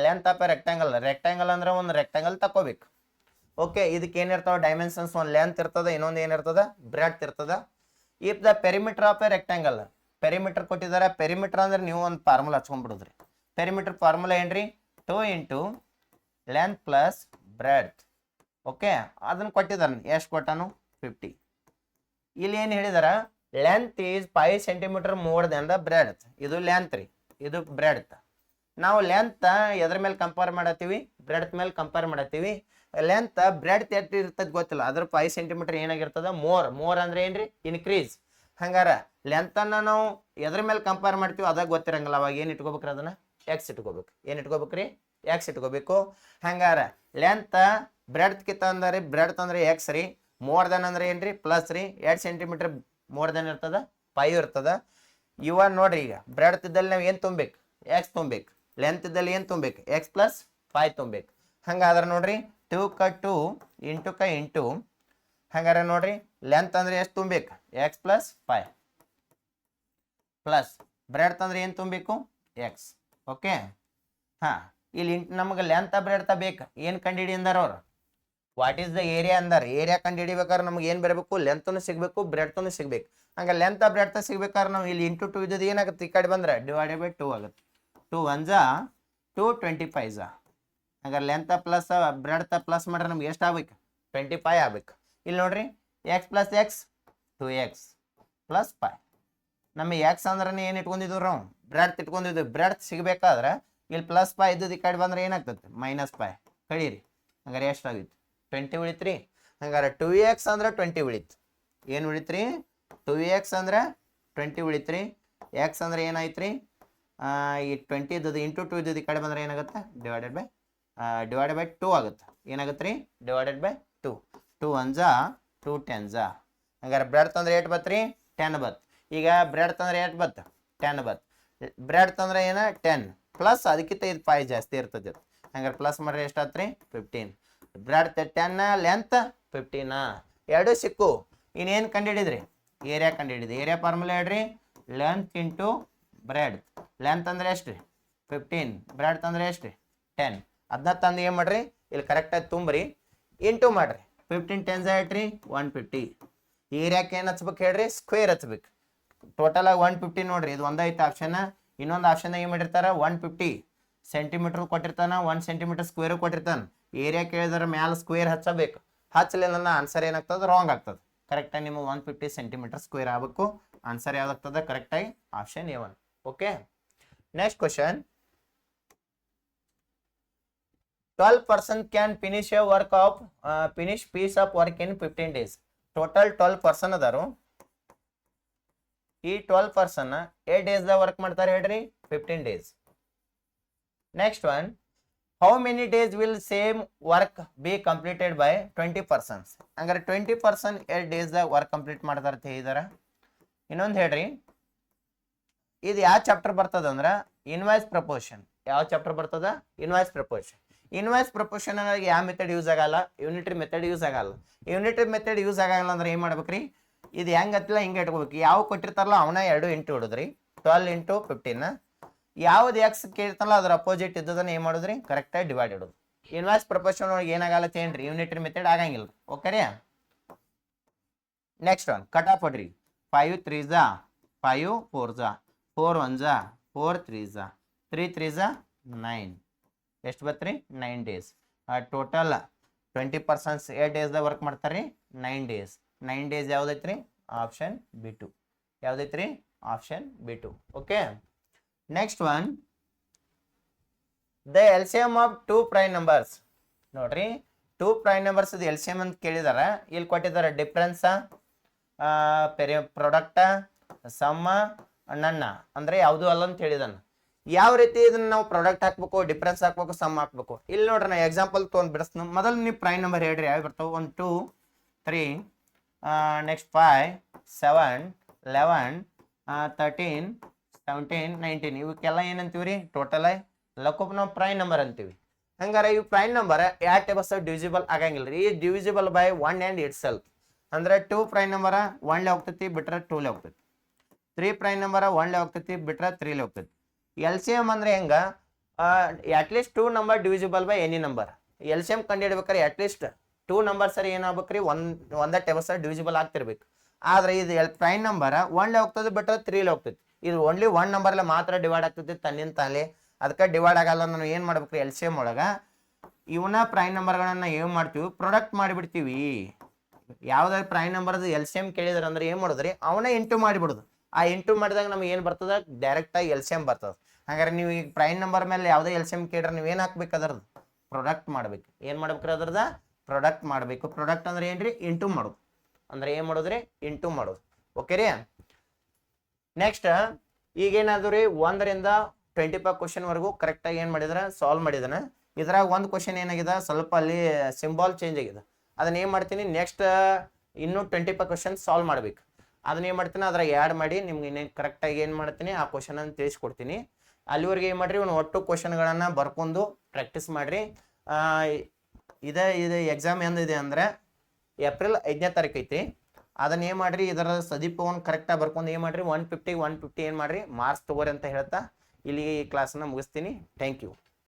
ಲೆಂತ್ ಆಫ್ ಎ ರೆಕ್ಟಾಂಗಲ್ ಅಂದ್ರೆ ಒಂದು ರೆಕ್ಟಾಂಗಲ್ ತಕೋಬೇಕು. ಓಕೆ ಇದಕ್ಕೆ ಏನಿರ್ತಾವ ಡೈಮೆನ್ಷನ್ಸ್, ಒಂದು ಲೆಂತ್ ಇರ್ತದ, ಇನ್ನೊಂದು ಏನಿರ್ತದ ಬ್ರೆಡ್ತ್ ಇರ್ತದ. If the perimeter of a rectangle, perimeter ಕೊಟ್ಟಿದ್ದಾರೆ. ಪೆರಿಮೀಟರ್ ಅಂದ್ರೆ ನೀವು ಒಂದು ಫಾರ್ಮುಲಾ ಹಚ್ಕೊಂಡ್ಬಿಡುದ್ರಿ. ಪೆರಿಮೀಟರ್ ಫಾರ್ಮುಲಾ ಏನ್ರಿ 2 × ಲೆಂತ್ ಪ್ಲಸ್ ಬ್ರೆಡ್ತ್. ಓಕೆ ಅದನ್ನ ಕೊಟ್ಟಿದ್ದಾನೆ, ಎಷ್ಟು ಕೊಟ್ಟಾನು 50. ಇಲ್ಲಿ ಏನು ಹೇಳಿದಾರ length is 5 centimetre more than the breadth. ಇದು ಲೆಂತ್ ರೀ, ಇದು ಬ್ರೆಡ್ತ್. ನಾವು ಲೆಂತ್ ಎದ್ರ ಮೇಲೆ ಕಂಪೇರ್ ಮಾಡತ್ತೀವಿ ಬ್ರೆಡ್ತ್ ಮೇಲೆ ಕಂಪೇರ್ ಮಾಡತ್ತೀವಿ. ಲೆಂತ್ ಬ್ರೆಡ್ ಎಷ್ಟು ಇರ್ತದೆ ಗೊತ್ತಿಲ್ಲ, ಅದ್ರ 5 ಸೆಂಟಿಮೀಟರ್ ಏನಾಗಿರ್ತದ ಮೋರ್ ಅಂದ್ರೆ ಏನ್ರಿ ಇನ್ಕ್ರೀಸ್. ಹಂಗಾರ ಲೆಂತ್ ಅನ್ನ ನಾವು ಎದ್ರ ಮೇಲೆ ಕಂಪೇರ್ ಮಾಡ್ತೀವಿ ಅದಾಗ ಗೊತ್ತಿರಂಗಿಲ್ಲ, ಅವಾಗ ಏನ್ ಇಟ್ಕೋಬೇಕ್ರಿ ಅದನ್ನ ಎಕ್ಸ್ ಇಟ್ಕೋಬೇಕು. ಏನ್ ಇಟ್ಕೋಬೇಕ್ರಿ ಎಕ್ಸ್ ಇಟ್ಕೋಬೇಕು. ಹಂಗಾರ ಲೆಂತ್ ಬ್ರೆಡ್ ಕಿತ್ತ ಅಂದ್ರೆ ಬ್ರೆಡ್ ಅಂದ್ರೆ ಎಕ್ಸ್ ರೀ, ಮೋರ್ ದನ್ ಅಂದ್ರೆ ಏನ್ರಿ ಪ್ಲಸ್ ರೀ. 2 ಸೆಂಟಿಮೀಟರ್ ಮೋರ್ ದನ್ ಇರ್ತದ 5 ಇರ್ತದ. ಇವ ನೋಡ್ರಿ ಈಗ ಬ್ರೆಡ್ ಇದ್ದಲ್ಲಿ ನಾವು ಏನ್ ತುಂಬೇಕು ಎಕ್ಸ್ ತುಂಬೇಕು, ಲೆಂತ್ ಇದ್ದಲ್ಲಿ ಏನ್ ತುಂಬೇಕು ಎಕ್ಸ್ ಪ್ಲಸ್ 5 ತುಂಬೇಕು. ಹಂಗಾದ್ರೆ ನೋಡ್ರಿ 2 ಕ 2 ಇಂಟು ಕ ಇಂಟು, ಹಂಗಾರೆ ನೋಡ್ರಿ ಲೆಂತ್ ಅಂದ್ರೆ ಎಷ್ಟು ತುಂಬೇಕು ಎಕ್ಸ್ ಪ್ಲಸ್ 5 ಪ್ಲಸ್ ಬ್ರೆಡ್ ಅಂದ್ರೆ ಏನು ತುಂಬಬೇಕು ಎಕ್ಸ್. ಓಕೆ, ಹಾ ಇಲ್ಲಿ ನಮಗೆ ಲೆಂತ್ ಬ್ರೆಡ್ ಬೇಕು. ಏನು ಕಂಡುಹಿಡಿ ಅಂದಾರ ಅವ್ರು, ವಾಟ್ ಈಸ್ ದ ಏರಿಯಾ ಅಂದಾರ. ಏರಿಯಾ ಕಂಡು ಹಿಡಿಬೇಕಾದ್ರೆ ನಮ್ಗೆ ಏನು ಬರಬೇಕು, ಲೆಂತ್ನು ಸಿಗಬೇಕು ಬ್ರೆಡ್ತೂ ಸಿಗ್ಬೇಕು. ಹಂಗೆ ಲೆಂತ್ ಬ್ರೆಡ್ ಸಿಗ್ಬೇಕಾದ್ರೆ ನಾವು ಇಲ್ಲಿ ಇಂಟು 2 ಇದ್ದದ್ದು ಏನಾಗುತ್ತೆ, ಈ ಕಡೆ ಬಂದ್ರೆ ಡಿವೈಡೆಡ್ ಬೈ 2 ಆಗುತ್ತೆ. 2 1 ಜಾ 2 25 ಜಾ. ಹಂಗಾರೆ ಲೆಂತ್ ಪ್ಲಸ್ ಬ್ರೆಡ್ ಪ್ಲಸ್ ಮಾಡ್ರೆ ನಮ್ಗೆ ಎಷ್ಟು ಆಗ್ಬೇಕು 25 ಆಗ್ಬೇಕು. ಇಲ್ಲಿ ನೋಡ್ರಿ X plus X 2x plus 5. ನಮಗೆ ಎಕ್ಸ್ ಅಂದ್ರೆ ಏನು ಇಟ್ಕೊಂಡಿದ್ವಿ ನಾವು ಬ್ರೆಡ್ ಇಟ್ಕೊಂಡಿದ್ವಿ. ಬ್ರೆಡ್ ಸಿಗಬೇಕಾದ್ರೆ ಇಲ್ಲಿ ಪ್ಲಸ್ 5 ಇದ್ದದ್ದು ಈ ಕಡೆ ಬಂದ್ರೆ ಏನಾಗ್ತದೆ -5 ಕಳೀರಿ. ಹಂಗಾರೆ ಎಷ್ಟಾಗಿತ್ತು 20 ಉಳಿತ್ರಿ. ಹಂಗಾರೆ 2x ಅಂದ್ರೆ 20 ಉಳಿತು. ಏನು ಉಳಿತ್ರಿ 2x ಅಂದ್ರೆ 20 ಉಳಿತ್ರಿ. ಎಕ್ಸ್ ಅಂದ್ರೆ ಏನಾಯ್ತ್ರಿ ಈ 20 ಇದ್ದದ್ದು ಇಂಟು 2 ಇದ್ದದ್ದು ಈ ಕಡೆ ಬಂದ್ರೆ ಏನಾಗುತ್ತೆ ಡಿವೈಡೆಡ್ ಬೈ 2 ಆಗುತ್ತೆ. ಏನಾಗುತ್ತೆ ರೀ ಡಿವೈಡೆಡ್ ಬೈ 2. 2 1 ಜಾ 2 10 ಜಾ. ಹಂಗಾರೆ ಬ್ರೆಡ್ ತಂದ್ರೆ 8 ಬತ್ರಿ 10 ಬತ್. ಈಗ ಬ್ರೆಡ್ ತಂದ್ರೆ 8 ಬತ್ 10 ಬತ್. ಬ್ರೆಡ್ ತಂದ್ರೆ ಏನ 10 ಪ್ಲಸ್ ಅದಕ್ಕಿಂತ ಇದು 5 ಜಾಸ್ತಿ ಇರ್ತದೆ. ಹಂಗಾರೆ ಪ್ಲಸ್ ಮಾಡ್ರೆ ಎಷ್ಟಾತ್ರಿ 15. ಬ್ರೆಡ್ 10 ಲೆಂತ್ 15 ಎರಡು ಸಿಕ್ಕು. ಇನ್ನೇನು ಕಂಡುಹಿಡಿದ್ರಿ ಏರಿಯಾ ಕಂಡುಹಿಡಿದ್ರಿ. ಏರಿಯಾ ಫಾರ್ಮುಲಾ ಹೇಳ್ರಿ, ಲೆಂತ್ ಇಂಟು ಬ್ರೆಡ್. ಲೆಂತ್ ಅಂದ್ರೆ ಎಷ್ಟು ರೀ 15, ಬ್ರೆಡ್ ತಂದ್ರೆ ಎಷ್ಟು ರೀ 10. ಅದನ್ನ ತಂದು ಏನು ಮಾಡ್ರಿ ಇಲ್ಲಿ ಕರೆಕ್ಟಾಗಿ ತುಂಬ್ರಿ, ಇಂಟು ಮಾಡ್ರಿ. 15 10 8 ರೀ 150. ಏರಿಯಾಕ್ಕೆ ಏನು ಹಚ್ಬೇಕು ಹೇಳ್ರಿ ಸ್ಕ್ವೇರ್ ಹಚ್ಬೇಕು. ಟೋಟಲ್ ಆಗಿ 150 ನೋಡ್ರಿ. ಇದು ಒಂದೈತೆ ಆಪ್ಷನ್. ಇನ್ನೊಂದು ಆಪ್ಷನ್ ಏನು ಮಾಡಿರ್ತಾರ 150 ಸೆಂಟಿಮೀಟರ್ ಕೊಟ್ಟಿರ್ತಾನ, 1 ಸೆಂಟಿಮೀಟರ್ ಸ್ಕ್ವೇರ್ ಕೊಟ್ಟಿರ್ತಾನೆ. ಏರಿಯಾ ಕೇಳಿದ್ರೆ ಮ್ಯಾಲ ಸ್ಕ್ವೇರ್ ಹಚ್ಚಬೇಕು. ಹಚ್ಚಲಿಲ್ಲ ಆನ್ಸರ್ ಏನಾಗ್ತದೆ ರಾಂಗ್ ಆಗ್ತದೆ. ಕರೆಕ್ಟಾಗಿ ನಿಮ್ಮ 150 ಸೆಂಟಿಮೀಟರ್ ಸ್ಕ್ವೇರ್ ಆಗಬೇಕು. ಆನ್ಸರ್ ಯಾವ್ದಾಗ್ತದೆ ಕರೆಕ್ಟಾಗಿ option A1. Okay, next question. 12% can finish piece of work in 15 days. Total 12% ಅದಾರು. ಈ 12% 8 ಡೇಸ್ ವರ್ಕ್ ಮಾಡ್ತಾರೆ ಹೇಳ್ರಿ 15 days. Next one, how many days will same work be completed by 20%. ಹಂಗಾರೆ 20% 8 ಡೇಸ್ ವರ್ಕ್ ಕಂಪ್ಲೀಟ್ ಮಾಡ್ತಾರೆ ಅಂತ ಹೇಳಿದಾರ. ಇನ್ನೊಂದು ಹೇಳ್ರಿ, ಇದು ಯಾವ ಚಾಪ್ಟರ್ ಬರ್ತದ ಅಂದ್ರೆ ಇನ್ವಾಯ್ಸ್ ಪ್ರಪೋರ್ಷನ್. ಯಾವ ಚಾಪ್ಟರ್ ಬರ್ತದ ಇನ್ವಾಯ್ಸ್ ಪ್ರಪೋರ್ಷನ್. ಇನ್ವಾಯ್ಸ್ ಪ್ರಪೋರ್ಷನ್ ಯಾವ ಮೆಥಡ್ ಯೂಸ್ ಆಗಲ್ಲ, ಯೂನಿಟರಿ ಮೆಥಡ್ ಯೂಸ್ ಆಗಲ್ಲ. ಯೂನಿಟರಿ ಮೆಥಡ್ ಯೂಸ್ ಆಗಲ್ಲ ಅಂದ್ರೆ ಏನು ಮಾಡ್ಬೇಕ್ರಿ, ಇದು ಹೆಂಗತ್ತಿಲ್ಲ ಹಿಂಗೆ ಇಟ್ಕೋಬೇಕು. ಯಾವ ಕೊಟ್ಟಿರ್ತಾರಲ್ಲ ಅವನ 2 ಇಂಟು ಹೊಡೋದ್ರಿ 12 ಇಂಟು 15. ಯಾವ್ದು ಎಕ್ಸ್ ಕೇಳ್ತಾರಲ್ಲ ಅದ್ರ ಅಪೋಸಿಟ್ ಇದ್ದದನ್ನ ಏನು ಮಾಡೋದ್ರಿ ಕರೆಕ್ಟಾಗಿ ಡಿವೈಡ್ ಇಡೋದು. ಇನ್ವಾಯ್ಸ್ ಪ್ರಪೋರ್ಷನ್ ಒಳಗೆ ಏನಾಗಲ್ಲ ಚೇಂಜ್ ರೀ, ಯೂನಿಟರಿ ಮೆಥಡ್ ಆಗಂಗಿಲ್ಲ. ಓಕೆ ರೀ. ನೆಕ್ಸ್ಟ್ ಒನ್ ಕಟ್ ಆಫ್ ಹೊಡ್ರಿ. 5 3 ಜಾ 5 4 ಜಾ 4 1 ಜಾ 4 3 ಜಾ 3 3 ಜಾ 9. ಎಷ್ಟು ಬತ್ರಿ 9 ಡೇಸ್. ಟೋಟಲ್ 20% 8 ಡೇಸ್ದಾಗ ವರ್ಕ್ ಮಾಡ್ತಾರೆ 9 ಡೇಸ್. 9 ಡೇಸ್ ಯಾವ್ದೈತ್ರಿ ಆಪ್ಷನ್ B2. ಯಾವ್ದೈತ್ರಿ option B2. Okay, next one, the LCM of 2 prime numbers. ನೋಡ್ರಿ 2 ಪ್ರೈಮ್ ನಂಬರ್ಸ್ LCM ಅಂತ ಕೇಳಿದಾರ. ಇಲ್ಲಿ ಕೊಟ್ಟಿದ್ದಾರೆ ಡಿಫ್ರೆನ್ಸ್, ಪ್ರಾಡಕ್ಟ್, ಸಮ್ಮ, ನನ್ನ ಅಂದ್ರೆ ಯಾವುದು ಅಲ್ಲ ಅಂತ ಹೇಳಿದಾನ. ಯಾವ ರೀತಿ ಇದನ್ನ ನಾವು ಪ್ರಾಡಕ್ಟ್ ಹಾಕ್ಬೇಕು, ಡಿಫ್ರೆನ್ಸ್ ಹಾಕ್ಬೇಕು, ಸಮ್ ಹಾಕ್ಬೇಕು. ಇಲ್ಲಿ ನೋಡ್ರಿ ನಾ ಎಕ್ಸಾಂಪಲ್ ತೊಗೊಂಡು ಬಿಡಿಸ್ತೀನಿ. ಮೊದಲು ನೀವು ಪ್ರೈಮ್ ನಂಬರ್ ಹೇಳ್ರಿ ಯಾವ ಬರ್ತಾವೆ. 1 2 3 ನೆಕ್ಸ್ಟ್ 5 7 11 13 17 19. ಇವಕ್ಕೆಲ್ಲ ಏನಂತೀವಿ ರೀ ಟೋಟಲ್ ಲಕೋಪ್ ನಾವು ಪ್ರೈಮ್ ನಂಬರ್ ಅಂತೀವಿ. ಹಂಗಾರೆ ಇವು ಪ್ರೈಮ್ ನಂಬರ್ ಯಾವ ಟೇಬಲ್ಸ್ ಡಿವಿಸಿಬಲ್ ಆಗಂಗಿಲ್ಲ ರೀ. ಈ divisible by 1 and it self. ಅಂದ್ರೆ 2 ಪ್ರೈಮ್ ನಂಬರ್ 1 ಹೋಗ್ತೈತಿ ಬಿಟ್ರೆ 2 ಹೋಗ್ತೈತಿ. 3 ಪ್ರೈಮ್ ನಂಬರ್ 1 ಹೋಗ್ತೈತಿ ಬಿಟ್ರೆ 3 ಹೋಗ್ತೈತಿ. LCM ಅಂದ್ರೆ ಹೆಂಗ, at least 2 number divisible by any number. LCM ಕಂಡುಹಿಡ್ಬೇಕಾದ್ರೆ ಅಟ್ಲೀಸ್ಟ್ 2 ನಂಬರ್ ಸರಿ ಏನಾಗ್ಬೇಕ್ರಿ ಒಂದೇ ಟೇಬಲ್ಸ್ ಡಿವಿಸಿಬಲ್ ಆಗ್ತಿರ್ಬೇಕು. ಆದ್ರೆ ಇದು ಪ್ರೈಮ್ ನಂಬರ್ 1 ಹೋಗ್ತದೆ ಬಿಟ್ರೆ 3 ಹೋಗ್ತೈತಿ. ಇದು ಓನ್ಲಿ 1 ನಂಬರ್ಲೆ ಮಾತ್ರ ಡಿವೈಡ್ ಆಗ್ತೈತಿ ತನ್ನಿಂದ ತಾಲೆ. ಅದಕ್ಕೆ ಡಿವೈಡ್ ಆಗಲ್ಲ. ನಾವು ಏನು ಮಾಡ್ಬೇಕ್ರಿ LCM ಒಳಗೆ ಇವನ್ನ ಪ್ರೈಮ್ ನಂಬರ್ಗಳನ್ನ ಏನು ಮಾಡ್ತೀವಿ ಪ್ರೊಡಕ್ಟ್ ಮಾಡಿಬಿಡ್ತೀವಿ. ಯಾವ್ದಾದ್ರು ಪ್ರೈಮ್ ನಂಬರ್ದು LCM ಕೇಳಿದ್ರೆ ಅಂದ್ರೆ ಏನು ಮಾಡೋದ್ರಿ ಅವನೇ ಇಂಟು ಮಾಡಿಬಿಡೋದು. ಆ ಇಂಟು ಮಾಡಿದಾಗ ನಮ್ಗೆ ಏನು ಬರ್ತದೆ ಡೈರೆಕ್ಟಾಗಿ LCM ಬರ್ತದೆ. ಹಾಗಾದ್ರೆ ನೀವು ಈಗ ಪ್ರೈಮ್ ನಂಬರ್ ಮೇಲೆ ಯಾವುದೇ LCM ಕೇಳಿದ್ರೆ ನೀವು ಏನು ಹಾಕ್ಬೇಕು ಅದರದ್ದು ಪ್ರೊಡಕ್ಟ್ ಮಾಡ್ಬೇಕು. ಏನು ಮಾಡ್ಬೇಕ್ರಿ ಅದ್ರದ ಪ್ರೊಡಕ್ಟ್ ಮಾಡಬೇಕು. ಪ್ರೊಡಕ್ಟ್ ಅಂದ್ರೆ ಏನ್ರಿ ಇಂಟು ಮಾಡೋದು. ಅಂದ್ರೆ ಏನು ಮಾಡೋದ್ರಿ ಇಂಟು ಮಾಡೋದು. ಓಕೆ ರೀ. ನೆಕ್ಸ್ಟ್ ಈಗೇನಾದ್ರು ರೀ 1ರಿಂದ 25 ಕ್ವಶನ್ವರೆಗೂ ಕರೆಕ್ಟಾಗಿ ಏನು ಮಾಡಿದ್ರೆ ಸಾಲ್ವ್ ಮಾಡಿದಾನೆ. ಇದ್ರಾಗ ಒಂದು ಕ್ವಶನ್ ಏನಾಗಿದೆ ಸ್ವಲ್ಪ ಅಲ್ಲಿ ಸಿಂಬಾಲ್ ಚೇಂಜ್ ಆಗಿದೆ. ಅದನ್ನ ಏನು ಮಾಡ್ತೀನಿ ನೆಕ್ಸ್ಟ್ ಇನ್ನೂ 25 ಕ್ವಶನ್ ಸಾಲ್ವ್ ಮಾಡ್ಬೇಕು. ಅದನ್ನ ಏನು ಮಾಡ್ತೀನಿ ಅದ್ರಾಗ ಆ್ಯಡ್ ಮಾಡಿ ನಿಮ್ಗೆ ಇನ್ನೇನು ಕರೆಕ್ಟಾಗಿ ಏನು ಮಾಡ್ತೀನಿ ಆ ಕ್ವಶನನ್ನು ತಿಳಿಸ್ಕೊಡ್ತೀನಿ. ಅಲ್ಲಿವರೆಗೆ ಏನು ಮಾಡಿರಿ ಒಂದು ಒಟ್ಟು ಕ್ವಶನ್ಗಳನ್ನು ಬರ್ಕೊಂಡು ಪ್ರಾಕ್ಟೀಸ್ ಮಾಡಿರಿ. ಇದು ಎಕ್ಸಾಮ್ ಎಂದಿದೆ ಅಂದರೆ ಏಪ್ರಿಲ್ 5ನೇ ತಾರೀಕು ಐತಿ. ಅದನ್ನ ಏನು ಮಾಡಿರಿ ಇದರ ಸದೀಪವನ್ನು ಕರೆಕ್ಟಾಗಿ ಬರ್ಕೊಂಡು ಏನು ಮಾಡಿರಿ 150 ಏನು ಮಾಡಿರಿ ಮಾರ್ಕ್ಸ್ ತೊಗೋರಿ ಅಂತ ಹೇಳ್ತಾ ಇಲ್ಲಿಗೆ ಈ ಕ್ಲಾಸನ್ನು ಮುಗಿಸ್ತೀನಿ. Thank you.